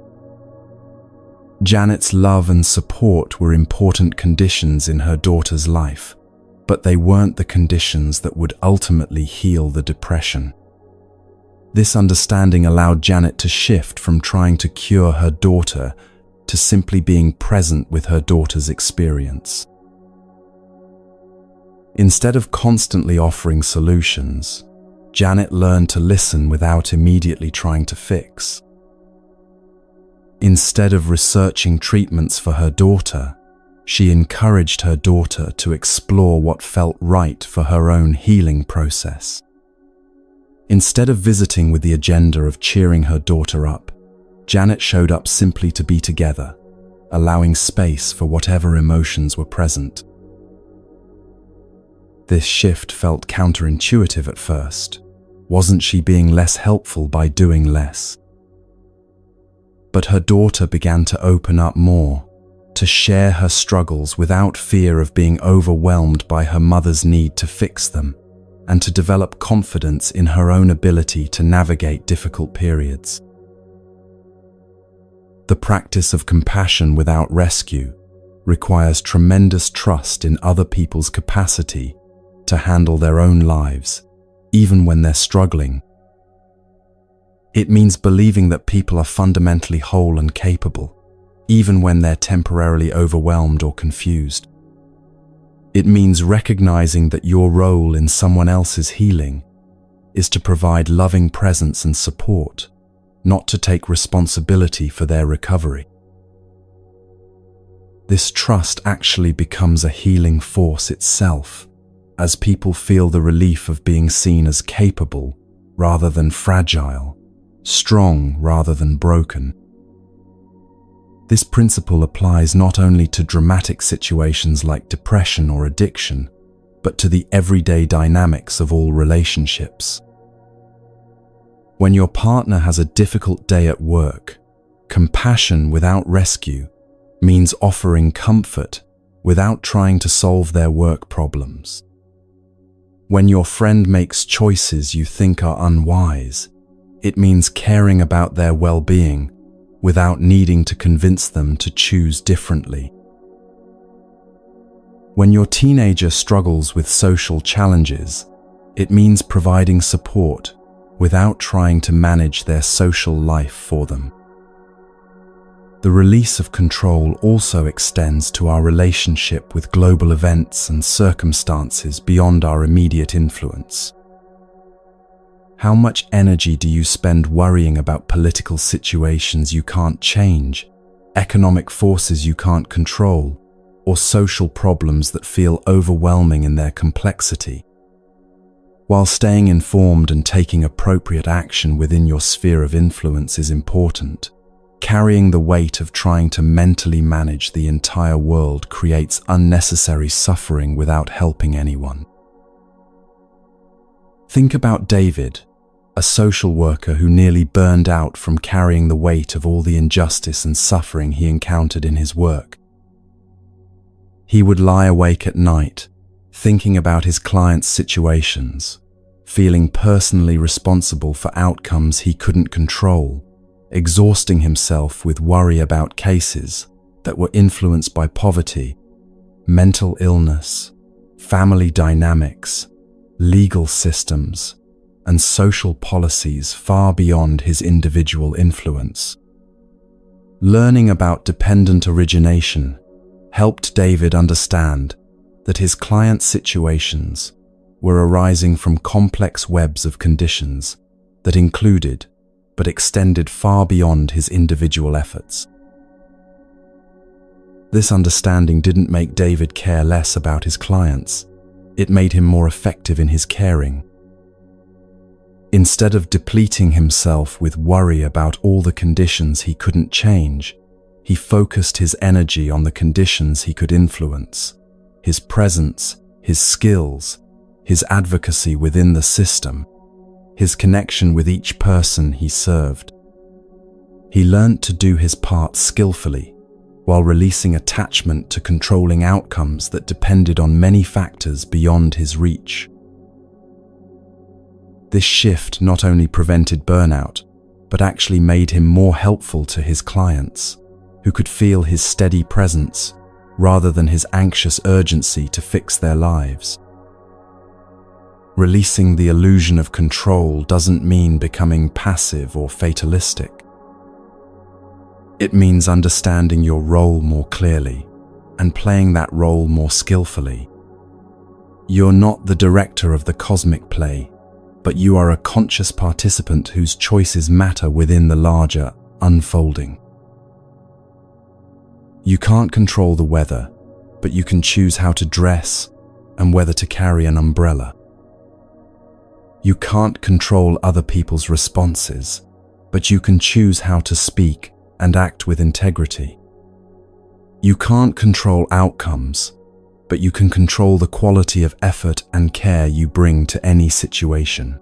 Janet's love and support were important conditions in her daughter's life, but they weren't the conditions that would ultimately heal the depression. This understanding allowed Janet to shift from trying to cure her daughter to simply being present with her daughter's experience. Instead of constantly offering solutions, Janet learned to listen without immediately trying to fix. Instead of researching treatments for her daughter, she encouraged her daughter to explore what felt right for her own healing process. Instead of visiting with the agenda of cheering her daughter up, Janet showed up simply to be together, allowing space for whatever emotions were present. This shift felt counterintuitive at first. Wasn't she being less helpful by doing less? But her daughter began to open up more, to share her struggles without fear of being overwhelmed by her mother's need to fix them, and to develop confidence in her own ability to navigate difficult periods. The practice of compassion without rescue requires tremendous trust in other people's capacity to handle their own lives, even when they're struggling. It means believing that people are fundamentally whole and capable, even when they're temporarily overwhelmed or confused. It means recognizing that your role in someone else's healing is to provide loving presence and support, not to take responsibility for their recovery. This trust actually becomes a healing force itself, as people feel the relief of being seen as capable rather than fragile, strong rather than broken. This principle applies not only to dramatic situations like depression or addiction, but to the everyday dynamics of all relationships. When your partner has a difficult day at work, compassion without rescue means offering comfort without trying to solve their work problems. When your friend makes choices you think are unwise, it means caring about their well-being without needing to convince them to choose differently. When your teenager struggles with social challenges, it means providing support without trying to manage their social life for them. The release of control also extends to our relationship with global events and circumstances beyond our immediate influence. How much energy do you spend worrying about political situations you can't change, economic forces you can't control, or social problems that feel overwhelming in their complexity? While staying informed and taking appropriate action within your sphere of influence is important, carrying the weight of trying to mentally manage the entire world creates unnecessary suffering without helping anyone. Think about David, a social worker who nearly burned out from carrying the weight of all the injustice and suffering he encountered in his work. He would lie awake at night, thinking about his clients' situations, feeling personally responsible for outcomes he couldn't control, exhausting himself with worry about cases that were influenced by poverty, mental illness, family dynamics, legal systems, and social policies far beyond his individual influence. Learning about dependent origination helped David understand that his clients' situations were arising from complex webs of conditions that included but extended far beyond his individual efforts. This understanding didn't make David care less about his clients. It made him more effective in his caring. Instead of depleting himself with worry about all the conditions he couldn't change, he focused his energy on the conditions he could influence: his presence, his skills, his advocacy within the system, his connection with each person he served. He learned to do his part skillfully, while releasing attachment to controlling outcomes that depended on many factors beyond his reach. This shift not only prevented burnout, but actually made him more helpful to his clients, who could feel his steady presence rather than his anxious urgency to fix their lives. Releasing the illusion of control doesn't mean becoming passive or fatalistic. It means understanding your role more clearly and playing that role more skillfully. You're not the director of the cosmic play, but you are a conscious participant whose choices matter within the larger unfolding. You can't control the weather, but you can choose how to dress and whether to carry an umbrella. You can't control other people's responses, but you can choose how to speak and act with integrity. You can't control outcomes, but you can control the quality of effort and care you bring to any situation.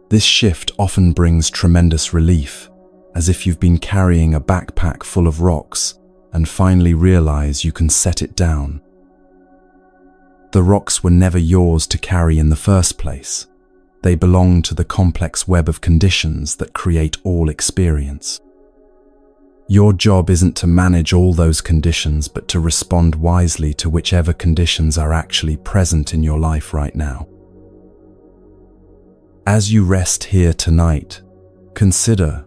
This shift often brings tremendous relief, as if you've been carrying a backpack full of rocks and finally realize you can set it down. The rocks were never yours to carry in the first place. They belong to the complex web of conditions that create all experience. Your job isn't to manage all those conditions, but to respond wisely to whichever conditions are actually present in your life right now. As you rest here tonight, consider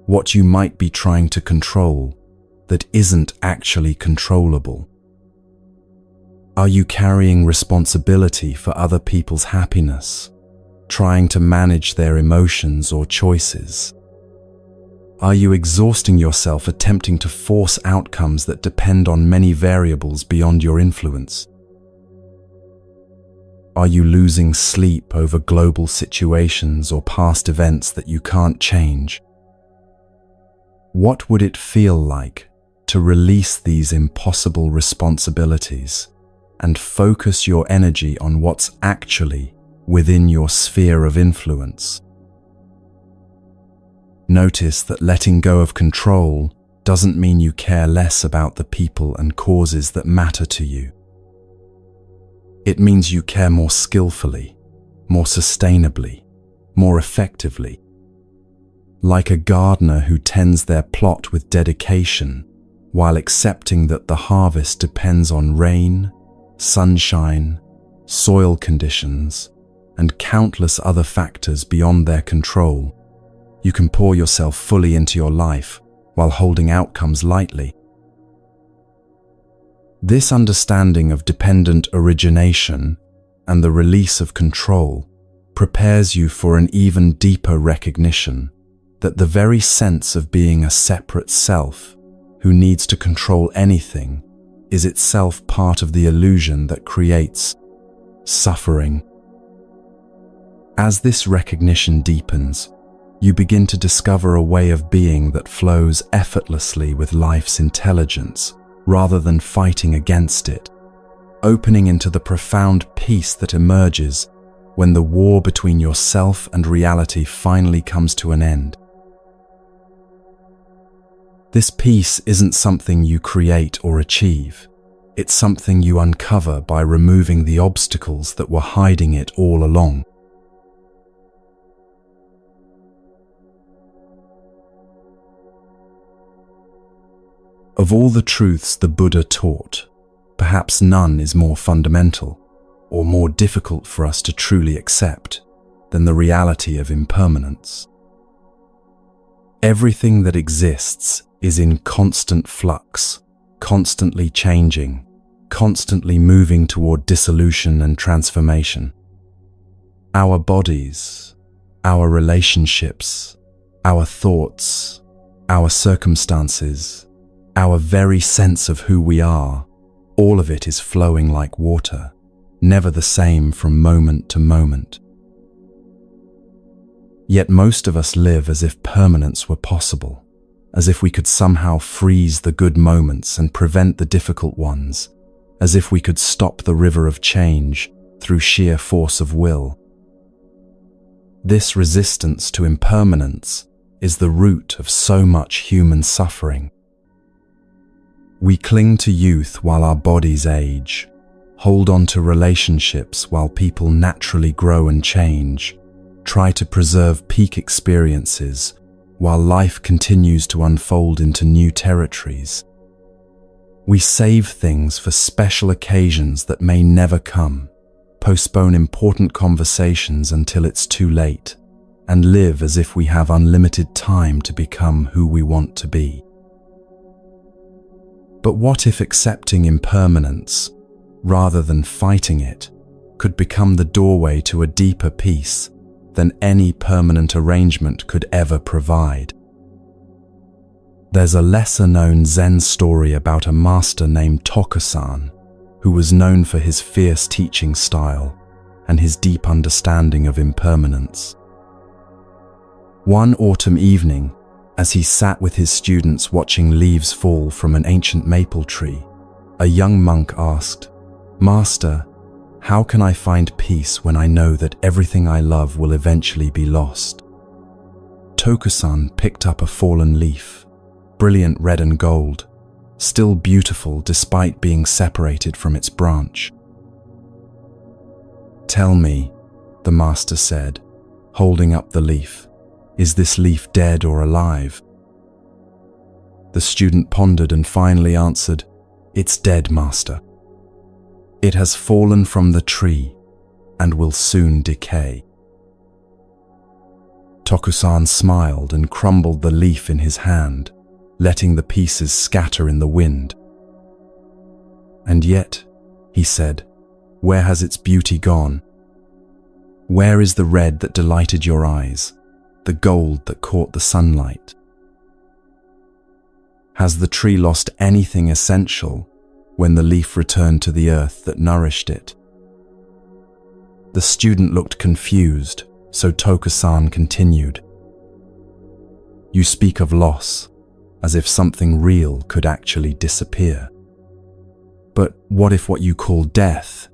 what you might be trying to control that isn't actually controllable. Are you carrying responsibility for other people's happiness, trying to manage their emotions or choices? Are you exhausting yourself attempting to force outcomes that depend on many variables beyond your influence? Are you losing sleep over global situations or past events that you can't change? What would it feel like to release these impossible responsibilities and focus your energy on what's actually within your sphere of influence? Notice that letting go of control doesn't mean you care less about the people and causes that matter to you. It means you care more skillfully, more sustainably, more effectively. Like a gardener who tends their plot with dedication while accepting that the harvest depends on rain, sunshine, soil conditions, and countless other factors beyond their control, you can pour yourself fully into your life while holding outcomes lightly. This understanding of dependent origination and the release of control prepares you for an even deeper recognition that the very sense of being a separate self who needs to control anything is itself part of the illusion that creates suffering. As this recognition deepens, you begin to discover a way of being that flows effortlessly with life's intelligence rather than fighting against it, opening into the profound peace that emerges when the war between yourself and reality finally comes to an end. This peace isn't something you create or achieve. It's something you uncover by removing the obstacles that were hiding it all along. Of all the truths the Buddha taught, perhaps perhaps none is more fundamental or more difficult for us to truly accept than the reality of impermanence. Everything that exists is in constant flux, constantly changing, constantly moving toward dissolution and transformation. Our bodies, our relationships, our thoughts, our circumstances, our very sense of who we are, all of it is flowing like water, never the same from moment to moment. Yet most of us live as if permanence were possible, as if we could somehow freeze the good moments and prevent the difficult ones, as if we could stop the river of change through sheer force of will. This resistance to impermanence is the root of so much human suffering. We cling to youth while our bodies age, hold on to relationships while people naturally grow and change, try to preserve peak experiences while life continues to unfold into new territories. We save things for special occasions that may never come, postpone important conversations until it's too late, and live as if we have unlimited time to become who we want to be. But what if accepting impermanence, rather than fighting it, could become the doorway to a deeper peace than any permanent arrangement could ever provide? There's a lesser-known Zen story about a master named Tokusan, who was known for his fierce teaching style and his deep understanding of impermanence. One autumn evening, as he sat with his students watching leaves fall from an ancient maple tree, a young monk asked, "Master, how can I find peace when I know that everything I love will eventually be lost?" Tokusan picked up a fallen leaf, brilliant red and gold, still beautiful despite being separated from its branch. "Tell me," the master said, holding up the leaf, "is this leaf dead or alive?" The student pondered and finally answered, "It's dead, master. It has fallen from the tree and will soon decay." Tokusan smiled and crumbled the leaf in his hand, letting the pieces scatter in the wind. "And yet," he said, "where has its beauty gone? Where is the red that delighted your eyes, the gold that caught the sunlight? Has the tree lost anything essential when the leaf returned to the earth that nourished it?" The student looked confused, so Tokusan continued, "You speak of loss, as if something real could actually disappear. But what if what you call death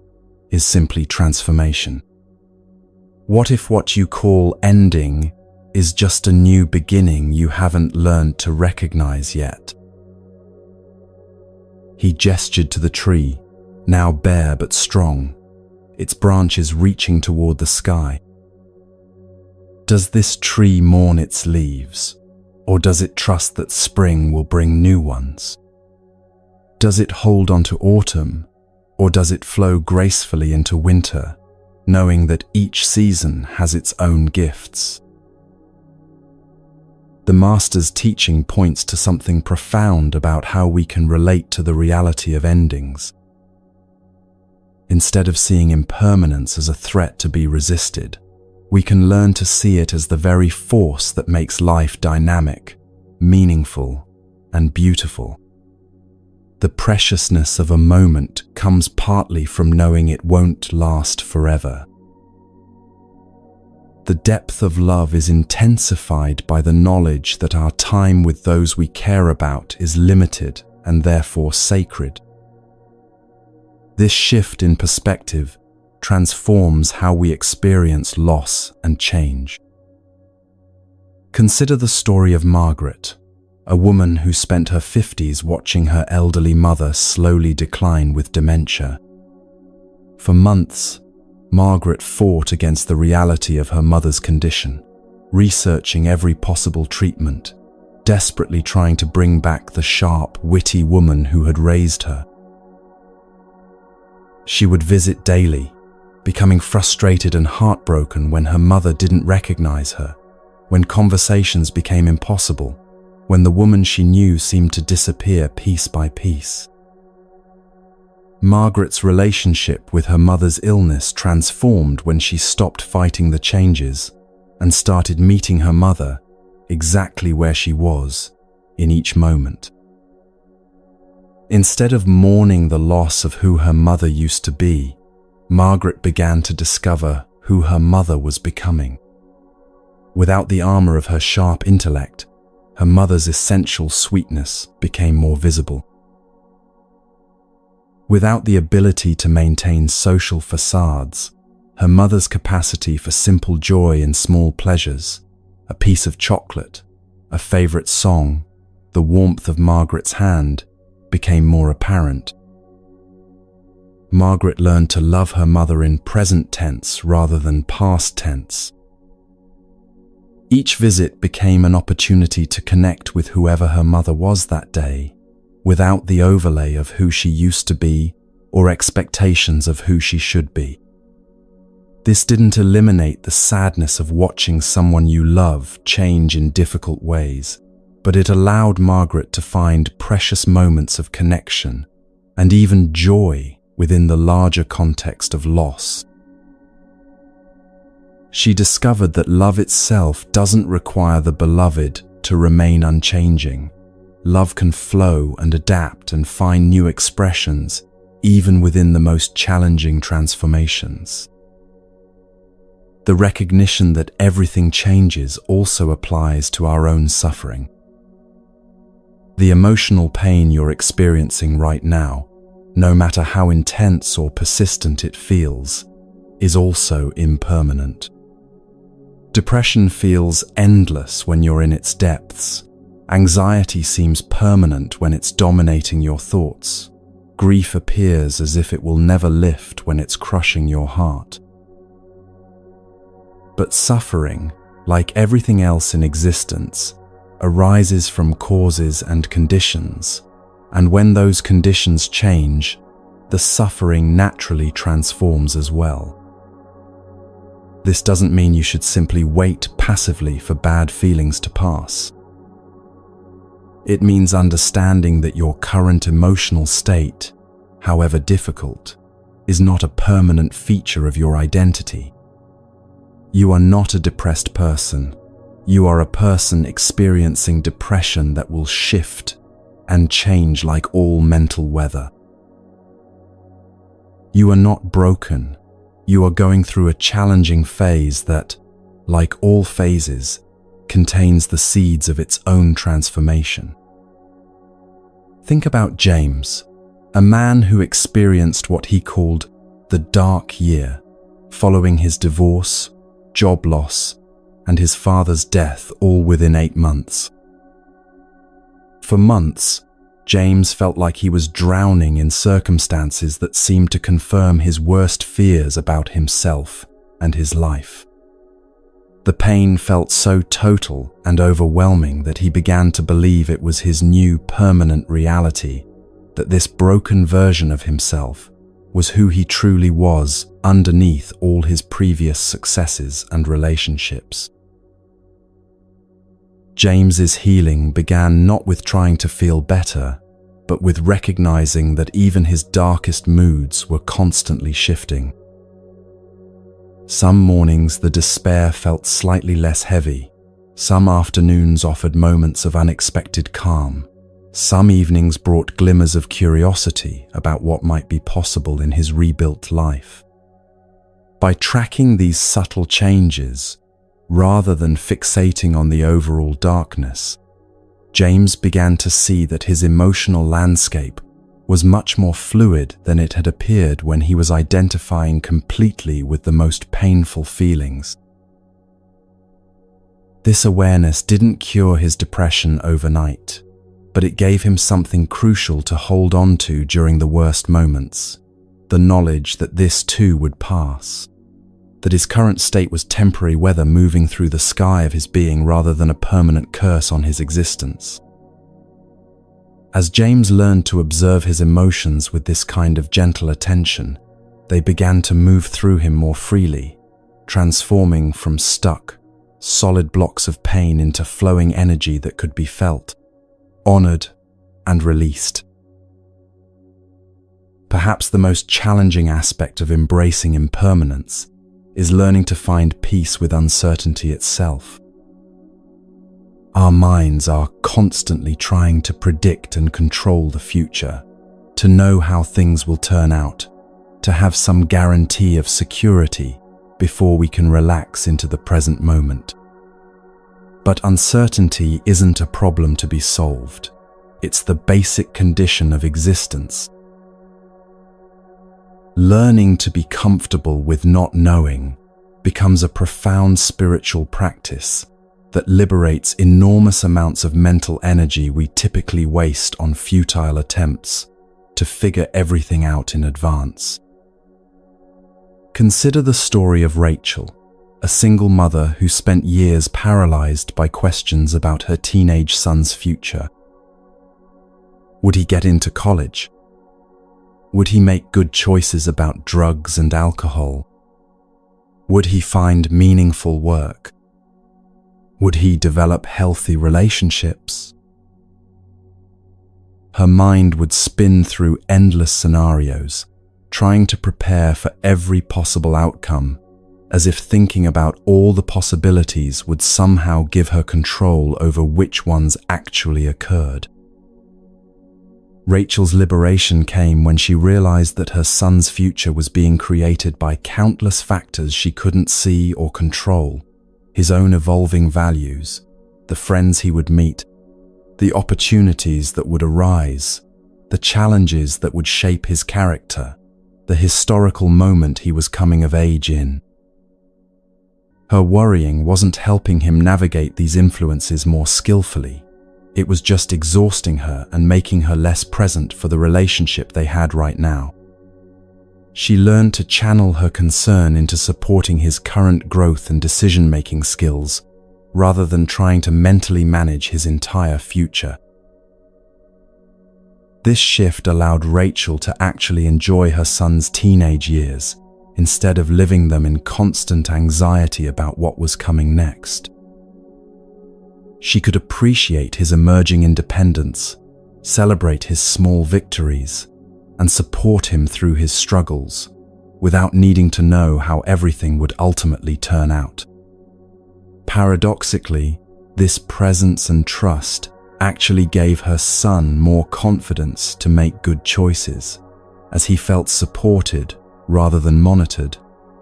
is simply transformation? What if what you call ending is just a new beginning you haven't learned to recognize yet?" He gestured to the tree, now bare but strong, its branches reaching toward the sky. Does this tree mourn its leaves, or does it trust that spring will bring new ones? Does it hold on to autumn, or does it flow gracefully into winter, knowing that each season has its own gifts? The Master's teaching points to something profound about how we can relate to the reality of endings. Instead of seeing impermanence as a threat to be resisted, we can learn to see it as the very force that makes life dynamic, meaningful, and beautiful. The preciousness of a moment comes partly from knowing it won't last forever. The depth of love is intensified by the knowledge that our time with those we care about is limited and therefore sacred. This shift in perspective transforms how we experience loss and change. Consider the story of Margaret, a woman who spent her 50s watching her elderly mother slowly decline with dementia. For months, Margaret fought against the reality of her mother's condition, researching every possible treatment, desperately trying to bring back the sharp, witty woman who had raised her. She would visit daily, becoming frustrated and heartbroken when her mother didn't recognize her, when conversations became impossible, when the woman she knew seemed to disappear piece by piece. Margaret's relationship with her mother's illness transformed when she stopped fighting the changes and started meeting her mother exactly where she was in each moment. Instead of mourning the loss of who her mother used to be, Margaret began to discover who her mother was becoming. Without the armor of her sharp intellect, her mother's essential sweetness became more visible. Without the ability to maintain social facades, her mother's capacity for simple joy in small pleasures, a piece of chocolate, a favorite song, the warmth of Margaret's hand, became more apparent. Margaret learned to love her mother in present tense rather than past tense. Each visit became an opportunity to connect with whoever her mother was that day, without the overlay of who she used to be or expectations of who she should be. This didn't eliminate the sadness of watching someone you love change in difficult ways, but it allowed Margaret to find precious moments of connection and even joy within the larger context of loss. She discovered that love itself doesn't require the beloved to remain unchanging. Love can flow and adapt and find new expressions, even within the most challenging transformations. The recognition that everything changes also applies to our own suffering. The emotional pain you're experiencing right now, no matter how intense or persistent it feels, is also impermanent. Depression feels endless when you're in its depths. Anxiety seems permanent when it's dominating your thoughts. Grief appears as if it will never lift when it's crushing your heart. But suffering, like everything else in existence, arises from causes and conditions, and when those conditions change, the suffering naturally transforms as well. This doesn't mean you should simply wait passively for bad feelings to pass. It means understanding that your current emotional state, however difficult, is not a permanent feature of your identity. You are not a depressed person. You are a person experiencing depression that will shift and change like all mental weather. You are not broken. You are going through a challenging phase that, like all phases, contains the seeds of its own transformation. Think about James, a man who experienced what he called the dark year, following his divorce, job loss, and his father's death all within 8 months. For months, James felt like he was drowning in circumstances that seemed to confirm his worst fears about himself and his life. The pain felt so total and overwhelming that he began to believe it was his new permanent reality, that this broken version of himself was who he truly was underneath all his previous successes and relationships. James's healing began not with trying to feel better, but with recognizing that even his darkest moods were constantly shifting. Some mornings the despair felt slightly less heavy. Some afternoons offered moments of unexpected calm. Some evenings brought glimmers of curiosity about what might be possible in his rebuilt life. By tracking these subtle changes, rather than fixating on the overall darkness, James began to see that his emotional landscape was much more fluid than it had appeared when he was identifying completely with the most painful feelings. This awareness didn't cure his depression overnight, but it gave him something crucial to hold on to during the worst moments, the knowledge that this too would pass, that his current state was temporary weather moving through the sky of his being rather than a permanent curse on his existence. As James learned to observe his emotions with this kind of gentle attention, they began to move through him more freely, transforming from stuck, solid blocks of pain into flowing energy that could be felt, honored, and released. Perhaps the most challenging aspect of embracing impermanence is learning to find peace with uncertainty itself. Our minds are constantly trying to predict and control the future, to know how things will turn out, to have some guarantee of security before we can relax into the present moment. But uncertainty isn't a problem to be solved. It's the basic condition of existence. Learning to be comfortable with not knowing becomes a profound spiritual practice that liberates enormous amounts of mental energy we typically waste on futile attempts to figure everything out in advance. Consider the story of Rachel, a single mother who spent years paralyzed by questions about her teenage son's future. Would he get into college? Would he make good choices about drugs and alcohol? Would he find meaningful work? Would he develop healthy relationships? Her mind would spin through endless scenarios, trying to prepare for every possible outcome, as if thinking about all the possibilities would somehow give her control over which ones actually occurred. Rachel's liberation came when she realized that her son's future was being created by countless factors she couldn't see or control: his own evolving values, the friends he would meet, the opportunities that would arise, the challenges that would shape his character, the historical moment he was coming of age in. Her worrying wasn't helping him navigate these influences more skillfully. It was just exhausting her and making her less present for the relationship they had right now. She learned to channel her concern into supporting his current growth and decision-making skills, rather than trying to mentally manage his entire future. This shift allowed Rachel to actually enjoy her son's teenage years, instead of living them in constant anxiety about what was coming next. She could appreciate his emerging independence, celebrate his small victories, and support him through his struggles, without needing to know how everything would ultimately turn out. Paradoxically, this presence and trust actually gave her son more confidence to make good choices, as he felt supported rather than monitored,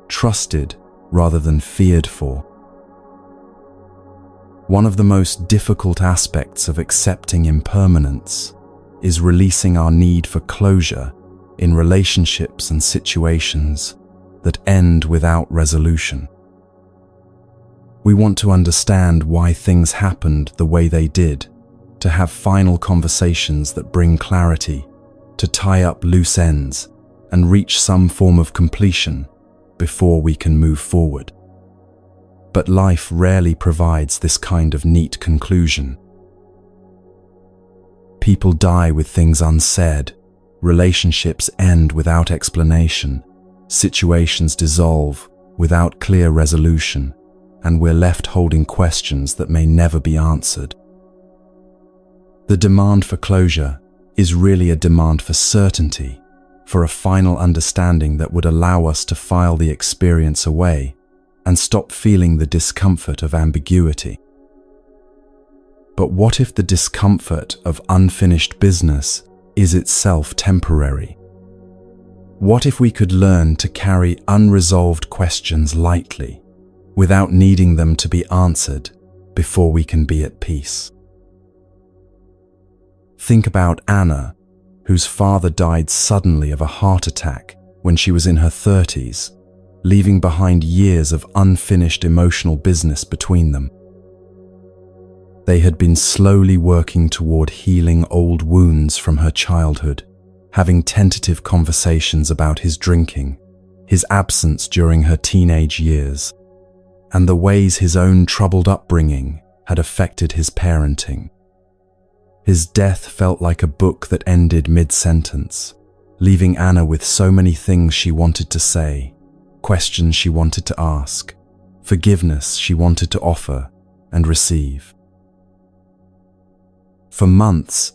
trusted rather than feared for. One of the most difficult aspects of accepting impermanence is releasing our need for closure in relationships and situations that end without resolution. We want to understand why things happened the way they did, to have final conversations that bring clarity, to tie up loose ends and reach some form of completion before we can move forward. But life rarely provides this kind of neat conclusion. People die with things unsaid, relationships end without explanation, situations dissolve without clear resolution, and we're left holding questions that may never be answered. The demand for closure is really a demand for certainty, for a final understanding that would allow us to file the experience away and stop feeling the discomfort of ambiguity. But what if the discomfort of unfinished business is itself temporary? What if we could learn to carry unresolved questions lightly, without needing them to be answered before we can be at peace? Think about Anna, whose father died suddenly of a heart attack when she was in her 30s, leaving behind years of unfinished emotional business between them. They had been slowly working toward healing old wounds from her childhood, having tentative conversations about his drinking, his absence during her teenage years, and the ways his own troubled upbringing had affected his parenting. His death felt like a book that ended mid-sentence, leaving Anna with so many things she wanted to say, questions she wanted to ask, forgiveness she wanted to offer and receive. For months,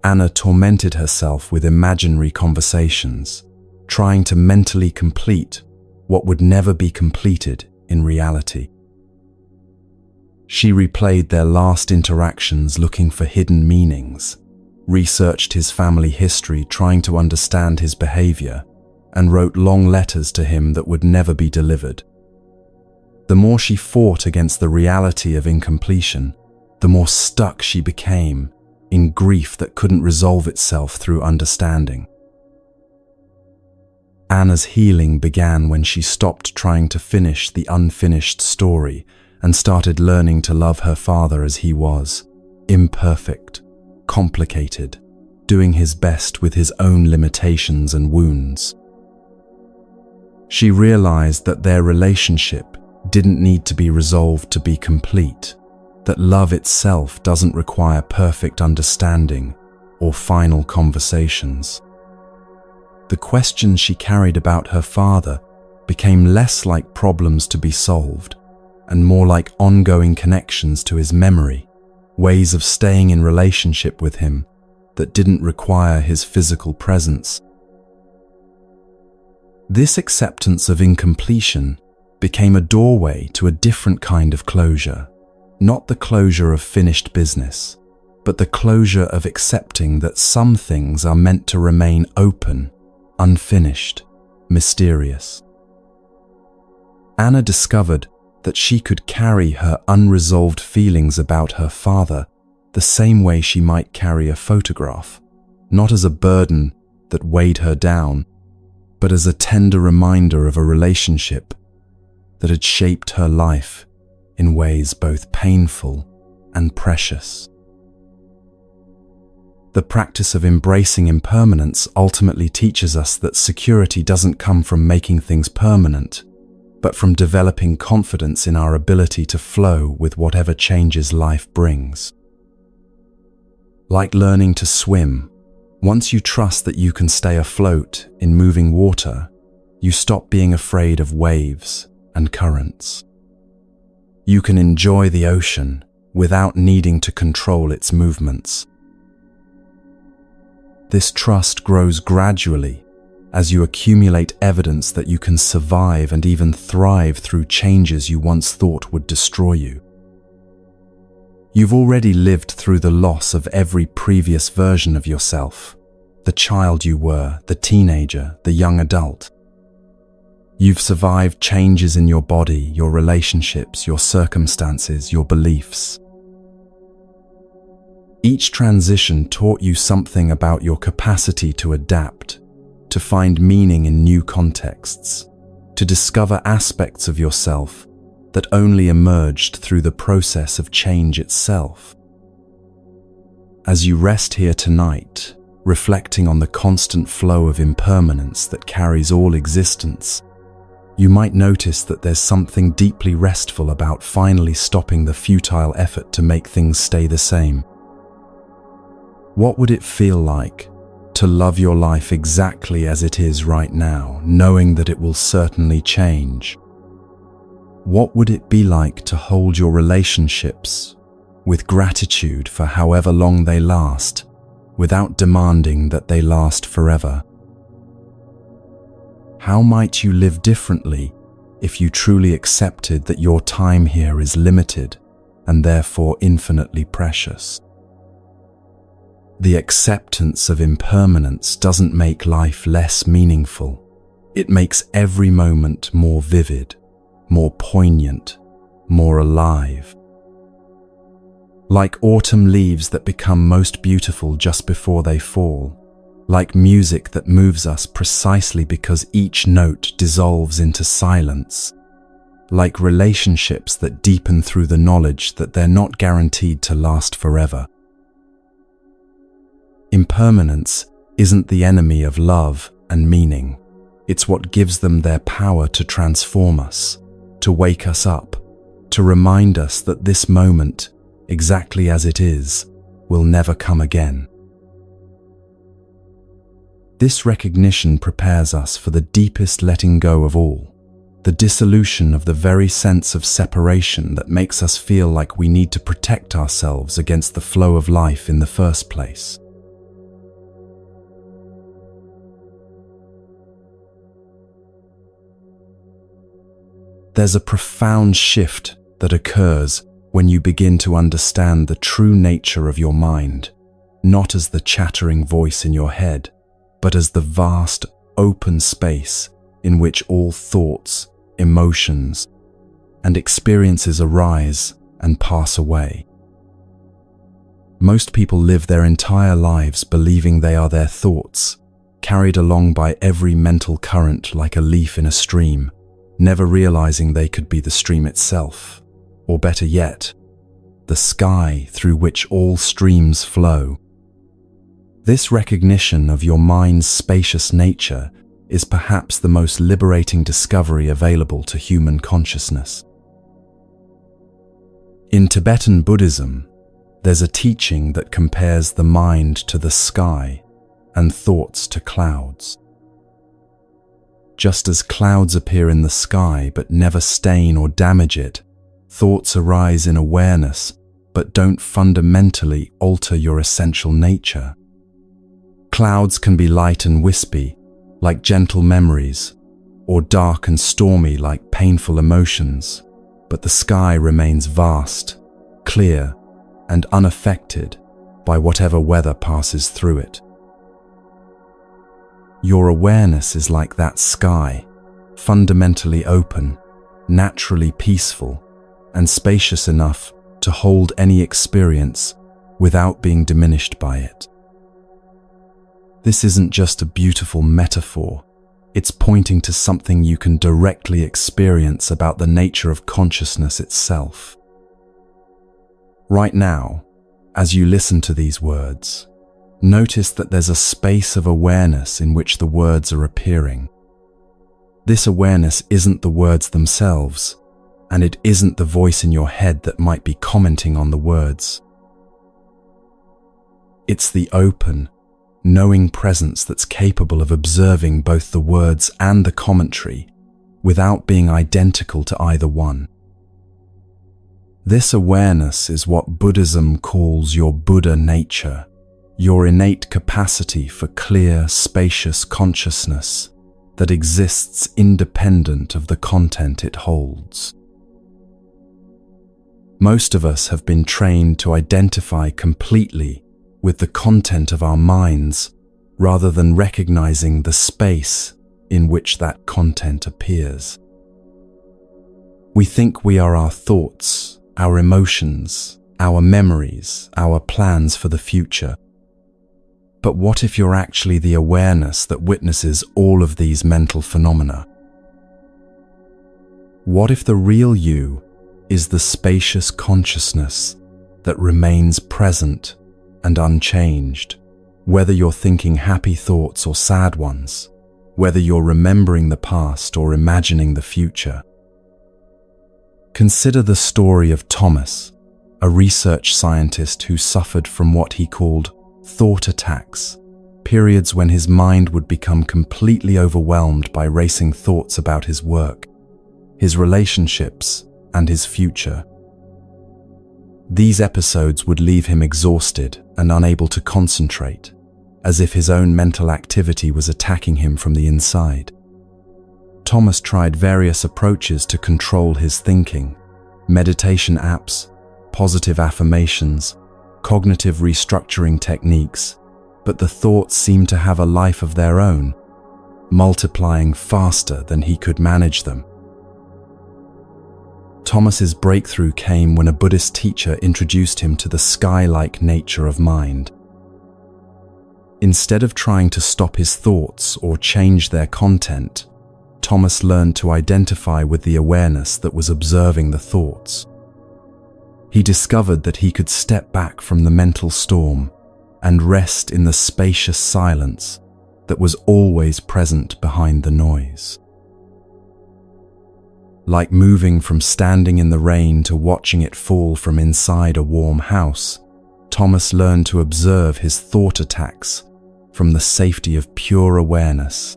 Anna tormented herself with imaginary conversations, trying to mentally complete what would never be completed in reality. She replayed their last interactions looking for hidden meanings, researched his family history trying to understand his behavior, and wrote long letters to him that would never be delivered. The more she fought against the reality of incompletion, the more stuck she became in grief that couldn't resolve itself through understanding. Anna's healing began when she stopped trying to finish the unfinished story and started learning to love her father as he was, imperfect, complicated, doing his best with his own limitations and wounds. She realized that their relationship didn't need to be resolved to be complete, that love itself doesn't require perfect understanding or final conversations. The questions she carried about her father became less like problems to be solved and more like ongoing connections to his memory, ways of staying in relationship with him that didn't require his physical presence. This acceptance of incompletion became a doorway to a different kind of closure, not the closure of finished business, but the closure of accepting that some things are meant to remain open, unfinished, mysterious. Anna discovered that she could carry her unresolved feelings about her father the same way she might carry a photograph, not as a burden that weighed her down, but as a tender reminder of a relationship that had shaped her life in ways both painful and precious. The practice of embracing impermanence ultimately teaches us that security doesn't come from making things permanent, but from developing confidence in our ability to flow with whatever changes life brings. Like learning to swim, once you trust that you can stay afloat in moving water, you stop being afraid of waves and currents. You can enjoy the ocean without needing to control its movements. This trust grows gradually as you accumulate evidence that you can survive and even thrive through changes you once thought would destroy you. You've already lived through the loss of every previous version of yourself, the child you were, the teenager, the young adult. You've survived changes in your body, your relationships, your circumstances, your beliefs. Each transition taught you something about your capacity to adapt, to find meaning in new contexts, to discover aspects of yourself that only emerged through the process of change itself. As you rest here tonight, reflecting on the constant flow of impermanence that carries all existence, you might notice that there's something deeply restful about finally stopping the futile effort to make things stay the same. What would it feel like to love your life exactly as it is right now, knowing that it will certainly change? What would it be like to hold your relationships with gratitude for however long they last, without demanding that they last forever? How might you live differently if you truly accepted that your time here is limited and therefore infinitely precious? The acceptance of impermanence doesn't make life less meaningful. It makes every moment more vivid, more poignant, more alive. Like autumn leaves that become most beautiful just before they fall, like music that moves us precisely because each note dissolves into silence, like relationships that deepen through the knowledge that they're not guaranteed to last forever. Impermanence isn't the enemy of love and meaning. It's what gives them their power to transform us, to wake us up, to remind us that this moment, exactly as it is, will never come again. This recognition prepares us for the deepest letting go of all, the dissolution of the very sense of separation that makes us feel like we need to protect ourselves against the flow of life in the first place. There's a profound shift that occurs when you begin to understand the true nature of your mind, not as the chattering voice in your head, but as the vast, open space in which all thoughts, emotions, and experiences arise and pass away. Most people live their entire lives believing they are their thoughts, carried along by every mental current like a leaf in a stream, never realizing they could be the stream itself, or better yet, the sky through which all streams flow. This recognition of your mind's spacious nature is perhaps the most liberating discovery available to human consciousness. In Tibetan Buddhism, there's a teaching that compares the mind to the sky and thoughts to clouds. Just as clouds appear in the sky but never stain or damage it, thoughts arise in awareness but don't fundamentally alter your essential nature. Clouds can be light and wispy, like gentle memories, or dark and stormy like painful emotions, but the sky remains vast, clear, and unaffected by whatever weather passes through it. Your awareness is like that sky, fundamentally open, naturally peaceful, and spacious enough to hold any experience without being diminished by it. This isn't just a beautiful metaphor, it's pointing to something you can directly experience about the nature of consciousness itself. Right now, as you listen to these words, notice that there's a space of awareness in which the words are appearing. This awareness isn't the words themselves, and it isn't the voice in your head that might be commenting on the words. It's the open, knowing presence that's capable of observing both the words and the commentary without being identical to either one. This awareness is what Buddhism calls your Buddha nature, your innate capacity for clear, spacious consciousness that exists independent of the content it holds. Most of us have been trained to identify completely with the content of our minds rather than recognizing the space in which that content appears. We think we are our thoughts, our emotions, our memories, our plans for the future. But what if you're actually the awareness that witnesses all of these mental phenomena? What if the real you is the spacious consciousness that remains present and unchanged, whether you're thinking happy thoughts or sad ones, whether you're remembering the past or imagining the future? Consider the story of Thomas, a research scientist who suffered from what he called thought attacks, periods when his mind would become completely overwhelmed by racing thoughts about his work, his relationships, and his future. These episodes would leave him exhausted and unable to concentrate, as if his own mental activity was attacking him from the inside. Thomas tried various approaches to control his thinking: meditation apps, positive affirmations, cognitive restructuring techniques, but the thoughts seemed to have a life of their own, multiplying faster than he could manage them. Thomas's breakthrough came when a Buddhist teacher introduced him to the sky-like nature of mind. Instead of trying to stop his thoughts or change their content, Thomas learned to identify with the awareness that was observing the thoughts. He discovered that he could step back from the mental storm and rest in the spacious silence that was always present behind the noise. Like moving from standing in the rain to watching it fall from inside a warm house, Thomas learned to observe his thought attacks from the safety of pure awareness.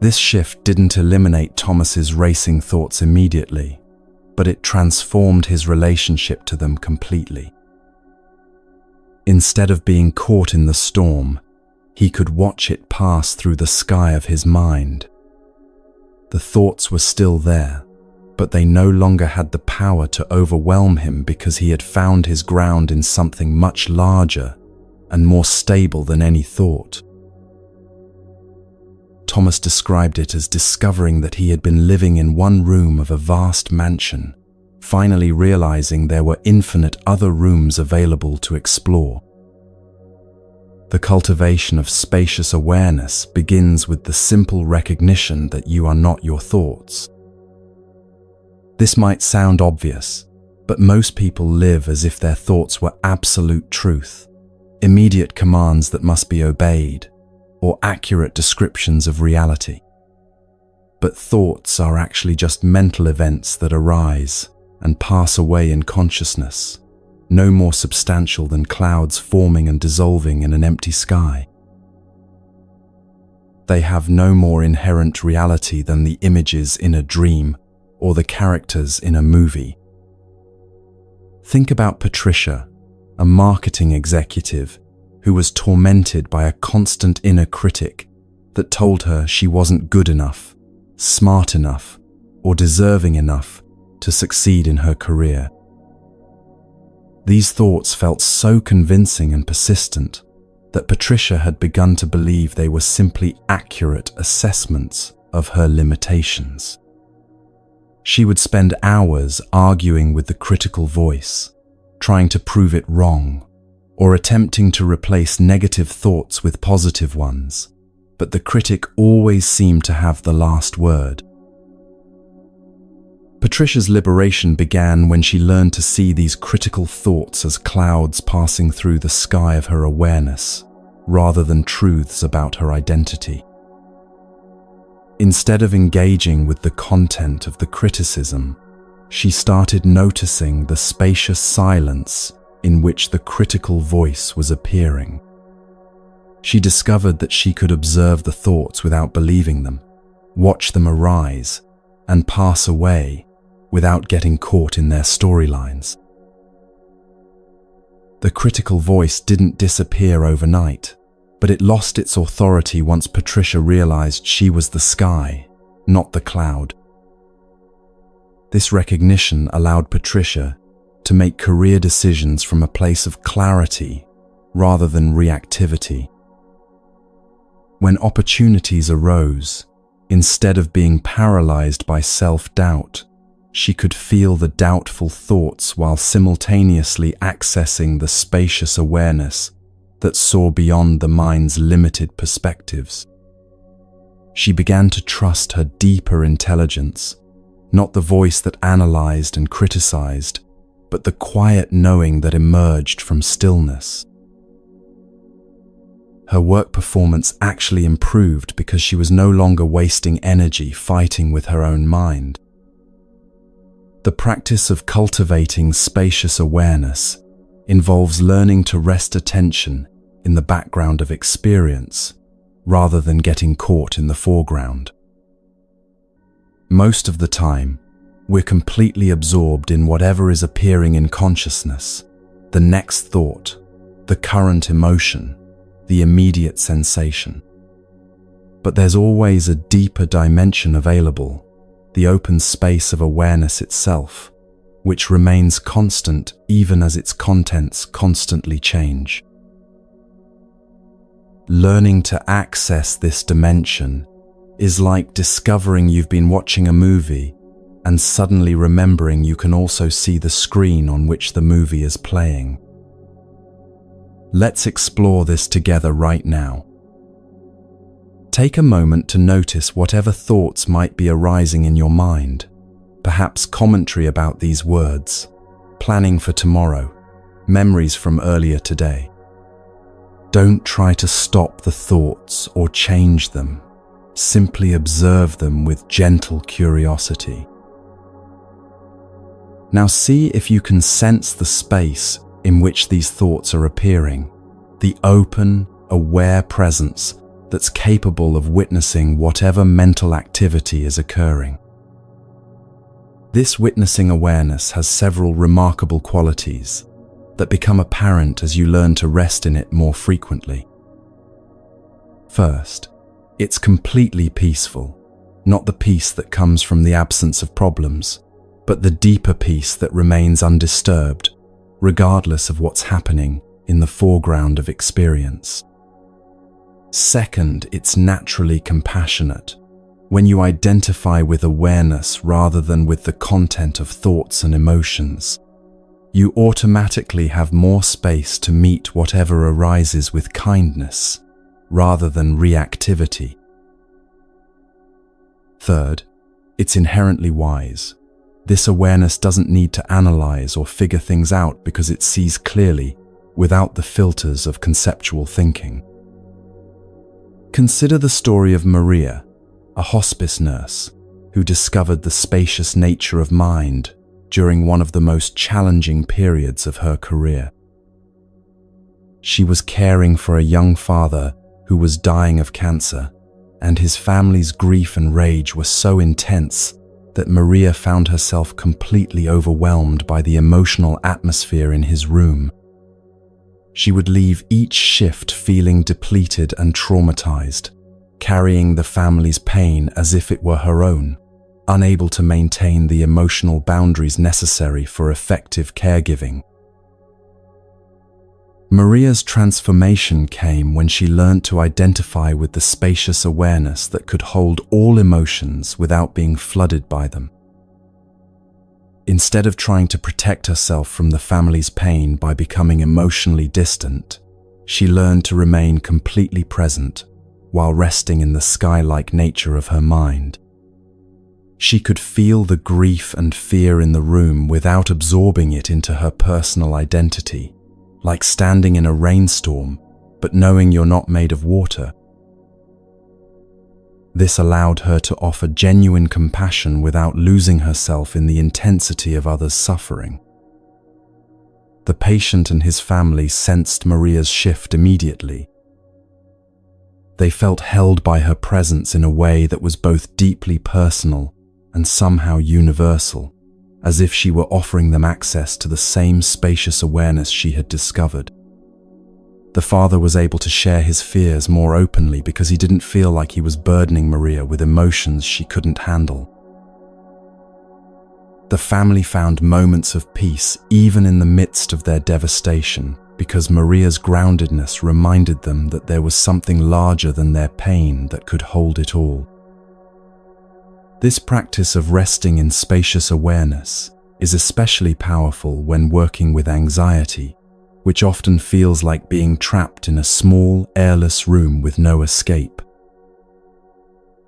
This shift didn't eliminate Thomas's racing thoughts immediately, but it transformed his relationship to them completely. Instead of being caught in the storm, he could watch it pass through the sky of his mind. The thoughts were still there, but they no longer had the power to overwhelm him because he had found his ground in something much larger and more stable than any thought. Thomas described it as discovering that he had been living in one room of a vast mansion, finally realizing there were infinite other rooms available to explore. The cultivation of spacious awareness begins with the simple recognition that you are not your thoughts. This might sound obvious, but most people live as if their thoughts were absolute truth, immediate commands that must be obeyed, or accurate descriptions of reality. But thoughts are actually just mental events that arise and pass away in consciousness, no more substantial than clouds forming and dissolving in an empty sky. They have no more inherent reality than the images in a dream or the characters in a movie. Think about Patricia, a marketing executive who was tormented by a constant inner critic that told her she wasn't good enough, smart enough, or deserving enough to succeed in her career. These thoughts felt so convincing and persistent that Patricia had begun to believe they were simply accurate assessments of her limitations. She would spend hours arguing with the critical voice, trying to prove it wrong, or attempting to replace negative thoughts with positive ones, but the critic always seemed to have the last word. Patricia's liberation began when she learned to see these critical thoughts as clouds passing through the sky of her awareness, rather than truths about her identity. Instead of engaging with the content of the criticism, she started noticing the spacious silence in which the critical voice was appearing. She discovered that she could observe the thoughts without believing them, watch them arise, and pass away without getting caught in their storylines. The critical voice didn't disappear overnight, but it lost its authority once Patricia realized she was the sky, not the cloud. This recognition allowed Patricia to make career decisions from a place of clarity rather than reactivity. When opportunities arose, instead of being paralyzed by self-doubt, she could feel the doubtful thoughts while simultaneously accessing the spacious awareness that saw beyond the mind's limited perspectives. She began to trust her deeper intelligence, not the voice that analyzed and criticized, but the quiet knowing that emerged from stillness. Her work performance actually improved because she was no longer wasting energy fighting with her own mind. The practice of cultivating spacious awareness involves learning to rest attention in the background of experience rather than getting caught in the foreground. Most of the time, we're completely absorbed in whatever is appearing in consciousness, the next thought, the current emotion, the immediate sensation. But there's always a deeper dimension available, the open space of awareness itself, which remains constant even as its contents constantly change. Learning to access this dimension is like discovering you've been watching a movie and suddenly remembering you can also see the screen on which the movie is playing. Let's explore this together right now. Take a moment to notice whatever thoughts might be arising in your mind, perhaps commentary about these words, planning for tomorrow, memories from earlier today. Don't try to stop the thoughts or change them. Simply observe them with gentle curiosity. Now see if you can sense the space in which these thoughts are appearing, the open, aware presence that's capable of witnessing whatever mental activity is occurring. This witnessing awareness has several remarkable qualities that become apparent as you learn to rest in it more frequently. First, it's completely peaceful, not the peace that comes from the absence of problems, but the deeper peace that remains undisturbed, regardless of what's happening in the foreground of experience. Second, it's naturally compassionate. When you identify with awareness rather than with the content of thoughts and emotions, you automatically have more space to meet whatever arises with kindness rather than reactivity. Third, it's inherently wise. This awareness doesn't need to analyze or figure things out because it sees clearly without the filters of conceptual thinking. Consider the story of Maria, a hospice nurse who discovered the spacious nature of mind during one of the most challenging periods of her career. She was caring for a young father who was dying of cancer, and his family's grief and rage were so intense that Maria found herself completely overwhelmed by the emotional atmosphere in his room. She would leave each shift feeling depleted and traumatized, carrying the family's pain as if it were her own, unable to maintain the emotional boundaries necessary for effective caregiving. Maria's transformation came when she learned to identify with the spacious awareness that could hold all emotions without being flooded by them. Instead of trying to protect herself from the family's pain by becoming emotionally distant, she learned to remain completely present while resting in the sky-like nature of her mind. She could feel the grief and fear in the room without absorbing it into her personal identity, like standing in a rainstorm, but knowing you're not made of water. This allowed her to offer genuine compassion without losing herself in the intensity of others' suffering. The patient and his family sensed Maria's shift immediately. They felt held by her presence in a way that was both deeply personal and somehow universal, as if she were offering them access to the same spacious awareness she had discovered. The father was able to share his fears more openly because he didn't feel like he was burdening Maria with emotions she couldn't handle. The family found moments of peace even in the midst of their devastation because Maria's groundedness reminded them that there was something larger than their pain that could hold it all. This practice of resting in spacious awareness is especially powerful when working with anxiety, which often feels like being trapped in a small, airless room with no escape.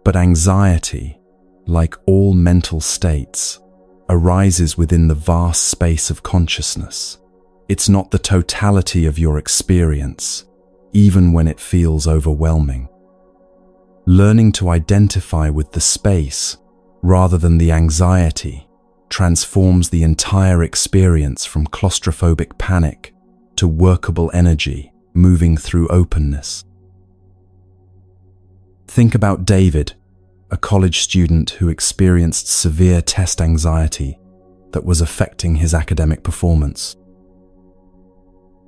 But anxiety, like all mental states, arises within the vast space of consciousness. It's not the totality of your experience, even when it feels overwhelming. Learning to identify with the space, rather than the anxiety, transforms the entire experience from claustrophobic panic to workable energy moving through openness. Think about David, a college student who experienced severe test anxiety that was affecting his academic performance.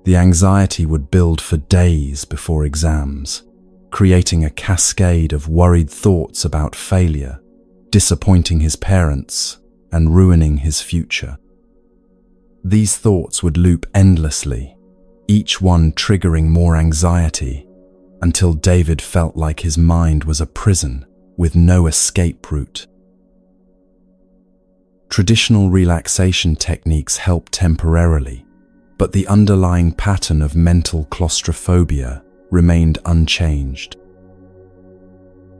The anxiety would build for days before exams, creating a cascade of worried thoughts about failure, disappointing his parents, and ruining his future. These thoughts would loop endlessly, each one triggering more anxiety, until David felt like his mind was a prison with no escape route. Traditional relaxation techniques help temporarily, but the underlying pattern of mental claustrophobia remained unchanged.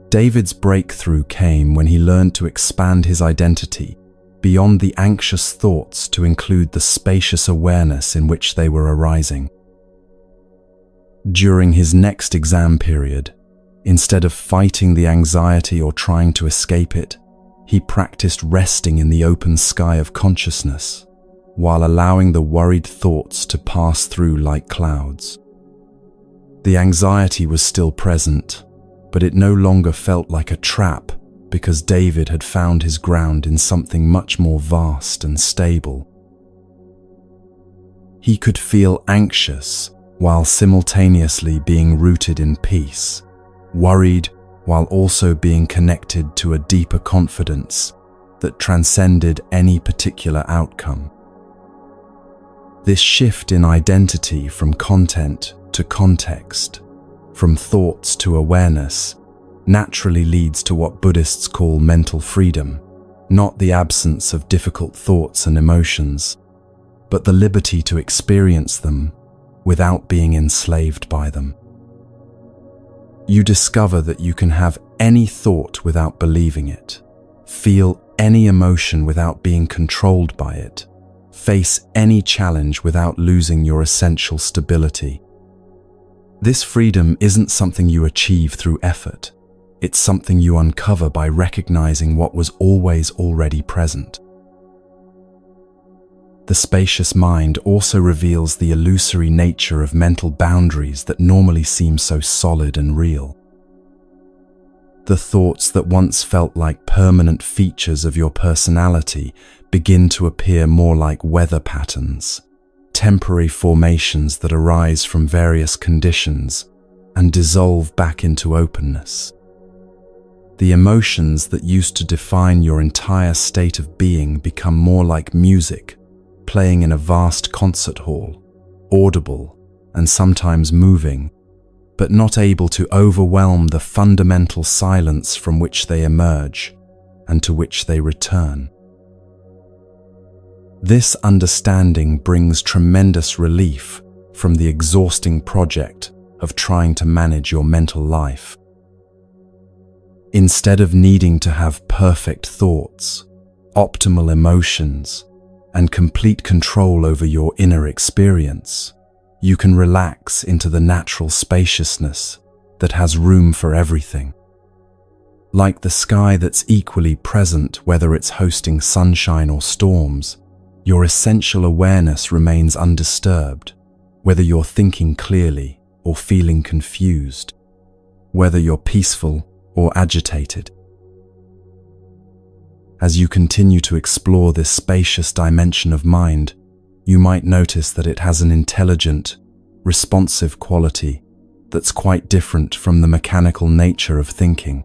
David's breakthrough came when he learned to expand his identity beyond the anxious thoughts to include the spacious awareness in which they were arising. During his next exam period, instead of fighting the anxiety or trying to escape it, he practiced resting in the open sky of consciousness, while allowing the worried thoughts to pass through like clouds. The anxiety was still present, but it no longer felt like a trap because David had found his ground in something much more vast and stable. He could feel anxious while simultaneously being rooted in peace, worried while also being connected to a deeper confidence that transcended any particular outcome. This shift in identity from content to context, from thoughts to awareness, naturally leads to what Buddhists call mental freedom, not the absence of difficult thoughts and emotions, but the liberty to experience them without being enslaved by them. You discover that you can have any thought without believing it, feel any emotion without being controlled by it, face any challenge without losing your essential stability. This freedom isn't something you achieve through effort. It's something you uncover by recognizing what was always already present. The spacious mind also reveals the illusory nature of mental boundaries that normally seem so solid and real. The thoughts that once felt like permanent features of your personality begin to appear more like weather patterns, temporary formations that arise from various conditions and dissolve back into openness. The emotions that used to define your entire state of being become more like music, playing in a vast concert hall, audible and sometimes moving, but not able to overwhelm the fundamental silence from which they emerge and to which they return. This understanding brings tremendous relief from the exhausting project of trying to manage your mental life. Instead of needing to have perfect thoughts, optimal emotions, and complete control over your inner experience, you can relax into the natural spaciousness that has room for everything. Like the sky that's equally present whether it's hosting sunshine or storms, your essential awareness remains undisturbed, whether you're thinking clearly or feeling confused, whether you're peaceful or agitated. As you continue to explore this spacious dimension of mind, you might notice that it has an intelligent, responsive quality that's quite different from the mechanical nature of thinking.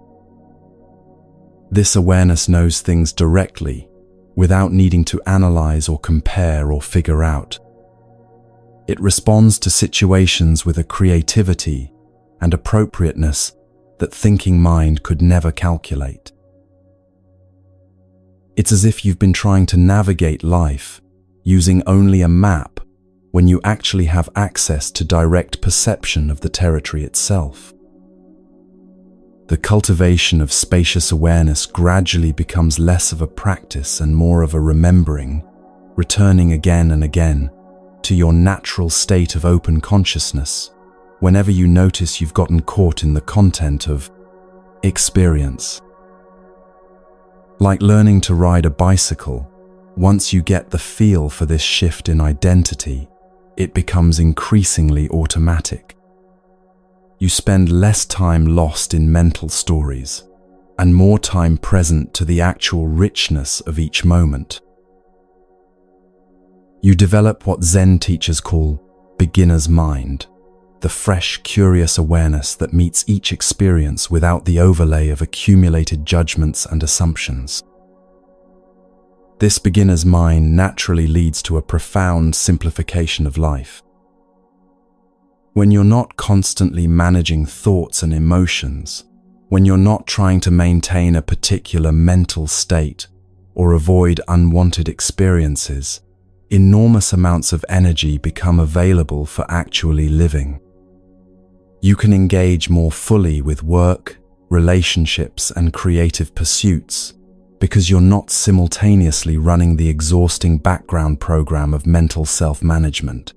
This awareness knows things directly, without needing to analyze or compare or figure out. It responds to situations with a creativity and appropriateness that thinking mind could never calculate. It's as if you've been trying to navigate life using only a map when you actually have access to direct perception of the territory itself. The cultivation of spacious awareness gradually becomes less of a practice and more of a remembering, returning again and again to your natural state of open consciousness whenever you notice you've gotten caught in the content of experience. Like learning to ride a bicycle, once you get the feel for this shift in identity, it becomes increasingly automatic. You spend less time lost in mental stories and more time present to the actual richness of each moment. You develop what Zen teachers call beginner's mind, the fresh, curious awareness that meets each experience without the overlay of accumulated judgments and assumptions. This beginner's mind naturally leads to a profound simplification of life. When you're not constantly managing thoughts and emotions, when you're not trying to maintain a particular mental state or avoid unwanted experiences, enormous amounts of energy become available for actually living. You can engage more fully with work, relationships, and creative pursuits because you're not simultaneously running the exhausting background program of mental self-management.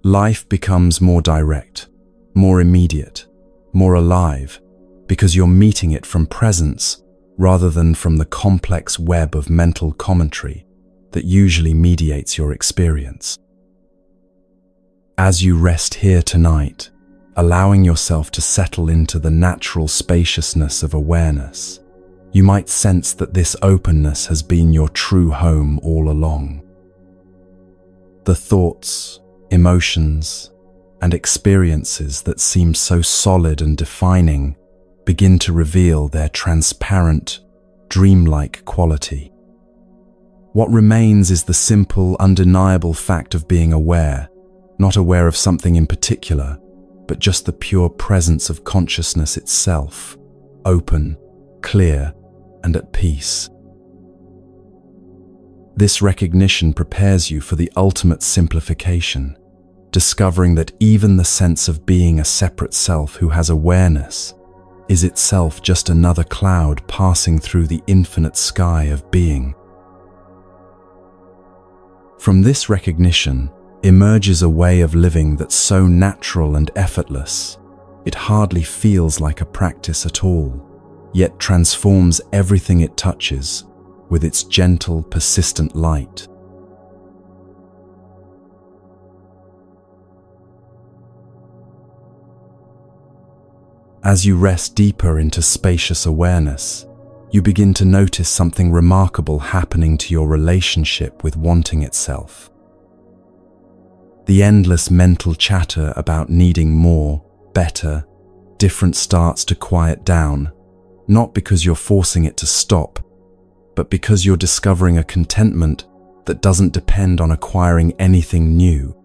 Life becomes more direct, more immediate, more alive, because you're meeting it from presence rather than from the complex web of mental commentary that usually mediates your experience. As you rest here tonight, allowing yourself to settle into the natural spaciousness of awareness, you might sense that this openness has been your true home all along. The thoughts, emotions, and experiences that seem so solid and defining begin to reveal their transparent, dreamlike quality. What remains is the simple, undeniable fact of being aware, not aware of something in particular, but just the pure presence of consciousness itself, open, clear, and at peace. This recognition prepares you for the ultimate simplification, discovering that even the sense of being a separate self who has awareness is itself just another cloud passing through the infinite sky of being. From this recognition emerges a way of living that's so natural and effortless, it hardly feels like a practice at all, yet transforms everything it touches with its gentle, persistent light. As you rest deeper into spacious awareness, you begin to notice something remarkable happening to your relationship with wanting itself. The endless mental chatter about needing more, better, different starts to quiet down, not because you're forcing it to stop, but because you're discovering a contentment that doesn't depend on acquiring anything new.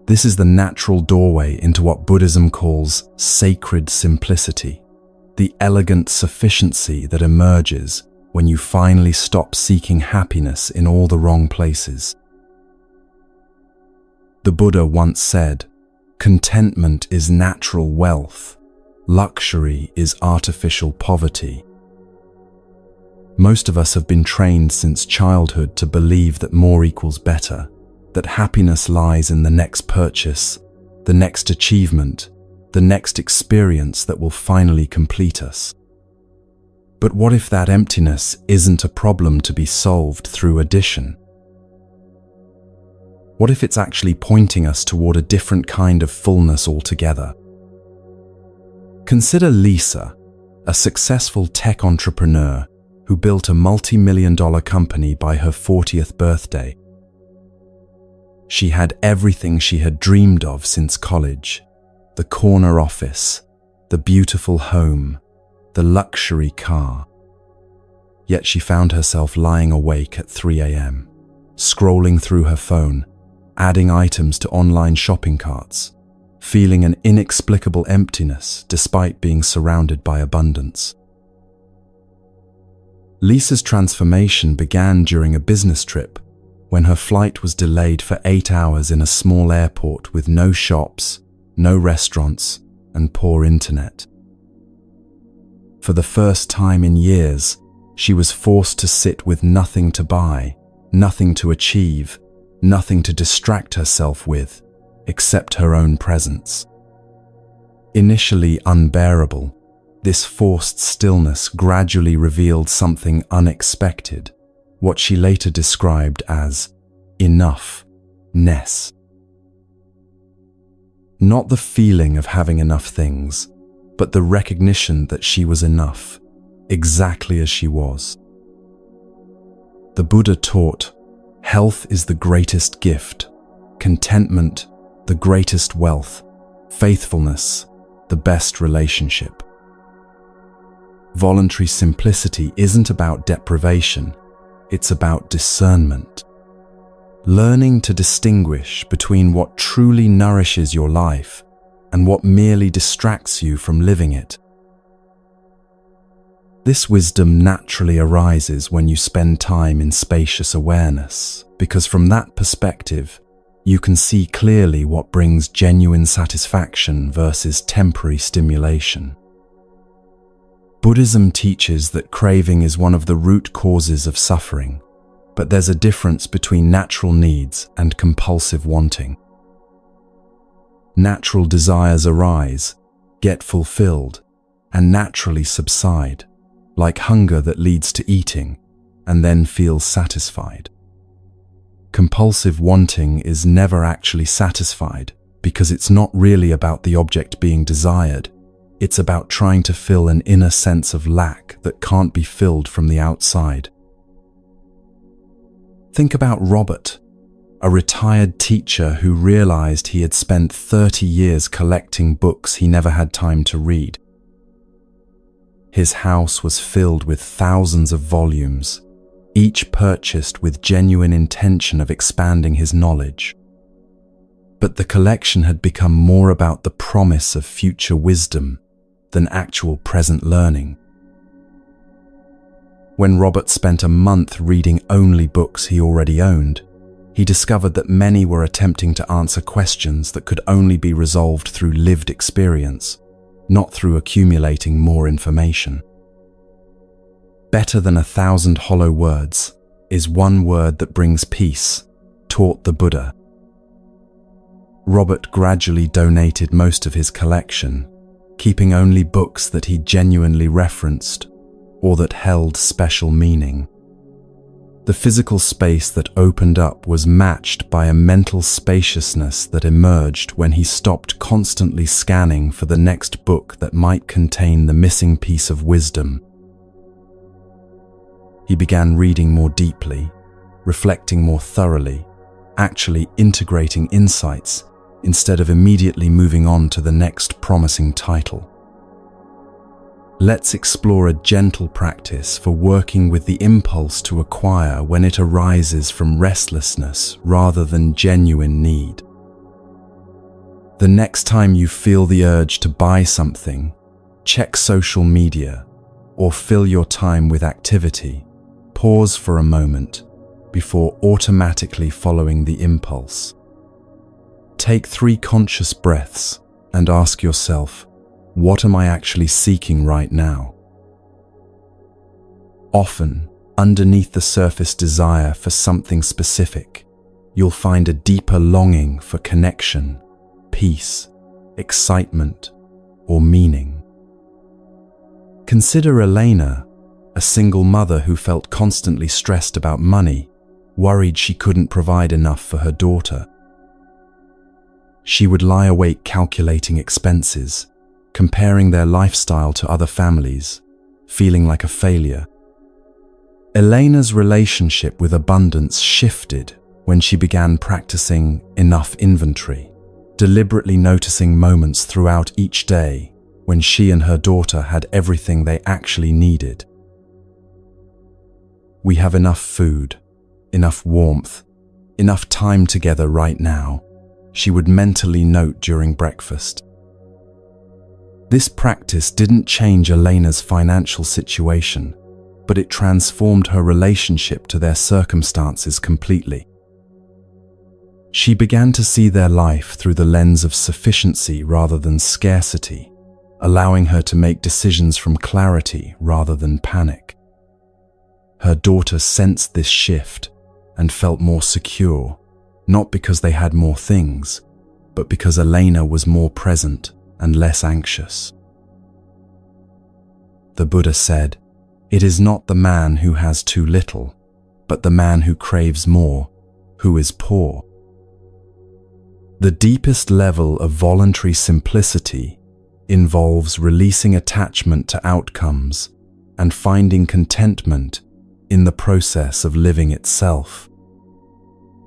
This is the natural doorway into what Buddhism calls sacred simplicity, the elegant sufficiency that emerges when you finally stop seeking happiness in all the wrong places. The Buddha once said, "Contentment is natural wealth, luxury is artificial poverty." Most of us have been trained since childhood to believe that more equals better, that happiness lies in the next purchase, the next achievement, the next experience that will finally complete us. But what if that emptiness isn't a problem to be solved through addition? What if it's actually pointing us toward a different kind of fullness altogether? Consider Lisa, a successful tech entrepreneur who built a multi-million-dollar company by her 40th birthday. She had everything she had dreamed of since college: the corner office, the beautiful home, the luxury car. Yet she found herself lying awake at 3 a.m., scrolling through her phone, adding items to online shopping carts, feeling an inexplicable emptiness despite being surrounded by abundance. Lisa's transformation began during a business trip when her flight was delayed for 8 hours in a small airport with no shops, no restaurants, and poor internet. For the first time in years, she was forced to sit with nothing to buy, nothing to achieve, nothing to distract herself with, except her own presence. Initially unbearable, this forced stillness gradually revealed something unexpected, what she later described as enoughness. Not the feeling of having enough things, but the recognition that she was enough, exactly as she was. The Buddha taught, health is the greatest gift, contentment the greatest wealth, faithfulness the best relationship. Voluntary simplicity isn't about deprivation, it's about discernment. Learning to distinguish between what truly nourishes your life and what merely distracts you from living it. This wisdom naturally arises when you spend time in spacious awareness, because from that perspective, you can see clearly what brings genuine satisfaction versus temporary stimulation. Buddhism teaches that craving is one of the root causes of suffering, but there's a difference between natural needs and compulsive wanting. Natural desires arise, get fulfilled, and naturally subside, like hunger that leads to eating and then feels satisfied. Compulsive wanting is never actually satisfied because it's not really about the object being desired. It's about trying to fill an inner sense of lack that can't be filled from the outside. Think about Robert, a retired teacher who realized he had spent 30 years collecting books he never had time to read. His house was filled with thousands of volumes, each purchased with genuine intention of expanding his knowledge. But the collection had become more about the promise of future wisdom than actual present learning. When Robert spent a month reading only books he already owned, he discovered that many were attempting to answer questions that could only be resolved through lived experience, not through accumulating more information. Better than 1,000 hollow words is one word that brings peace, taught the Buddha. Robert gradually donated most of his collection, keeping only books that he genuinely referenced or that held special meaning. The physical space that opened up was matched by a mental spaciousness that emerged when he stopped constantly scanning for the next book that might contain the missing piece of wisdom. He began reading more deeply, reflecting more thoroughly, actually integrating insights instead of immediately moving on to the next promising title. Let's explore a gentle practice for working with the impulse to acquire when it arises from restlessness rather than genuine need. The next time you feel the urge to buy something, check social media or fill your time with activity, pause for a moment before automatically following the impulse. Take 3 conscious breaths and ask yourself, what am I actually seeking right now? Often, underneath the surface desire for something specific, you'll find a deeper longing for connection, peace, excitement, or meaning. Consider Elena, a single mother who felt constantly stressed about money, worried she couldn't provide enough for her daughter. She would lie awake calculating expenses, comparing their lifestyle to other families, feeling like a failure. Elena's relationship with abundance shifted when she began practicing enough inventory, deliberately noticing moments throughout each day when she and her daughter had everything they actually needed. We have enough food, enough warmth, enough time together right now, she would mentally note during breakfast. This practice didn't change Elena's financial situation, but it transformed her relationship to their circumstances completely. She began to see their life through the lens of sufficiency rather than scarcity, allowing her to make decisions from clarity rather than panic. Her daughter sensed this shift and felt more secure, not because they had more things, but because Elena was more present and less anxious. The Buddha said, "It is not the man who has too little, but the man who craves more, who is poor." The deepest level of voluntary simplicity involves releasing attachment to outcomes and finding contentment in the process of living itself.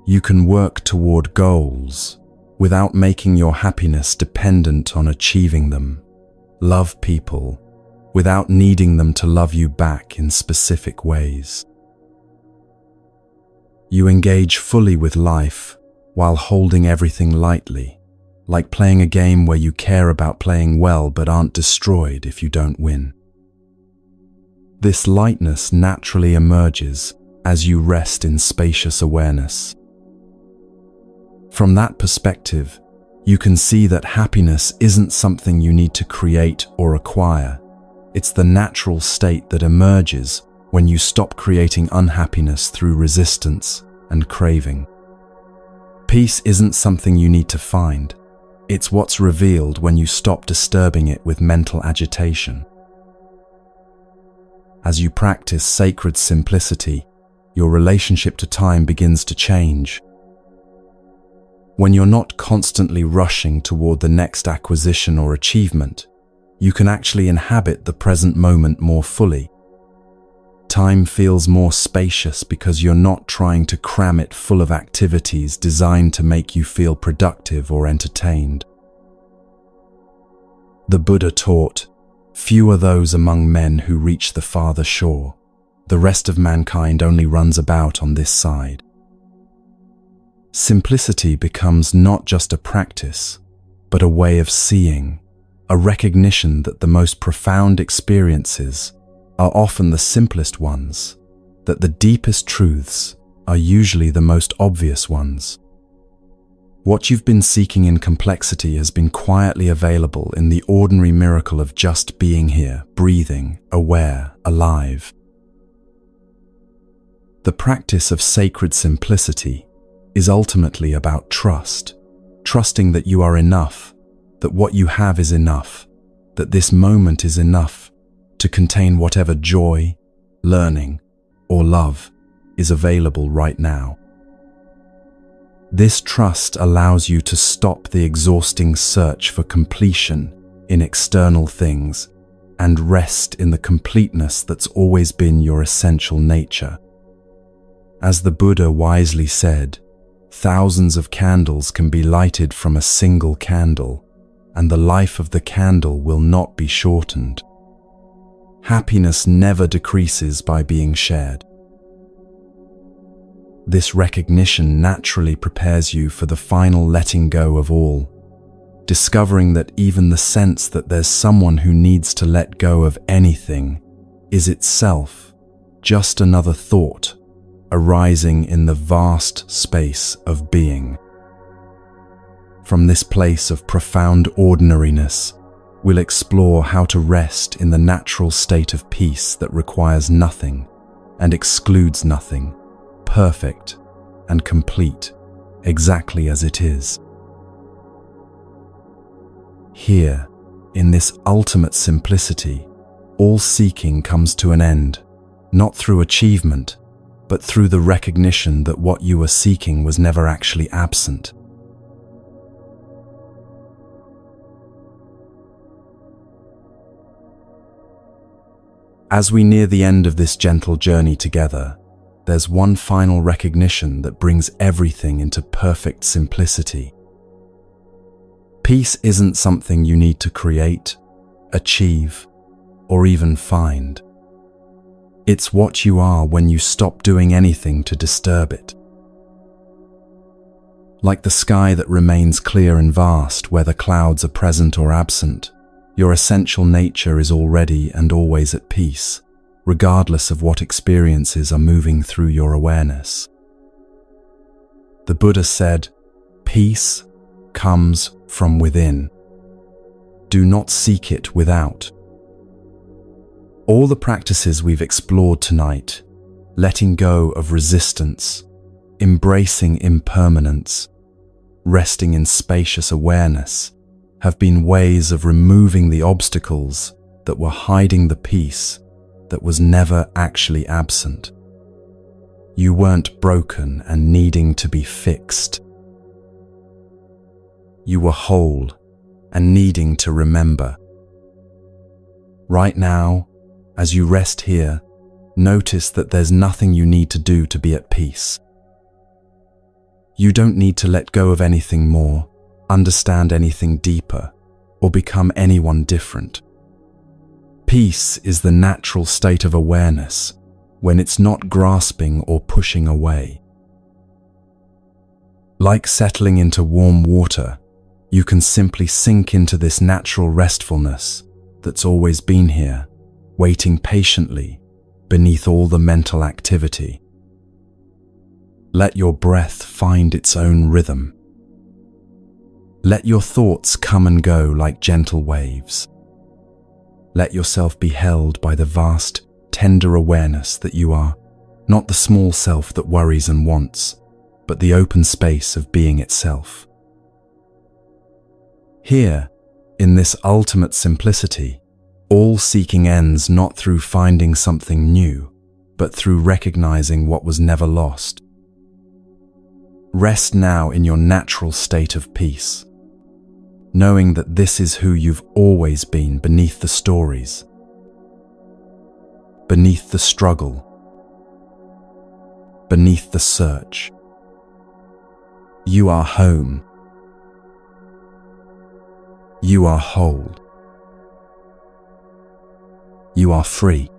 You can work toward goals without making your happiness dependent on achieving them. Love people without needing them to love you back in specific ways. You engage fully with life while holding everything lightly, like playing a game where you care about playing well but aren't destroyed if you don't win. This lightness naturally emerges as you rest in spacious awareness. From that perspective, you can see that happiness isn't something you need to create or acquire. It's the natural state that emerges when you stop creating unhappiness through resistance and craving. Peace isn't something you need to find. It's what's revealed when you stop disturbing it with mental agitation. As you practice sacred simplicity, your relationship to time begins to change. When you're not constantly rushing toward the next acquisition or achievement, you can actually inhabit the present moment more fully. Time feels more spacious because you're not trying to cram it full of activities designed to make you feel productive or entertained. The Buddha taught, "Few are those among men who reach the farther shore. The rest of mankind only runs about on this side." Simplicity becomes not just a practice, but a way of seeing, a recognition that the most profound experiences are often the simplest ones, that the deepest truths are usually the most obvious ones. What you've been seeking in complexity has been quietly available in the ordinary miracle of just being here, breathing, aware, alive. The practice of sacred simplicity is ultimately about trust, trusting that you are enough, that what you have is enough, that this moment is enough to contain whatever joy, learning, or love is available right now. This trust allows you to stop the exhausting search for completion in external things and rest in the completeness that's always been your essential nature. As the Buddha wisely said, thousands of candles can be lighted from a single candle, and the life of the candle will not be shortened. Happiness never decreases by being shared. This recognition naturally prepares you for the final letting go of all, discovering that even the sense that there's someone who needs to let go of anything is itself just another thought arising in the vast space of being. From this place of profound ordinariness, we'll explore how to rest in the natural state of peace that requires nothing and excludes nothing, perfect and complete, exactly as it is. Here, in this ultimate simplicity, all seeking comes to an end, not through achievement, but through the recognition that what you were seeking was never actually absent. As we near the end of this gentle journey together, there's one final recognition that brings everything into perfect simplicity. Peace isn't something you need to create, achieve, or even find. It's what you are when you stop doing anything to disturb it. Like the sky that remains clear and vast whether clouds are present or absent, your essential nature is already and always at peace, regardless of what experiences are moving through your awareness. The Buddha said, "Peace comes from within. Do not seek it without." All the practices we've explored tonight, letting go of resistance, embracing impermanence, resting in spacious awareness, have been ways of removing the obstacles that were hiding the peace that was never actually absent. You weren't broken and needing to be fixed. You were whole and needing to remember. Right now, as you rest here, notice that there's nothing you need to do to be at peace. You don't need to let go of anything more, understand anything deeper, or become anyone different. Peace is the natural state of awareness when it's not grasping or pushing away. Like settling into warm water, you can simply sink into this natural restfulness that's always been here, waiting patiently beneath all the mental activity. Let your breath find its own rhythm. Let your thoughts come and go like gentle waves. Let yourself be held by the vast, tender awareness that you are, not the small self that worries and wants, but the open space of being itself. Here, in this ultimate simplicity, all seeking ends not through finding something new, but through recognizing what was never lost. Rest now in your natural state of peace, knowing that this is who you've always been beneath the stories, beneath the struggle, beneath the search. You are home. You are whole. You are free.